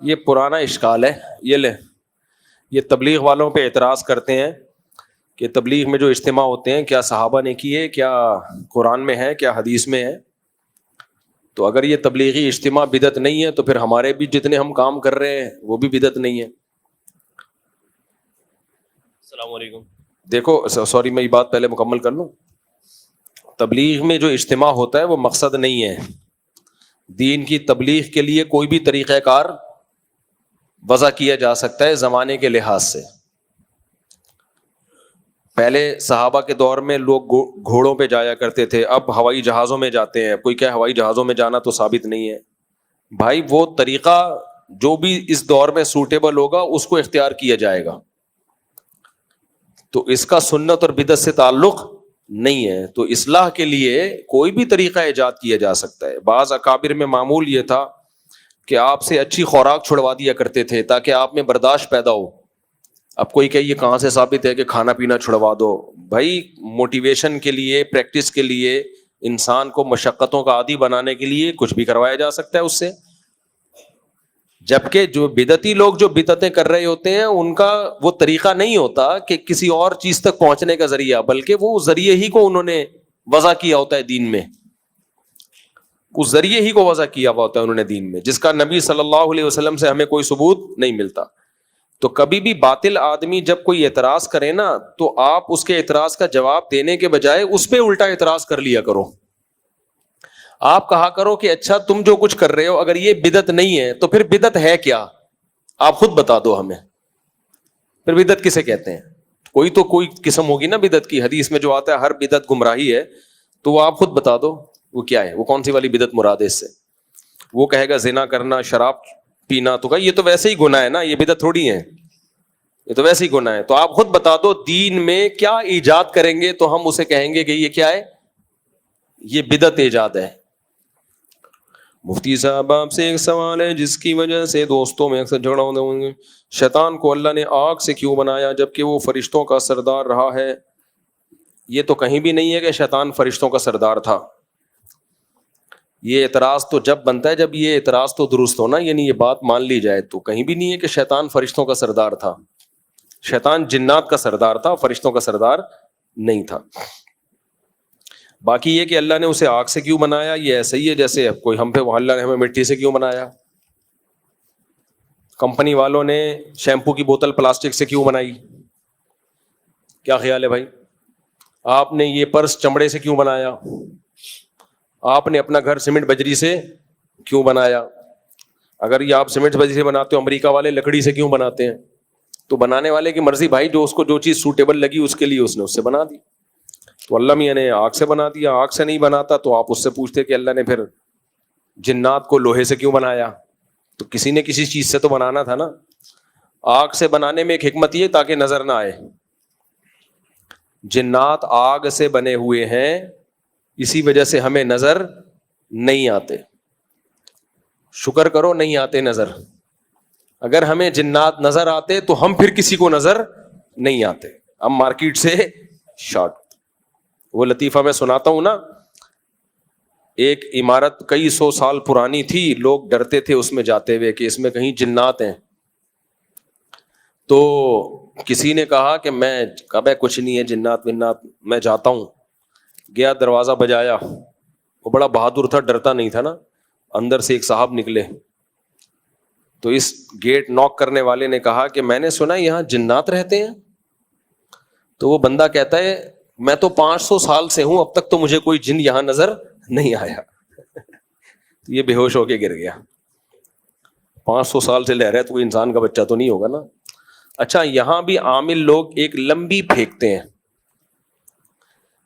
یہ پرانا اشکال ہے. یہ تبلیغ والوں پہ اعتراض کرتے ہیں کہ تبلیغ میں جو اجتماع ہوتے ہیں کیا صحابہ نے کیے, کیا قرآن میں ہے, کیا حدیث میں ہے. تو اگر یہ تبلیغی اجتماع بدعت نہیں ہے تو پھر ہمارے بھی جتنے ہم کام کر رہے ہیں وہ بھی بدعت نہیں ہے. السلام علیکم. دیکھو سوری میں یہ بات پہلے مکمل کر لوں. تبلیغ میں جو اجتماع ہوتا ہے وہ مقصد نہیں ہے. دین کی تبلیغ کے لیے کوئی بھی طریقہ کار وضع کیا جا سکتا ہے زمانے کے لحاظ سے. پہلے صحابہ کے دور میں لوگ گھوڑوں پہ جایا کرتے تھے, اب ہوائی جہازوں میں جاتے ہیں. کوئی کیا ہوائی جہازوں میں جانا تو ثابت نہیں ہے بھائی. وہ طریقہ جو بھی اس دور میں سوٹیبل ہوگا اس کو اختیار کیا جائے گا. تو اس کا سنت اور بدعت سے تعلق نہیں ہے. تو اصلاح کے لیے کوئی بھی طریقہ ایجاد کیا جا سکتا ہے. بعض اکابر میں معمول یہ تھا کہ آپ سے اچھی خوراک چھڑوا دیا کرتے تھے تاکہ آپ میں برداشت پیدا ہو. اب کوئی کہ یہ کہاں سے ثابت ہے کہ کھانا پینا چھڑوا دو. بھائی موٹیویشن کے لیے, پریکٹس کے لیے, انسان کو مشقتوں کا عادی بنانے کے لیے کچھ بھی کروایا جا سکتا ہے اس سے. جبکہ جو بدعتی لوگ جو بدعتیں کر رہے ہوتے ہیں ان کا وہ طریقہ نہیں ہوتا کہ کسی اور چیز تک پہنچنے کا ذریعہ, بلکہ وہ ذریعے ہی کو انہوں نے وضع کیا ہوتا ہے دین میں. اس ذریعے ہی کو وضع کیا ہوا ہوتا ہے انہوں نے دین میں, جس کا نبی صلی اللہ علیہ وسلم سے ہمیں کوئی ثبوت نہیں ملتا. تو کبھی بھی باطل آدمی جب کوئی اعتراض کرے نا تو آپ اس کے اعتراض کا جواب دینے کے بجائے اس پہ الٹا اعتراض کر لیا کرو. آپ کہا کرو کہ اچھا تم جو کچھ کر رہے ہو اگر یہ بدعت نہیں ہے تو پھر بدعت ہے کیا, آپ خود بتا دو ہمیں. پھر بدعت کسے کہتے ہیں؟ کوئی تو کوئی قسم ہوگی نا بدعت کی. حدیث میں جو آتا ہے ہر بدعت گمراہی ہے, تو وہ آپ خود بتا دو وہ کیا ہے, وہ کون سی والی بدعت مراد ہے اس سے. وہ کہے گا زنا کرنا, شراب پینا, تو کہا یہ تو ویسے ہی گناہ ہے نا, یہ بدعت تھوڑی ہے, یہ تو ویسے ہی گناہ ہے. تو آپ خود بتا دو دین میں کیا ایجاد کریں گے تو ہم اسے کہیں گے کہ یہ کیا ہے, یہ بدعت ایجاد ہے. مفتی صاحب آپ سے ایک سوال ہے جس کی وجہ سے دوستوں میں اکثر جھگڑا ہوتے ہوں گے. شیطان کو اللہ نے آگ سے کیوں بنایا جبکہ وہ فرشتوں کا سردار رہا ہے؟ یہ تو کہیں بھی نہیں ہے کہ شیطان فرشتوں کا سردار تھا. یہ اعتراض تو جب بنتا ہے جب یہ اعتراض تو درست ہونا, یعنی یہ بات مان لی جائے. تو کہیں بھی نہیں ہے کہ شیطان فرشتوں کا سردار تھا. شیطان جنات کا سردار تھا, فرشتوں کا سردار نہیں تھا. باقی یہ کہ اللہ نے اسے آگ سے کیوں بنایا, یہ ایسا ہی ہے جیسے کوئی ہم پہ اللہ نے ہمیں مٹی سے کیوں بنایا. کمپنی والوں نے شیمپو کی بوتل پلاسٹک سے کیوں بنائی, کیا خیال ہے بھائی؟ آپ نے یہ پرس چمڑے سے کیوں بنایا, آپ نے اپنا گھر سیمنٹ بجری سے کیوں بنایا. اگر یہ آپ سیمنٹ بجری سے بناتے ہو, امریکہ والے لکڑی سے کیوں بناتے ہیں؟ تو بنانے والے کی مرضی بھائی, جو اس کو جو چیز سوٹیبل لگی اس کے لیے اس نے اس سے بنا دی. تو اللہ میاں نے آگ سے بنا دیا. آگ سے نہیں بناتا تو آپ اس سے پوچھتے کہ اللہ نے پھر جنات کو لوہے سے کیوں بنایا. تو کسی نے کسی چیز سے تو بنانا تھا نا. آگ سے بنانے میں ایک حکمت یہ تاکہ نظر نہ آئے. جنات آگ سے بنے ہوئے ہیں, اسی وجہ سے ہمیں نظر نہیں آتے. شکر کرو نہیں آتے نظر. اگر ہمیں جنات نظر آتے تو ہم پھر کسی کو نظر نہیں آتے, ہم مارکیٹ سے شارٹ. وہ لطیفہ میں سناتا ہوں نا, ایک عمارت کئی 100 سال پرانی تھی, لوگ ڈرتے تھے اس میں جاتے ہوئے کہ اس میں کہیں جنات ہیں. تو کسی نے کہا کہ میں کب ہے کچھ نہیں ہے جنات ونات, میں جاتا ہوں. گیا, دروازہ بجایا, وہ بڑا بہادر تھا, ڈرتا نہیں تھا نا. اندر سے ایک صاحب نکلے, تو اس گیٹ ناک کرنے والے نے کہا کہ میں نے سنا یہاں جنات رہتے ہیں. تو وہ بندہ کہتا ہے میں تو 500 سال سے ہوں, اب تک تو مجھے کوئی جن یہاں نظر نہیں آیا. یہ بے ہوش ہو کے گر گیا. 500 سال سے لہ رہا ہے تو کوئی انسان کا بچہ تو نہیں ہوگا نا. اچھا, یہاں بھی عامل لوگ ایک لمبی پھینکتے ہیں,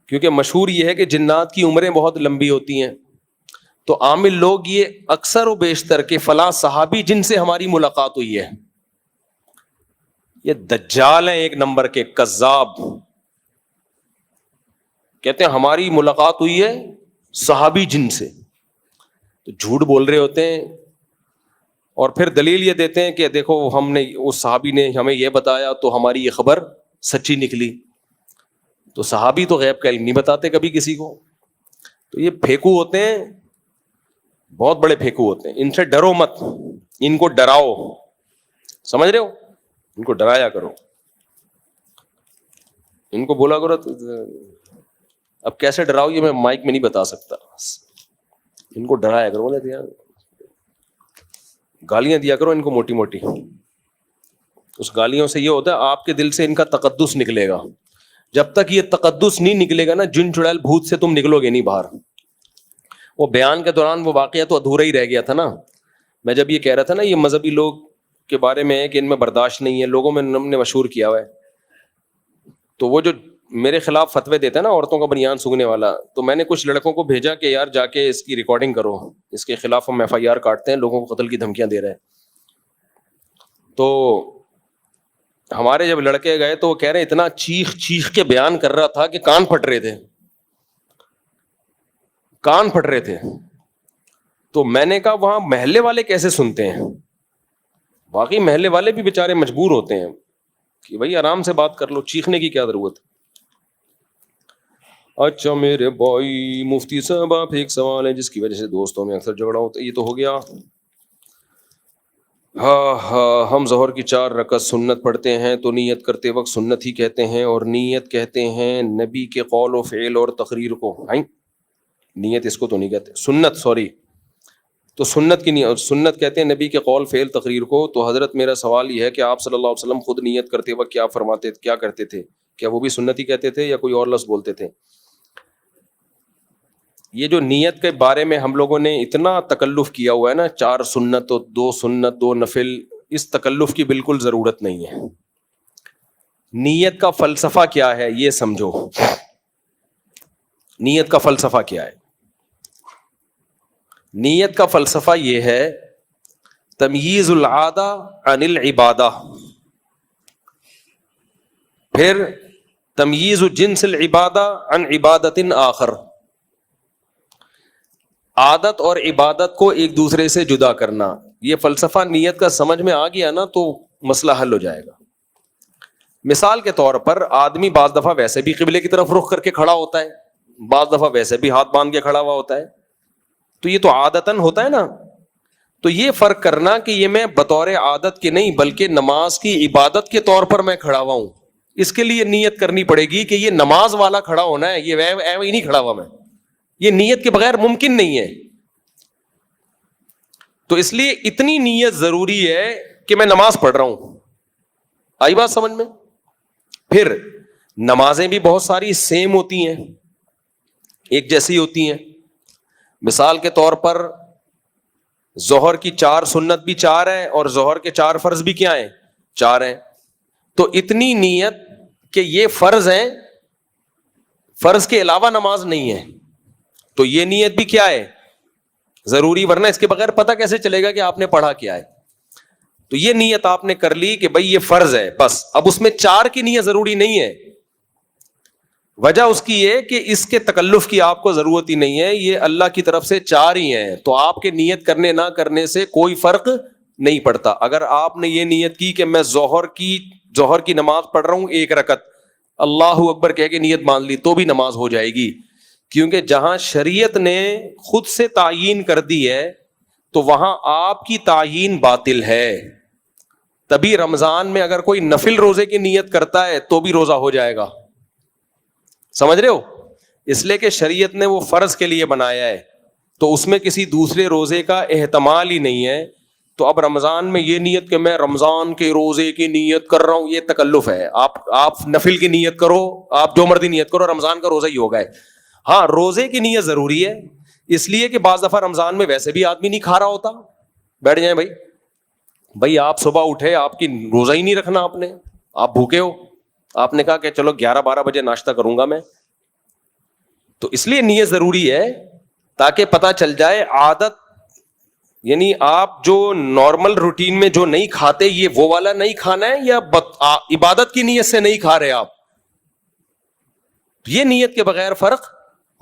کیونکہ مشہور یہ ہے کہ جنات کی عمریں بہت لمبی ہوتی ہیں. تو عامل لوگ یہ اکثر و بیشتر کہ فلاں صحابی جن سے ہماری ملاقات ہوئی ہے, یہ دجال ہیں ایک نمبر کے, کذاب. کہتے ہیں ہماری ملاقات ہوئی ہے صحابی جن سے, تو جھوٹ بول رہے ہوتے ہیں. اور پھر دلیل یہ دیتے ہیں کہ دیکھو ہم نے, اس صحابی نے ہمیں یہ بتایا تو ہماری یہ خبر سچی نکلی. تو صحابی تو غیب کا علم نہیں بتاتے کبھی کسی کو. تو یہ پھیکو ہوتے ہیں, بہت بڑے پھیکو ہوتے ہیں. ان سے ڈرو مت, ان کو ڈراؤ, سمجھ رہے ہو, ان کو ڈرایا کرو, ان کو بولا کرو. اب کیسے ڈراؤ یہ میں مائک میں نہیں بتا سکتا, ان کو ڈرایا کرو, بولے دیا گالیاں دیا کرو ان کو موٹی موٹی. اس گالیوں سے یہ ہوتا ہے آپ کے دل سے ان کا تقدس نکلے گا. جب تک یہ تقدس نہیں نکلے گا نا, جن چڑیل بھوت سے تم نکلو گے نہیں باہر. وہ بیان کے دوران وہ واقعہ تو ادھورا ہی رہ گیا تھا نا. میں جب یہ کہہ رہا تھا نا یہ مذہبی لوگ کے بارے میں ہے کہ ان میں برداشت نہیں ہے, لوگوں میں ہم نے مشہور کیا ہوا ہے. تو وہ جو میرے خلاف فتوے دیتا ہے نا عورتوں کا بنیان سونگھنے والا, تو میں نے کچھ لڑکوں کو بھیجا کہ یار جا کے اس کی ریکارڈنگ کرو, اس کے خلاف ہم FIR کاٹتے ہیں, لوگوں کو قتل کی دھمکیاں دے رہے ہیں. تو ہمارے جب لڑکے گئے تو وہ کہہ رہے ہیں اتنا چیخ چیخ کے بیان کر رہا تھا کہ کان پھٹ رہے تھے, کان پھٹ رہے تھے. تو میں نے کہا وہاں محلے والے کیسے سنتے ہیں؟ واقعی محلے والے بھی بیچارے مجبور ہوتے ہیں کہ بھائی آرام سے بات کر لو, چیخنے کی کیا ضرورت. اچھا میرے بھائی مفتی صاحب آپ ایک سوال ہے جس کی وجہ سے دوستوں میں اکثر جھگڑا ہوتا ہے, یہ تو ہو گیا. ہاں ہم ظہر کی 4 رکعت سنت پڑھتے ہیں تو نیت کرتے وقت سنت ہی کہتے ہیں, اور نیت کہتے ہیں نبی کے قول و فعل اور تقریر کو. نیت اس کو تو نہیں کہتے, سنت سوری, تو سنت کی نیت, سنت کہتے ہیں نبی کے قول فعل تقریر کو. تو حضرت میرا سوال یہ ہے کہ آپ صلی اللہ علیہ وسلم خود نیت کرتے وقت کیا فرماتے, کیا کرتے تھے؟ کیا وہ بھی سنت ہی کہتے تھے یا کوئی اور لفظ بولتے تھے؟ یہ جو نیت کے بارے میں ہم لوگوں نے اتنا تکلف کیا ہوا ہے نا, 4 سنت اور 2 سنت 2 نفل, اس تکلف کی بالکل ضرورت نہیں ہے. نیت کا فلسفہ کیا ہے یہ سمجھو. نیت کا فلسفہ کیا ہے؟ نیت کا فلسفہ یہ ہے تمییز العادہ عن العبادہ, پھر تمییز جنس العبادہ عن عبادت آخر. عادت اور عبادت کو ایک دوسرے سے جدا کرنا, یہ فلسفہ نیت کا سمجھ میں آ گیا نا تو مسئلہ حل ہو جائے گا. مثال کے طور پر آدمی بعض دفعہ ویسے بھی قبلے کی طرف رخ کر کے کھڑا ہوتا ہے, بعض دفعہ ویسے بھی ہاتھ باندھ کے کھڑا ہوا ہوتا ہے, تو یہ تو عادتاً ہوتا ہے نا. تو یہ فرق کرنا کہ یہ میں بطور عادت کے نہیں بلکہ نماز کی عبادت کے طور پر میں کھڑا ہوا ہوں, اس کے لیے نیت کرنی پڑے گی کہ یہ نماز والا کھڑا ہونا ہے, یہ ایویں ہی نہیں کھڑا ہوا میں, یہ نیت کے بغیر ممکن نہیں ہے. تو اس لیے اتنی نیت ضروری ہے کہ میں نماز پڑھ رہا ہوں. آئی بات سمجھ میں؟ پھر نمازیں بھی بہت ساری سیم ہوتی ہیں, ایک جیسی ہوتی ہیں. مثال کے طور پر ظہر کی 4 سنت بھی 4 ہیں اور ظہر کے 4 فرض بھی کیا ہیں؟ 4 ہیں. تو اتنی نیت کہ یہ فرض ہیں, فرض کے علاوہ نماز نہیں ہے, تو یہ نیت بھی کیا ہے؟ ضروری, ورنہ اس کے بغیر پتہ کیسے چلے گا کہ آپ نے پڑھا کیا ہے. تو یہ نیت آپ نے کر لی کہ بھائی یہ فرض ہے بس, اب اس میں 4 کی نیت ضروری نہیں ہے. وجہ اس کی یہ کہ اس کے تکلف کی آپ کو ضرورت ہی نہیں ہے, یہ اللہ کی طرف سے 4 ہی ہیں, تو آپ کے نیت کرنے نہ کرنے سے کوئی فرق نہیں پڑتا. اگر آپ نے یہ نیت کی کہ میں ظہر کی نماز پڑھ رہا ہوں 1 رکعت, اللہ اکبر کہہ کے نیت مان لی, تو بھی نماز ہو جائے گی, کیونکہ جہاں شریعت نے خود سے تعیین کر دی ہے تو وہاں آپ کی تعیین باطل ہے. تبھی رمضان میں اگر کوئی نفل روزے کی نیت کرتا ہے تو بھی روزہ ہو جائے گا, سمجھ رہے ہو؟ اس لیے کہ شریعت نے وہ فرض کے لیے بنایا ہے, تو اس میں کسی دوسرے روزے کا احتمال ہی نہیں ہے. تو اب رمضان میں یہ نیت کہ میں رمضان کے روزے کی نیت کر رہا ہوں, یہ تکلف ہے. آپ نفل کی نیت کرو, آپ جو مرضی نیت کرو, رمضان کا روزہ ہی ہوگا. ہاں روزے کی نیت ضروری ہے, اس لیے کہ بعض دفعہ رمضان میں ویسے بھی آدمی نہیں کھا رہا ہوتا, بیٹھ جائیں بھائی آپ صبح اٹھے, آپ کی روزہ ہی نہیں رکھنا, آپ بھوکے ہو, آپ نے کہا کہ چلو 11-12 بجے ناشتہ کروں گا میں, تو اس لیے نیت ضروری ہے تاکہ پتہ چل جائے عادت, یعنی آپ جو نارمل روٹین میں جو نہیں کھاتے یہ وہ والا نہیں کھانا ہے یا عبادت کی نیت سے نہیں کھا رہے آپ, یہ نیت کے بغیر فرق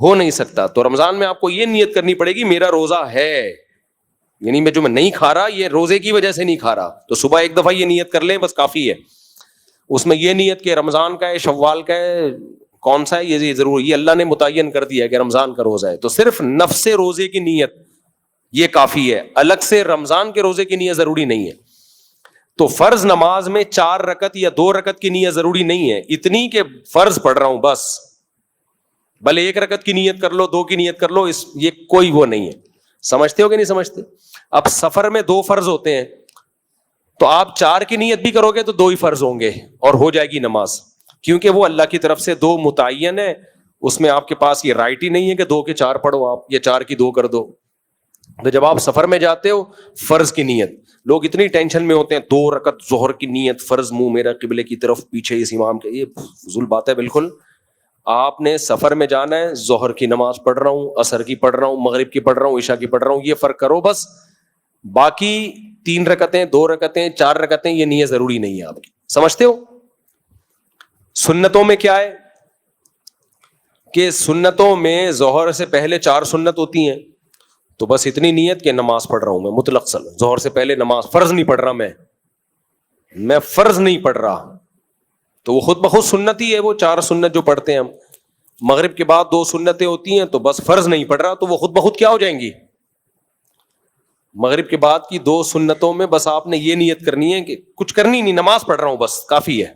ہو نہیں سکتا. تو رمضان میں آپ کو یہ نیت کرنی پڑے گی میرا روزہ ہے, یعنی میں نہیں کھا رہا یہ روزے کی وجہ سے نہیں کھا رہا. تو صبح ایک دفعہ یہ نیت کر لیں بس کافی ہے. اس میں یہ نیت کہ رمضان کا ہے, شوال کا ہے, کون سا ہے, یہ ضرور یہ اللہ نے متعین کر دیا ہے کہ رمضان کا روزہ ہے, تو صرف نفس روزے کی نیت یہ کافی ہے. الگ سے رمضان کے روزے کی نیت ضروری نہیں ہے. تو فرض نماز میں 4 رکعت یا 2 رکعت کی نیت ضروری نہیں ہے, اتنی کہ فرض پڑھ رہا ہوں بس, بھلے 1 رکعت کی نیت کر لو, 2 کی نیت کر لو, یہ کوئی وہ نہیں ہے. سمجھتے ہو کہ نہیں سمجھتے؟ اب سفر میں 2 فرض ہوتے ہیں, تو آپ 4 کی نیت بھی کرو گے تو 2 ہی فرض ہوں گے اور ہو جائے گی نماز, کیونکہ وہ اللہ کی طرف سے 2 متعین ہے, اس میں آپ کے پاس یہ رائٹ ہی نہیں ہے کہ 2 کے 4 پڑھو آپ, یا 4 کی 2 کر دو. تو جب آپ سفر میں جاتے ہو فرض کی نیت, لوگ اتنی ٹینشن میں ہوتے ہیں 2 رکعت ظہر کی نیت فرض, منہ میرا قبلے کی طرف, پیچھے اس امام کے, یہ فضول بات ہے بالکل. آپ نے سفر میں جانا ہے, ظہر کی نماز پڑھ رہا ہوں, عصر کی پڑھ رہا ہوں, مغرب کی پڑھ رہا ہوں, عشاء کی پڑھ رہا ہوں, یہ فرق کرو بس. باقی 3 رکعتیں, 2 رکعتیں, 4 رکعتیں, یہ نیت ضروری نہیں ہے آپ کی. سمجھتے ہو؟ سنتوں میں کیا ہے کہ سنتوں میں ظہر سے پہلے 4 سنت ہوتی ہیں, تو بس اتنی نیت کہ نماز پڑھ رہا ہوں میں مطلق سل, ظہر سے پہلے نماز, فرض نہیں پڑھ رہا میں فرض نہیں پڑھ رہا, تو وہ خود بخود سنت ہی ہے. وہ 4 سنت جو پڑھتے ہیں ہم, مغرب کے بعد 2 سنتیں ہوتی ہیں, تو بس فرض نہیں پڑھ رہا, تو وہ خود بخود کیا ہو جائیں گی؟ مغرب کے بعد کی 2 سنتوں میں بس آپ نے یہ نیت کرنی ہے کہ کچھ کرنی نہیں, نماز پڑھ رہا ہوں بس, کافی ہے.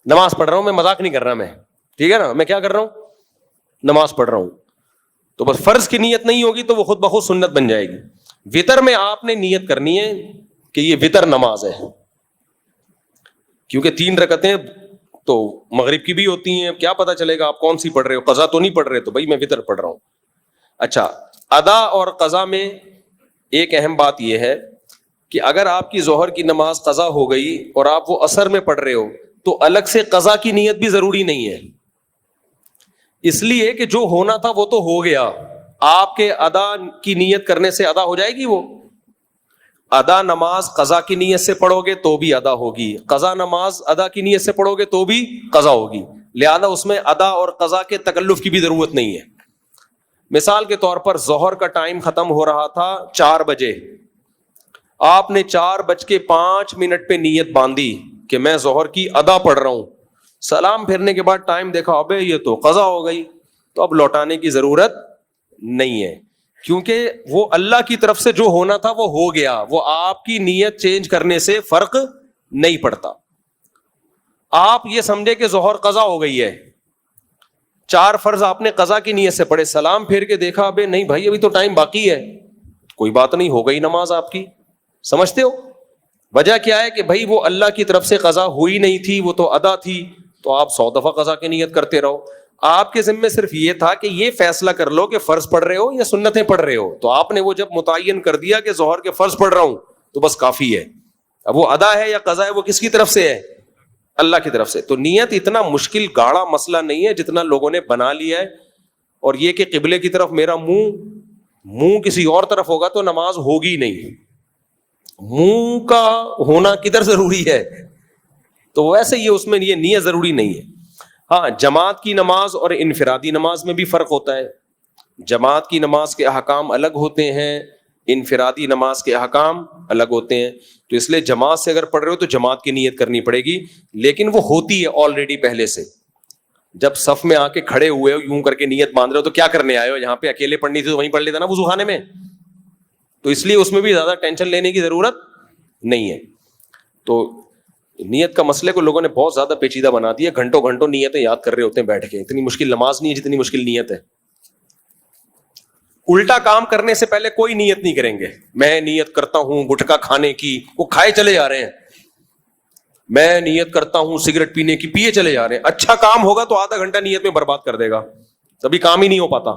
نماز پڑھ رہا ہوں میں, مذاق نہیں کر رہا میں, ٹھیک ہے نا, میں کیا کر رہا ہوں؟ نماز پڑھ رہا ہوں. تو بس فرض کی نیت نہیں ہوگی تو وہ خود بخود سنت بن جائے گی. وتر میں آپ نے نیت کرنی ہے کہ یہ وتر نماز ہے, کیونکہ 3 رکعتیں تو مغرب کی بھی ہوتی ہیں, کیا پتا چلے گا آپ کون سی پڑھ رہے ہو, قضا تو نہیں پڑھ رہے, تو بھائی میں وتر پڑھ رہا ہوں. اچھا, ادا اور قضا میں ایک اہم بات یہ ہے کہ اگر آپ کی ظہر کی نماز قضا ہو گئی اور آپ وہ عصر میں پڑھ رہے ہو, تو الگ سے قضا کی نیت بھی ضروری نہیں ہے, اس لیے کہ جو ہونا تھا وہ تو ہو گیا. آپ کے ادا کی نیت کرنے سے ادا ہو جائے گی. وہ ادا نماز قضا کی نیت سے پڑھو گے تو بھی ادا ہوگی, قضا نماز ادا کی نیت سے پڑھو گے تو بھی قضا ہوگی, لہذا اس میں ادا اور قضا کے تکلف کی بھی ضرورت نہیں ہے. مثال کے طور پر ظہر کا ٹائم ختم ہو رہا تھا 4 بجے, آپ نے 4:05 پہ نیت باندھی کہ میں ظہر کی ادا پڑھ رہا ہوں, سلام پھرنے کے بعد ٹائم دیکھا, ابے یہ تو قضا ہو گئی, تو اب لوٹانے کی ضرورت نہیں ہے, کیونکہ وہ اللہ کی طرف سے جو ہونا تھا وہ ہو گیا, وہ آپ کی نیت چینج کرنے سے فرق نہیں پڑتا. آپ یہ سمجھے کہ ظہر قضا ہو گئی ہے, 4 فرض آپ نے قضا کی نیت سے پڑھے, سلام پھیر کے دیکھا ابے نہیں بھائی ابھی تو ٹائم باقی ہے, کوئی بات نہیں, ہو گئی نماز آپ کی. سمجھتے ہو؟ وجہ کیا ہے کہ بھائی وہ اللہ کی طرف سے قضا ہوئی نہیں تھی, وہ تو ادا تھی, تو آپ 100 دفعہ قضا کی نیت کرتے رہو. آپ کے ذمے صرف یہ تھا کہ یہ فیصلہ کر لو کہ فرض پڑھ رہے ہو یا سنتیں پڑھ رہے ہو, تو آپ نے وہ جب متعین کر دیا کہ ظہر کے فرض پڑھ رہا ہوں تو بس کافی ہے. اب وہ ادا ہے یا قضا ہے وہ کس کی طرف سے ہے؟ اللہ کی طرف سے. تو نیت اتنا مشکل گاڑا مسئلہ نہیں ہے جتنا لوگوں نے بنا لیا ہے. اور یہ کہ قبلے کی طرف میرا منہ کسی اور طرف ہوگا تو نماز ہوگی نہیں, منہ کا ہونا کدھر ضروری ہے, تو ویسے یہ اس میں یہ نیت ضروری نہیں ہے. ہاں, جماعت کی نماز اور انفرادی نماز میں بھی فرق ہوتا ہے. جماعت کی نماز کے احکام الگ ہوتے ہیں, انفرادی نماز کے احکام الگ ہوتے ہیں. تو اس لیے جماعت سے اگر پڑھ رہے ہو تو جماعت کی نیت کرنی پڑے گی, لیکن وہ ہوتی ہے آلریڈی پہلے سے. جب صف میں آ کے کھڑے ہوئے ہو, یوں کر کے نیت باندھ رہے ہو, تو کیا کرنے آئے ہو؟ یہاں پہ اکیلے پڑھنی تھی تو وہیں پڑھ لیتا نا وضو خانے میں, تو اس لیے اس میں بھی زیادہ ٹینشن لینے کی ضرورت نہیں ہے. تو نیت کا مسئلے کو لوگوں نے بہت زیادہ پیچیدہ بنا دیا, گھنٹوں گھنٹوں نیتیں یاد کر رہے ہوتے ہیں بیٹھ کے. اتنی مشکل نماز نہیں ہے جتنی مشکل نیت ہے. الٹا کام کرنے سے پہلے کوئی نیت نہیں کریں گے, میں نیت کرتا ہوں گٹکا کھانے کی, وہ کھائے چلے جا رہے ہیں. میں نیت کرتا ہوں سگریٹ پینے کی, پیے چلے جا رہے ہیں. اچھا کام ہوگا تو آدھا گھنٹہ نیت میں برباد کر دے گا, تبھی کام ہی نہیں ہو پاتا.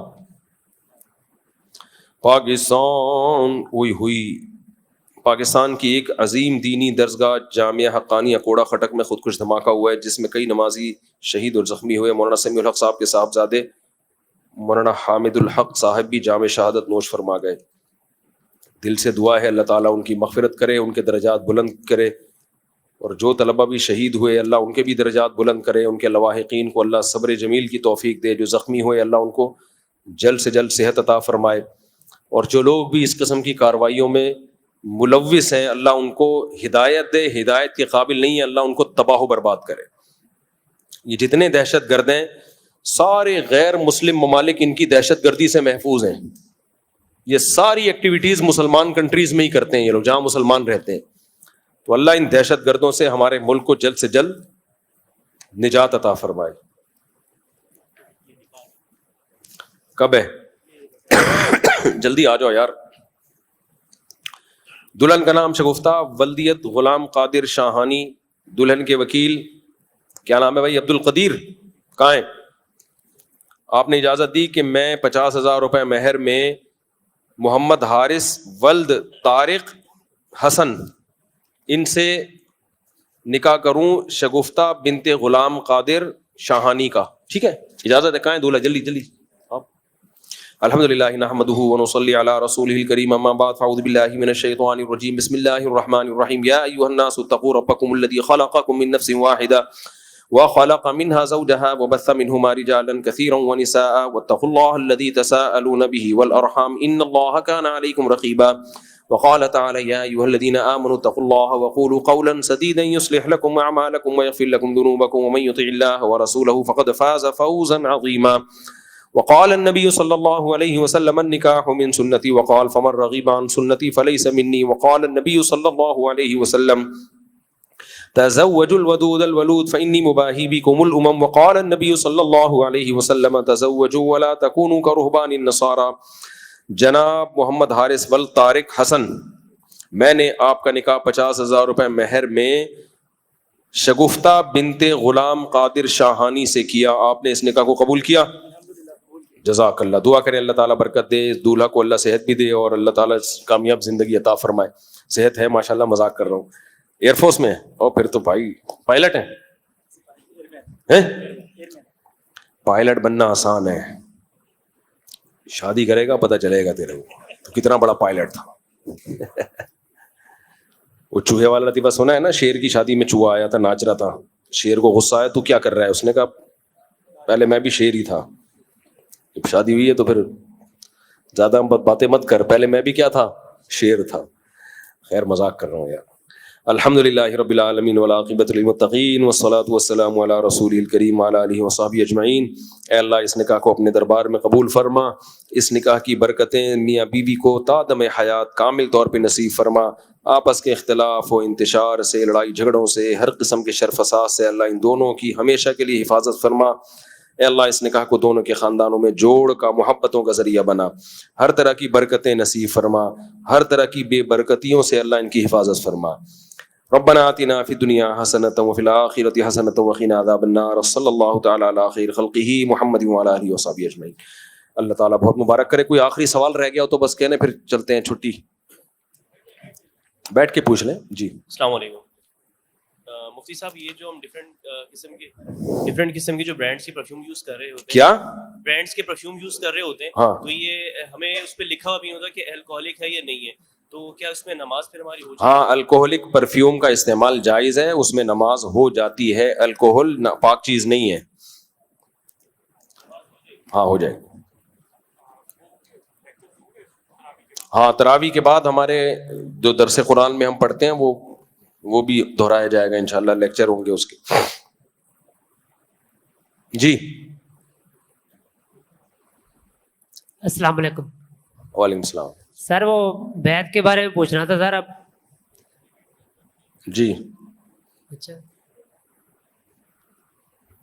پاکستان کی ایک عظیم دینی درسگاہ جامعہ حقانی اکوڑا خٹک میں خودکش دھماکہ ہوا ہے, جس میں کئی نمازی شہید اور زخمی ہوئے. مولانا سمیع الحق صاحب کے صاحبزادے مولانا حامد الحق صاحب بھی جام شہادت نوش فرما گئے. دل سے دعا ہے اللہ تعالیٰ ان کی مغفرت کرے, ان کے درجات بلند کرے, اور جو طلبہ بھی شہید ہوئے اللہ ان کے بھی درجات بلند کرے. ان کے لواحقین کو اللہ صبر جمیل کی توفیق دے. جو زخمی ہوئے اللہ ان کو جلد سے جلد صحت عطا فرمائے, اور جو لوگ بھی اس قسم کی کارروائیوں میں ملوث ہیں اللہ ان کو ہدایت دے, ہدایت کے قابل نہیں ہے اللہ ان کو تباہ و برباد کرے. یہ جتنے دہشت گرد ہیں سارے غیر مسلم ممالک ان کی دہشت گردی سے محفوظ ہیں. یہ ساری ایکٹیویٹیز مسلمان کنٹریز میں ہی کرتے ہیں یہ لوگ, جہاں مسلمان رہتے ہیں. تو اللہ ان دہشت گردوں سے ہمارے ملک کو جلد سے جلد نجات عطا فرمائے. کب ہے؟ جلدی آ جاؤ یار. دلہن کا نام شگفتہ ولدیت غلام قادر شاہانی. دلہن کے وکیل کیا نام ہے بھائی؟ عبد القدیر. کہاں ہیں؟ آپ نے اجازت دی کہ میں 50,000 روپے مہر میں محمد حارث ولد طارق حسن ان سے نکاح کروں شگفتہ بنت غلام قادر شاہانی کا. ٹھیک ہے, اجازت ہے. کہاں ہے دولہا؟ جلدی جلدی. الحمدللہ نحمدہ ونصلی علی رسولہ الکریم. اما بعد فاعوذ باللہ من الشیطان الرجیم. بسم اللہ الرحمن الرحیم. یا ایھا الناس اتقوا ربکم الذی خلقکم من نفس واحدہ وخلق منها زوجها وبث منهما رجالا كثيرا ونساء واتقوا الله الذي تساءلون به والأرحام إن الله كان عليكم رقيبا. وقال تعالى يا أيها الذين آمنوا اتقوا الله وقولوا قولا سديدا يصلح لكم أعمالكم ويغفر لكم ذنوبكم ومن يطع الله ورسوله فقد فاز فوزا عظيما. وقال النبي صلى الله عليه وسلم النكاح من سنتي وقال فمن رغب عن سنتي فليس مني. وقال النبي صلى الله عليه وسلم تزوجوا الودود الولود فإني مباهي بكم الأمم. وقال النبي صلى الله عليه وسلم تزوجوا ولا تكونوا كرهبان النصارى. جناب محمد حارث ولد طارق حسن, میں نے آپ کا نکاح 50,000 روپے مہر میں شگفتہ بنت غلام قادر شاہانی سے کیا. آپ نے اس نکاح کو قبول کیا؟ جزاک اللہ. دعا کریں اللہ تعالیٰ برکت دے, دولہا کو اللہ صحت بھی دے اور اللہ تعالیٰ کامیاب زندگی عطا فرمائے. صحت ہے ماشاء اللہ, مذاق کر رہا ہوں. ایئر فورس میں, اور پھر تو بھائی پائلٹ ہیں. پائلٹ بننا آسان ہے, شادی کرے گا پتہ چلے گا تیرے کو کتنا بڑا پائلٹ تھا. وہ چوہے والا لطیفہ سنا ہے نا, شیر کی شادی میں چوہا آیا تھا, ناچ رہا تھا. شیر کو غصہ آیا, تو کیا کر رہا ہے؟ اس نے کہا پہلے میں بھی شیر ہی تھا, جب شادی ہوئی ہے تو پھر زیادہ باتیں مت کر, پہلے میں بھی کیا تھا؟ شیر تھا. خیر مذاق کر رہا ہوں یار. الحمدللہ رب العالمین والعاقبۃ للمتقین والصلاۃ والسلام علی رسولہ الکریم وعلی آلہ وصحبہ اجمعین. اے اللہ اس نکاح کو اپنے دربار میں قبول فرما. اس نکاح کی برکتیں میاں بیوی کو تا دم حیات کامل طور پہ نصیب فرما. آپس کے اختلاف و انتشار سے, لڑائی جھگڑوں سے, ہر قسم کے شر فساد سے اللہ ان دونوں کی ہمیشہ کے لیے حفاظت فرما. اے اللہ اس نکاح کو دونوں کے خاندانوں میں جوڑ کا, محبتوں کا ذریعہ بنا. ہر طرح کی برکتیں نصیب فرما, ہر طرح کی بے برکتیوں سے اللہ ان کی حفاظت فرما. ربنا آتنا فی الدنیا حسنۃ وفی الآخرۃ حسنۃ وقنا عذاب النار. صلی اللہ تعالی علی خیر خلقہ محمد وعلی آلہ وصحبہ اجمعین. اللہ تعالیٰ بہت مبارک کرے. کوئی آخری سوال رہ گیا ہو تو بس کہنے, پھر چلتے ہیں چھٹی. بیٹھ کے پوچھ لیں جی. السلام علیکم مفتی صاحب, یہ جو ہم ڈفرینٹ قسم کے جو برانڈس کے پرفیوم یوز کر رہے ہوتے ہیں, کیا برانڈس کے پرفیوم یوز کر رہے ہوتے ہیں, ہاں, تو یہ ہمیں اس پہ لکھا ہوا بھی ہوتا ہے کہ الکوہولک ہے یا نہیں ہے, تو کیا اس میں نماز پھر ہماری ہو جاتی ہے؟ ہاں, الکوہولک پرفیوم کا استعمال جائز ہے, اس میں نماز ہو جاتی ہے. الکوہل پاک چیز نہیں ہے. ہاں ہو جائے. ہاں, تراویح کے بعد ہمارے جو درس قرآن میں ہم پڑھتے ہیں وہ بھی دہرایا جائے گا انشاءاللہ, لیکچر ہوں گے اس کے. جی السلام علیکم. وعلیکم السلام. سر وہ بیعت کے بارے میں پوچھنا تھا سر. اب جی اچھا,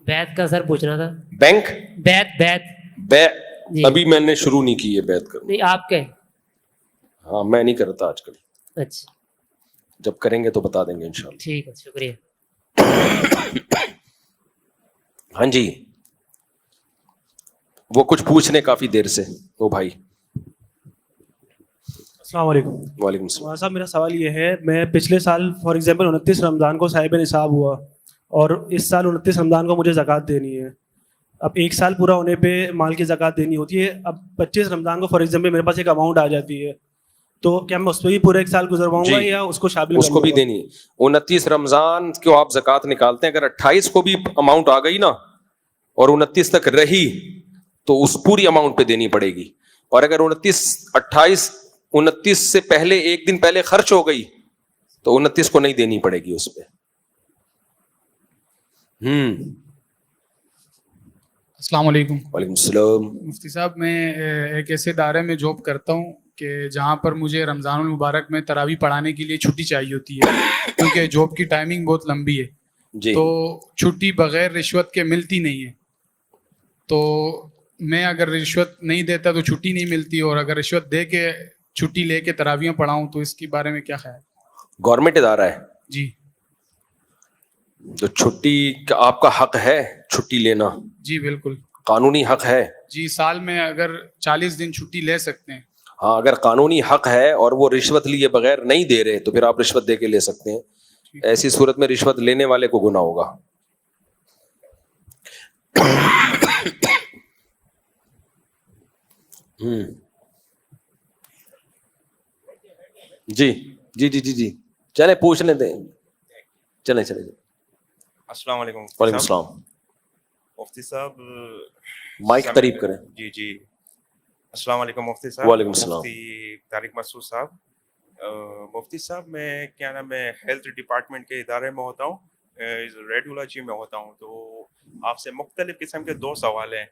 بیعت کا سر پوچھنا تھا. بینک بیعت جی. ابھی میں نے شروع نہیں کی ہے بیعت کرنا. نہیں آپ کے. ہاں میں نہیں کرتا آج کل. اچھا جب کریں گے تو بتا دیں گے انشاءاللہ. ٹھیک ہے, شکریہ. ہاں جی, وہ کچھ پوچھنے کافی دیر سے وہ بھائی. السلام علیکم. وعلیکم السلام. صاحب میرا سوال یہ ہے, میں پچھلے سال فار ایگزامپل 29 رمضان کو صاحب نصاب ہوا, اور اس سال 29 رمضان کو مجھے زکوٰۃ دینی ہے. اب ایک سال پورا ہونے پہ مال کی زکوٰۃ دینی ہوتی ہے. اب 25 رمضان کو فار ایگزامپل میرے پاس ایک اماؤنٹ آ جاتی ہے, تو کیا میں اس پہ بھی پورا ایک سال گزرواؤں گا یا اس کو شامل اس کو بھی دینی؟ 29 رمضان کو آپ زکوٰۃ نکالتے ہیں, اگر 28 کو بھی اماؤنٹ آ گئی نا اور 29 تک رہی تو اس پوری اماؤنٹ پہ دینی پڑے گی. اور اگر 29 سے پہلے ایک دن پہلے خرچ ہو گئی تو 29 کو نہیں دینی پڑے گی اس پہ. السلام علیکم. وعلیکم السلام. مفتی صاحب, میں ایک ایسے ادارے میں جاب کرتا ہوں کہ جہاں پر مجھے رمضان المبارک میں تراویح پڑھانے کے لیے چھٹی چاہیے ہوتی ہے کیونکہ جاب کی ٹائمنگ بہت لمبی ہے جی تو چھٹی بغیر رشوت کے ملتی نہیں ہے. تو میں اگر رشوت نہیں دیتا تو چھٹی نہیں ملتی, اور اگر رشوت دے کے چھٹی لے کے تراویح پڑھاؤں تو اس کے بارے میں کیا خیال؟ گورنمنٹ ادارہ ہے جی تو چھٹی کا آپ کا حق ہے چھٹی لینا, جی بالکل قانونی حق ہے. جی, سال میں اگر 40 دن چھٹی لے سکتے ہیں. ہاں اگر قانونی حق ہے اور وہ رشوت لیے بغیر نہیں دے رہے تو پھر آپ رشوت دے کے لے سکتے ہیں. ایسی صورت میں رشوت لینے والے کو گناہ ہوگا. جی جی جی جی جی چلے پوچھ لیتے ہیں, چلیں چلیں. السلام علیکم. وعلیکم السلام. مفتی صاحب مائک قریب کریں. جی جی السلام علیکم مفتی صاحب. وعلیکم السلام. مفتی طارق مسعود صاحب. مفتی صاحب میں کیا نام ہے ہیلتھ ڈپارٹمنٹ کے ادارے میں ہوتا ہوں, ریڈیولوجی میں ہوتا ہوں. تو آپ سے مختلف قسم کے 2 سوال ہیں.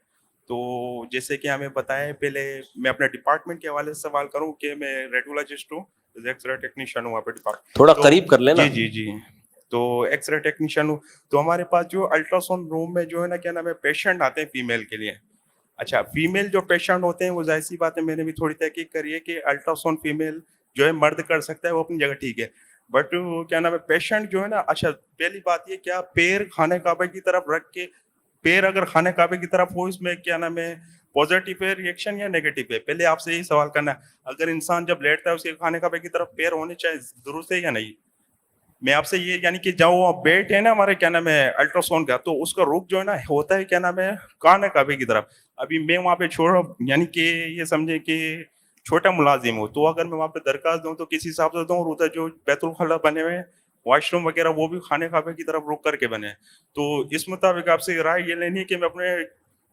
تو جیسے کہ ہمیں بتائیں, پہلے میں اپنے ڈپارٹمنٹ کے حوالے سے سوال کروں کہ میں ریڈیولوجسٹ ہوں, ایکس رے ٹیکنیشین ہوں وہاں پہ ڈپارٹمنٹ. تھوڑا قریب کر لینا. جی جی جی تو ایکس رے ٹیکنیشین ہوں. تو ہمارے پاس جو الٹرا ساؤنڈ روم میں جو ہے نا کیا نام ہے پیشنٹ آتے ہیں فیمیل کے لیے. اچھا فیمیل جو پیشنٹ ہوتے ہیں وہ ظاہر سی بات ہے, میں نے بھی تھوڑی تحقیق کری ہے کہ الٹرا ساؤنڈ فیمیل جو ہے مرد کر سکتا ہے, وہ اپنی جگہ ٹھیک ہے. بٹ کیا نام ہے پیشنٹ جو ہے نا, اچھا پہلی بات یہ کیا پیر خانہ کعبہ کی طرف رکھ کے, پیر اگر خانہ کعبہ کی طرف ہو اس میں کیا نام ہے پازیٹیو ہے ریئیکشن یا نیگیٹو ہے؟ پہلے آپ سے یہی سوال کرنا ہے. اگر انسان جب لیٹتا ہے اس کے خانہ کعبہ کی طرف پیر ہونے چاہیے, درست ہے یا نہیں؟ میں آپ سے یہ یعنی کہ جب وہ بیٹ ہے نا ہمارے کیا نام ہے الٹرا ساؤنڈ کا, تو اس کا رخ جو ہے نا ہوتا ہے کیا نام ہے خانہ کعبہ کی طرف. ابھی میں وہاں پہ چھوڑ یعنی کہ یہ سمجھے کہ چھوٹا ملازم ہوں, تو اگر میں وہاں پہ درخواست دوں تو کسی حساب سے دوں, اور ادھر جو بیت الخلا بنے ہوئے واش روم وغیرہ وہ بھی خانہ کعبہ کی طرف رک کر کے بنے. تو اس مطابق آپ سے رائے یہ لینی ہے کہ میں اپنے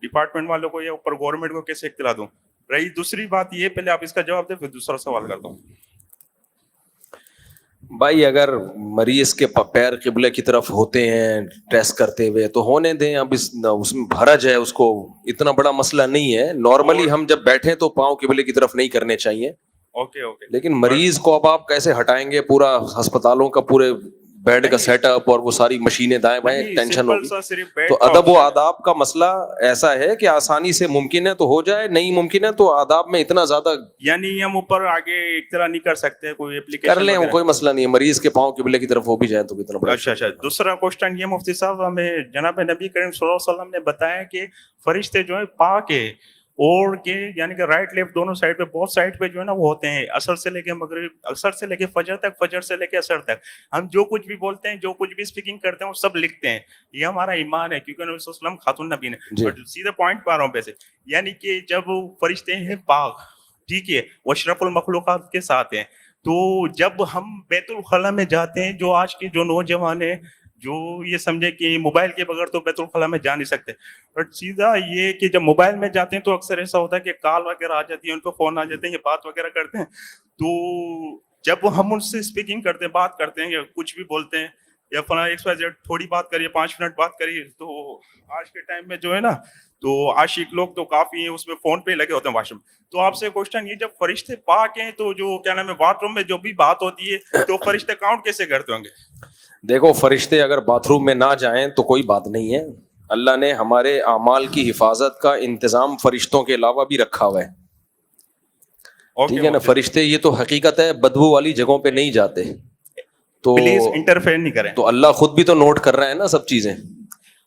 ڈپارٹمنٹ والوں کو یا اوپر گورنمنٹ کو کیسے اطلاع دوں. رہی دوسری بات یہ, پہلے آپ اس کا جواب دیں پھر دوسرا سوال کرتا ہوں. بھائی اگر مریض کے پیر قبلے کی طرف ہوتے ہیں ٹیسٹ کرتے ہوئے تو ہونے دیں. اب اس میں بھرج ہے, اس کو اتنا بڑا مسئلہ نہیں ہے. نارملی ہم جب بیٹھیں تو پاؤں قبلے کی طرف نہیں کرنے چاہیے. Okay okay. لیکن مریض کو اب آپ کیسے ہٹائیں گے؟ پورا ہسپتالوں کا پورے بیڈ کا سیٹ اپ اور وہ ساری مشینیں دائیں بائیں, ٹینشن ہوگی. تو ادب و آداب کا مسئلہ ایسا ہے کہ آسانی سے ممکن ہے تو ہو جائے, نہیں ممکن ہے تو آداب میں اتنا زیادہ یعنی ہم اوپر آگے اطلاع نہیں کر سکتے, کوئی اپلیکیشن کر لیں کوئی مسئلہ نہیں ہے. مریض کے پاؤں قبلے کی طرف ہو بھی جائے تو کتنا بڑا. اچھا اچھا. دوسرا کوشچن یہ مفتی صاحب, ہمیں جناب نبی کریم صلی اللہ علیہ وسلم نے بتایا کہ فرشتے جو ہے پاک ہے, اور کہ یعنی کہ رائٹ لیفٹ دونوں سائڈ پہ, بہت سائڈ پہ جو ہے نا وہ ہوتے ہیں عصر سے لے کے مغرب, عصر سے لے کے فجر تک, فجر سے لے کے عصر تک. ہم جو کچھ بھی بولتے ہیں, جو کچھ بھی اسپیکنگ کرتے ہیں وہ سب لکھتے ہیں. یہ ہمارا ایمان ہے کیونکہ نبی صلی اللہ علیہ وسلم خاتون نبی نے. سیدھے پوائنٹ پہ آ رہا ہوں پیسے, یعنی کہ جب فرشتے ہیں پاک, ٹھیک ہے, وہ اشرف المخلوقات کے ساتھ ہیں, تو جب ہم بیت الخلا میں جاتے ہیں, جو آج کے جو نوجوان ہیں جو یہ سمجھے کہ موبائل کے بغیر تو بیت الخلا میں جا نہیں سکتے. بٹ سیدھا یہ کہ جب موبائل میں جاتے ہیں تو اکثر ایسا ہوتا ہے کہ کال وغیرہ آ جاتی ہے, ان کو فون آ جاتے ہیں, یہ بات وغیرہ کرتے ہیں. تو جب ہم ان سے اسپیکنگ کرتے ہیں, بات کرتے ہیں یا کچھ بھی بولتے ہیں یا فلاں ایکس وائی زیڈ تھوڑی بات کریے, 5 منٹ بات کریے, تو آج کے ٹائم میں جو ہے نا تو عاشق لوگ تو کافی ہیں اس میں فون پہ لگے ہوتے ہیں واش روم. تو آپ سے کوشچن یہ, جب فرشتے پاک ہیں تو جو کیا نام ہے باتھ روم میں جو بھی بات ہوتی ہے تو فرشتے کاؤنٹ کیسے کرتے ہوں گے؟ دیکھو فرشتے اگر باتھ روم میں نہ جائیں تو کوئی بات نہیں ہے. اللہ نے ہمارے اعمال کی حفاظت کا انتظام فرشتوں کے علاوہ بھی رکھا ہوا ہے, ٹھیک ہے نا. فرشتے یہ تو حقیقت ہے بدبو والی جگہوں پہ نہیں جاتے, تو پلیز انٹرفیئر نہیں کریں. تو اللہ خود بھی تو نوٹ کر رہا ہے نا سب چیزیں.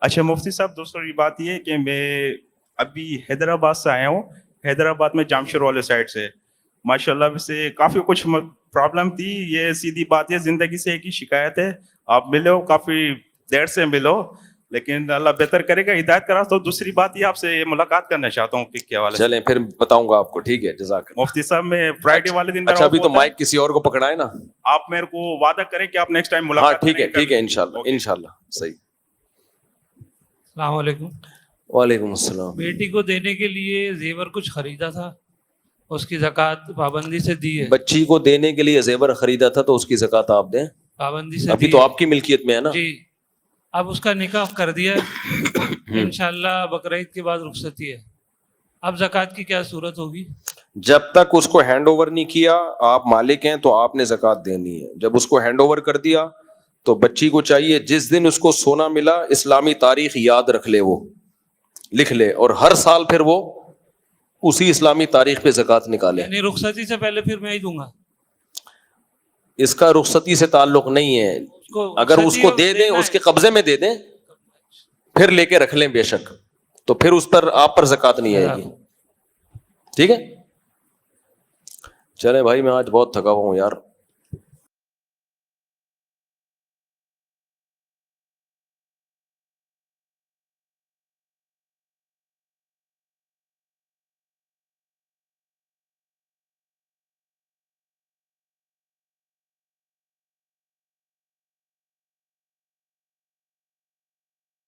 اچھا مفتی صاحب, دوسری بات یہ کہ میں ابھی حیدرآباد سے آیا ہوں. حیدرآباد میں جامشور والے سائڈ سے ماشاء اللہ سے کافی کچھ پرابلم تھی. یہ سیدھی بات ہے, زندگی سے ایک ہی شکایت ہے, آپ ملو کافی دیر سے ملو, لیکن اللہ بہتر کرے گا, ہدایت کرا. تو دوسری بات یہ آپ سے ملاقات کرنا چاہتا ہوں کہ حوالے چلیں پھر بتاؤں گا آپ کو, ٹھیک ہے, جزاک اللہ. مفتی صاحب میں فرائیڈے والے دن, اچھا ابھی تو مائک کسی اور کو پکڑائے نا, آپ میرے کو وعدہ کریں کہ آپ نیکسٹ ٹائم ہاں ملاقات ٹھیک ہے, ٹھیک ہے, انشاءاللہ صحیح. السلام علیکم. وعلیکم السلام. بیٹی کو دینے کے لیے زیور کچھ خریدا تھا, اس کی زکوٰۃ پابندی سے دی ہے. بچی کو دینے کے لیے زیور خریدا تھا تو اس کی زکوٰۃ آپ دیں, پابندی سے ابھی تو آپ کی ملکیت میں ہے نا. جی, اب اس کا نکاح کر دیا, انشاءاللہ بقرعید کے بعد رخصتی ہے, اب زکوٰۃ کی کیا صورت ہوگی؟ جب تک اس کو ہینڈ اوور نہیں کیا آپ مالک ہیں تو آپ نے زکوٰۃ دینی ہے. جب اس کو ہینڈ اوور کر دیا تو بچی کو چاہیے جس دن اس کو سونا ملا اسلامی تاریخ یاد رکھ لے, وہ لکھ لے, اور ہر سال پھر وہ اسی اسلامی تاریخ پہ زکوٰۃ نکالے. یعنی رخصتی سے پہلے پھر میں ہی دوں گا. اس کا رخصتی سے تعلق نہیں ہے, اگر اس کو دے دیں, اس کے قبضے میں دے دیں, پھر لے کے رکھ لیں بے شک, تو پھر اس پر آپ پر زکوٰۃ نہیں آئے گی. ٹھیک ہے, چلے بھائی میں آج بہت تھکا ہوا ہوں یار.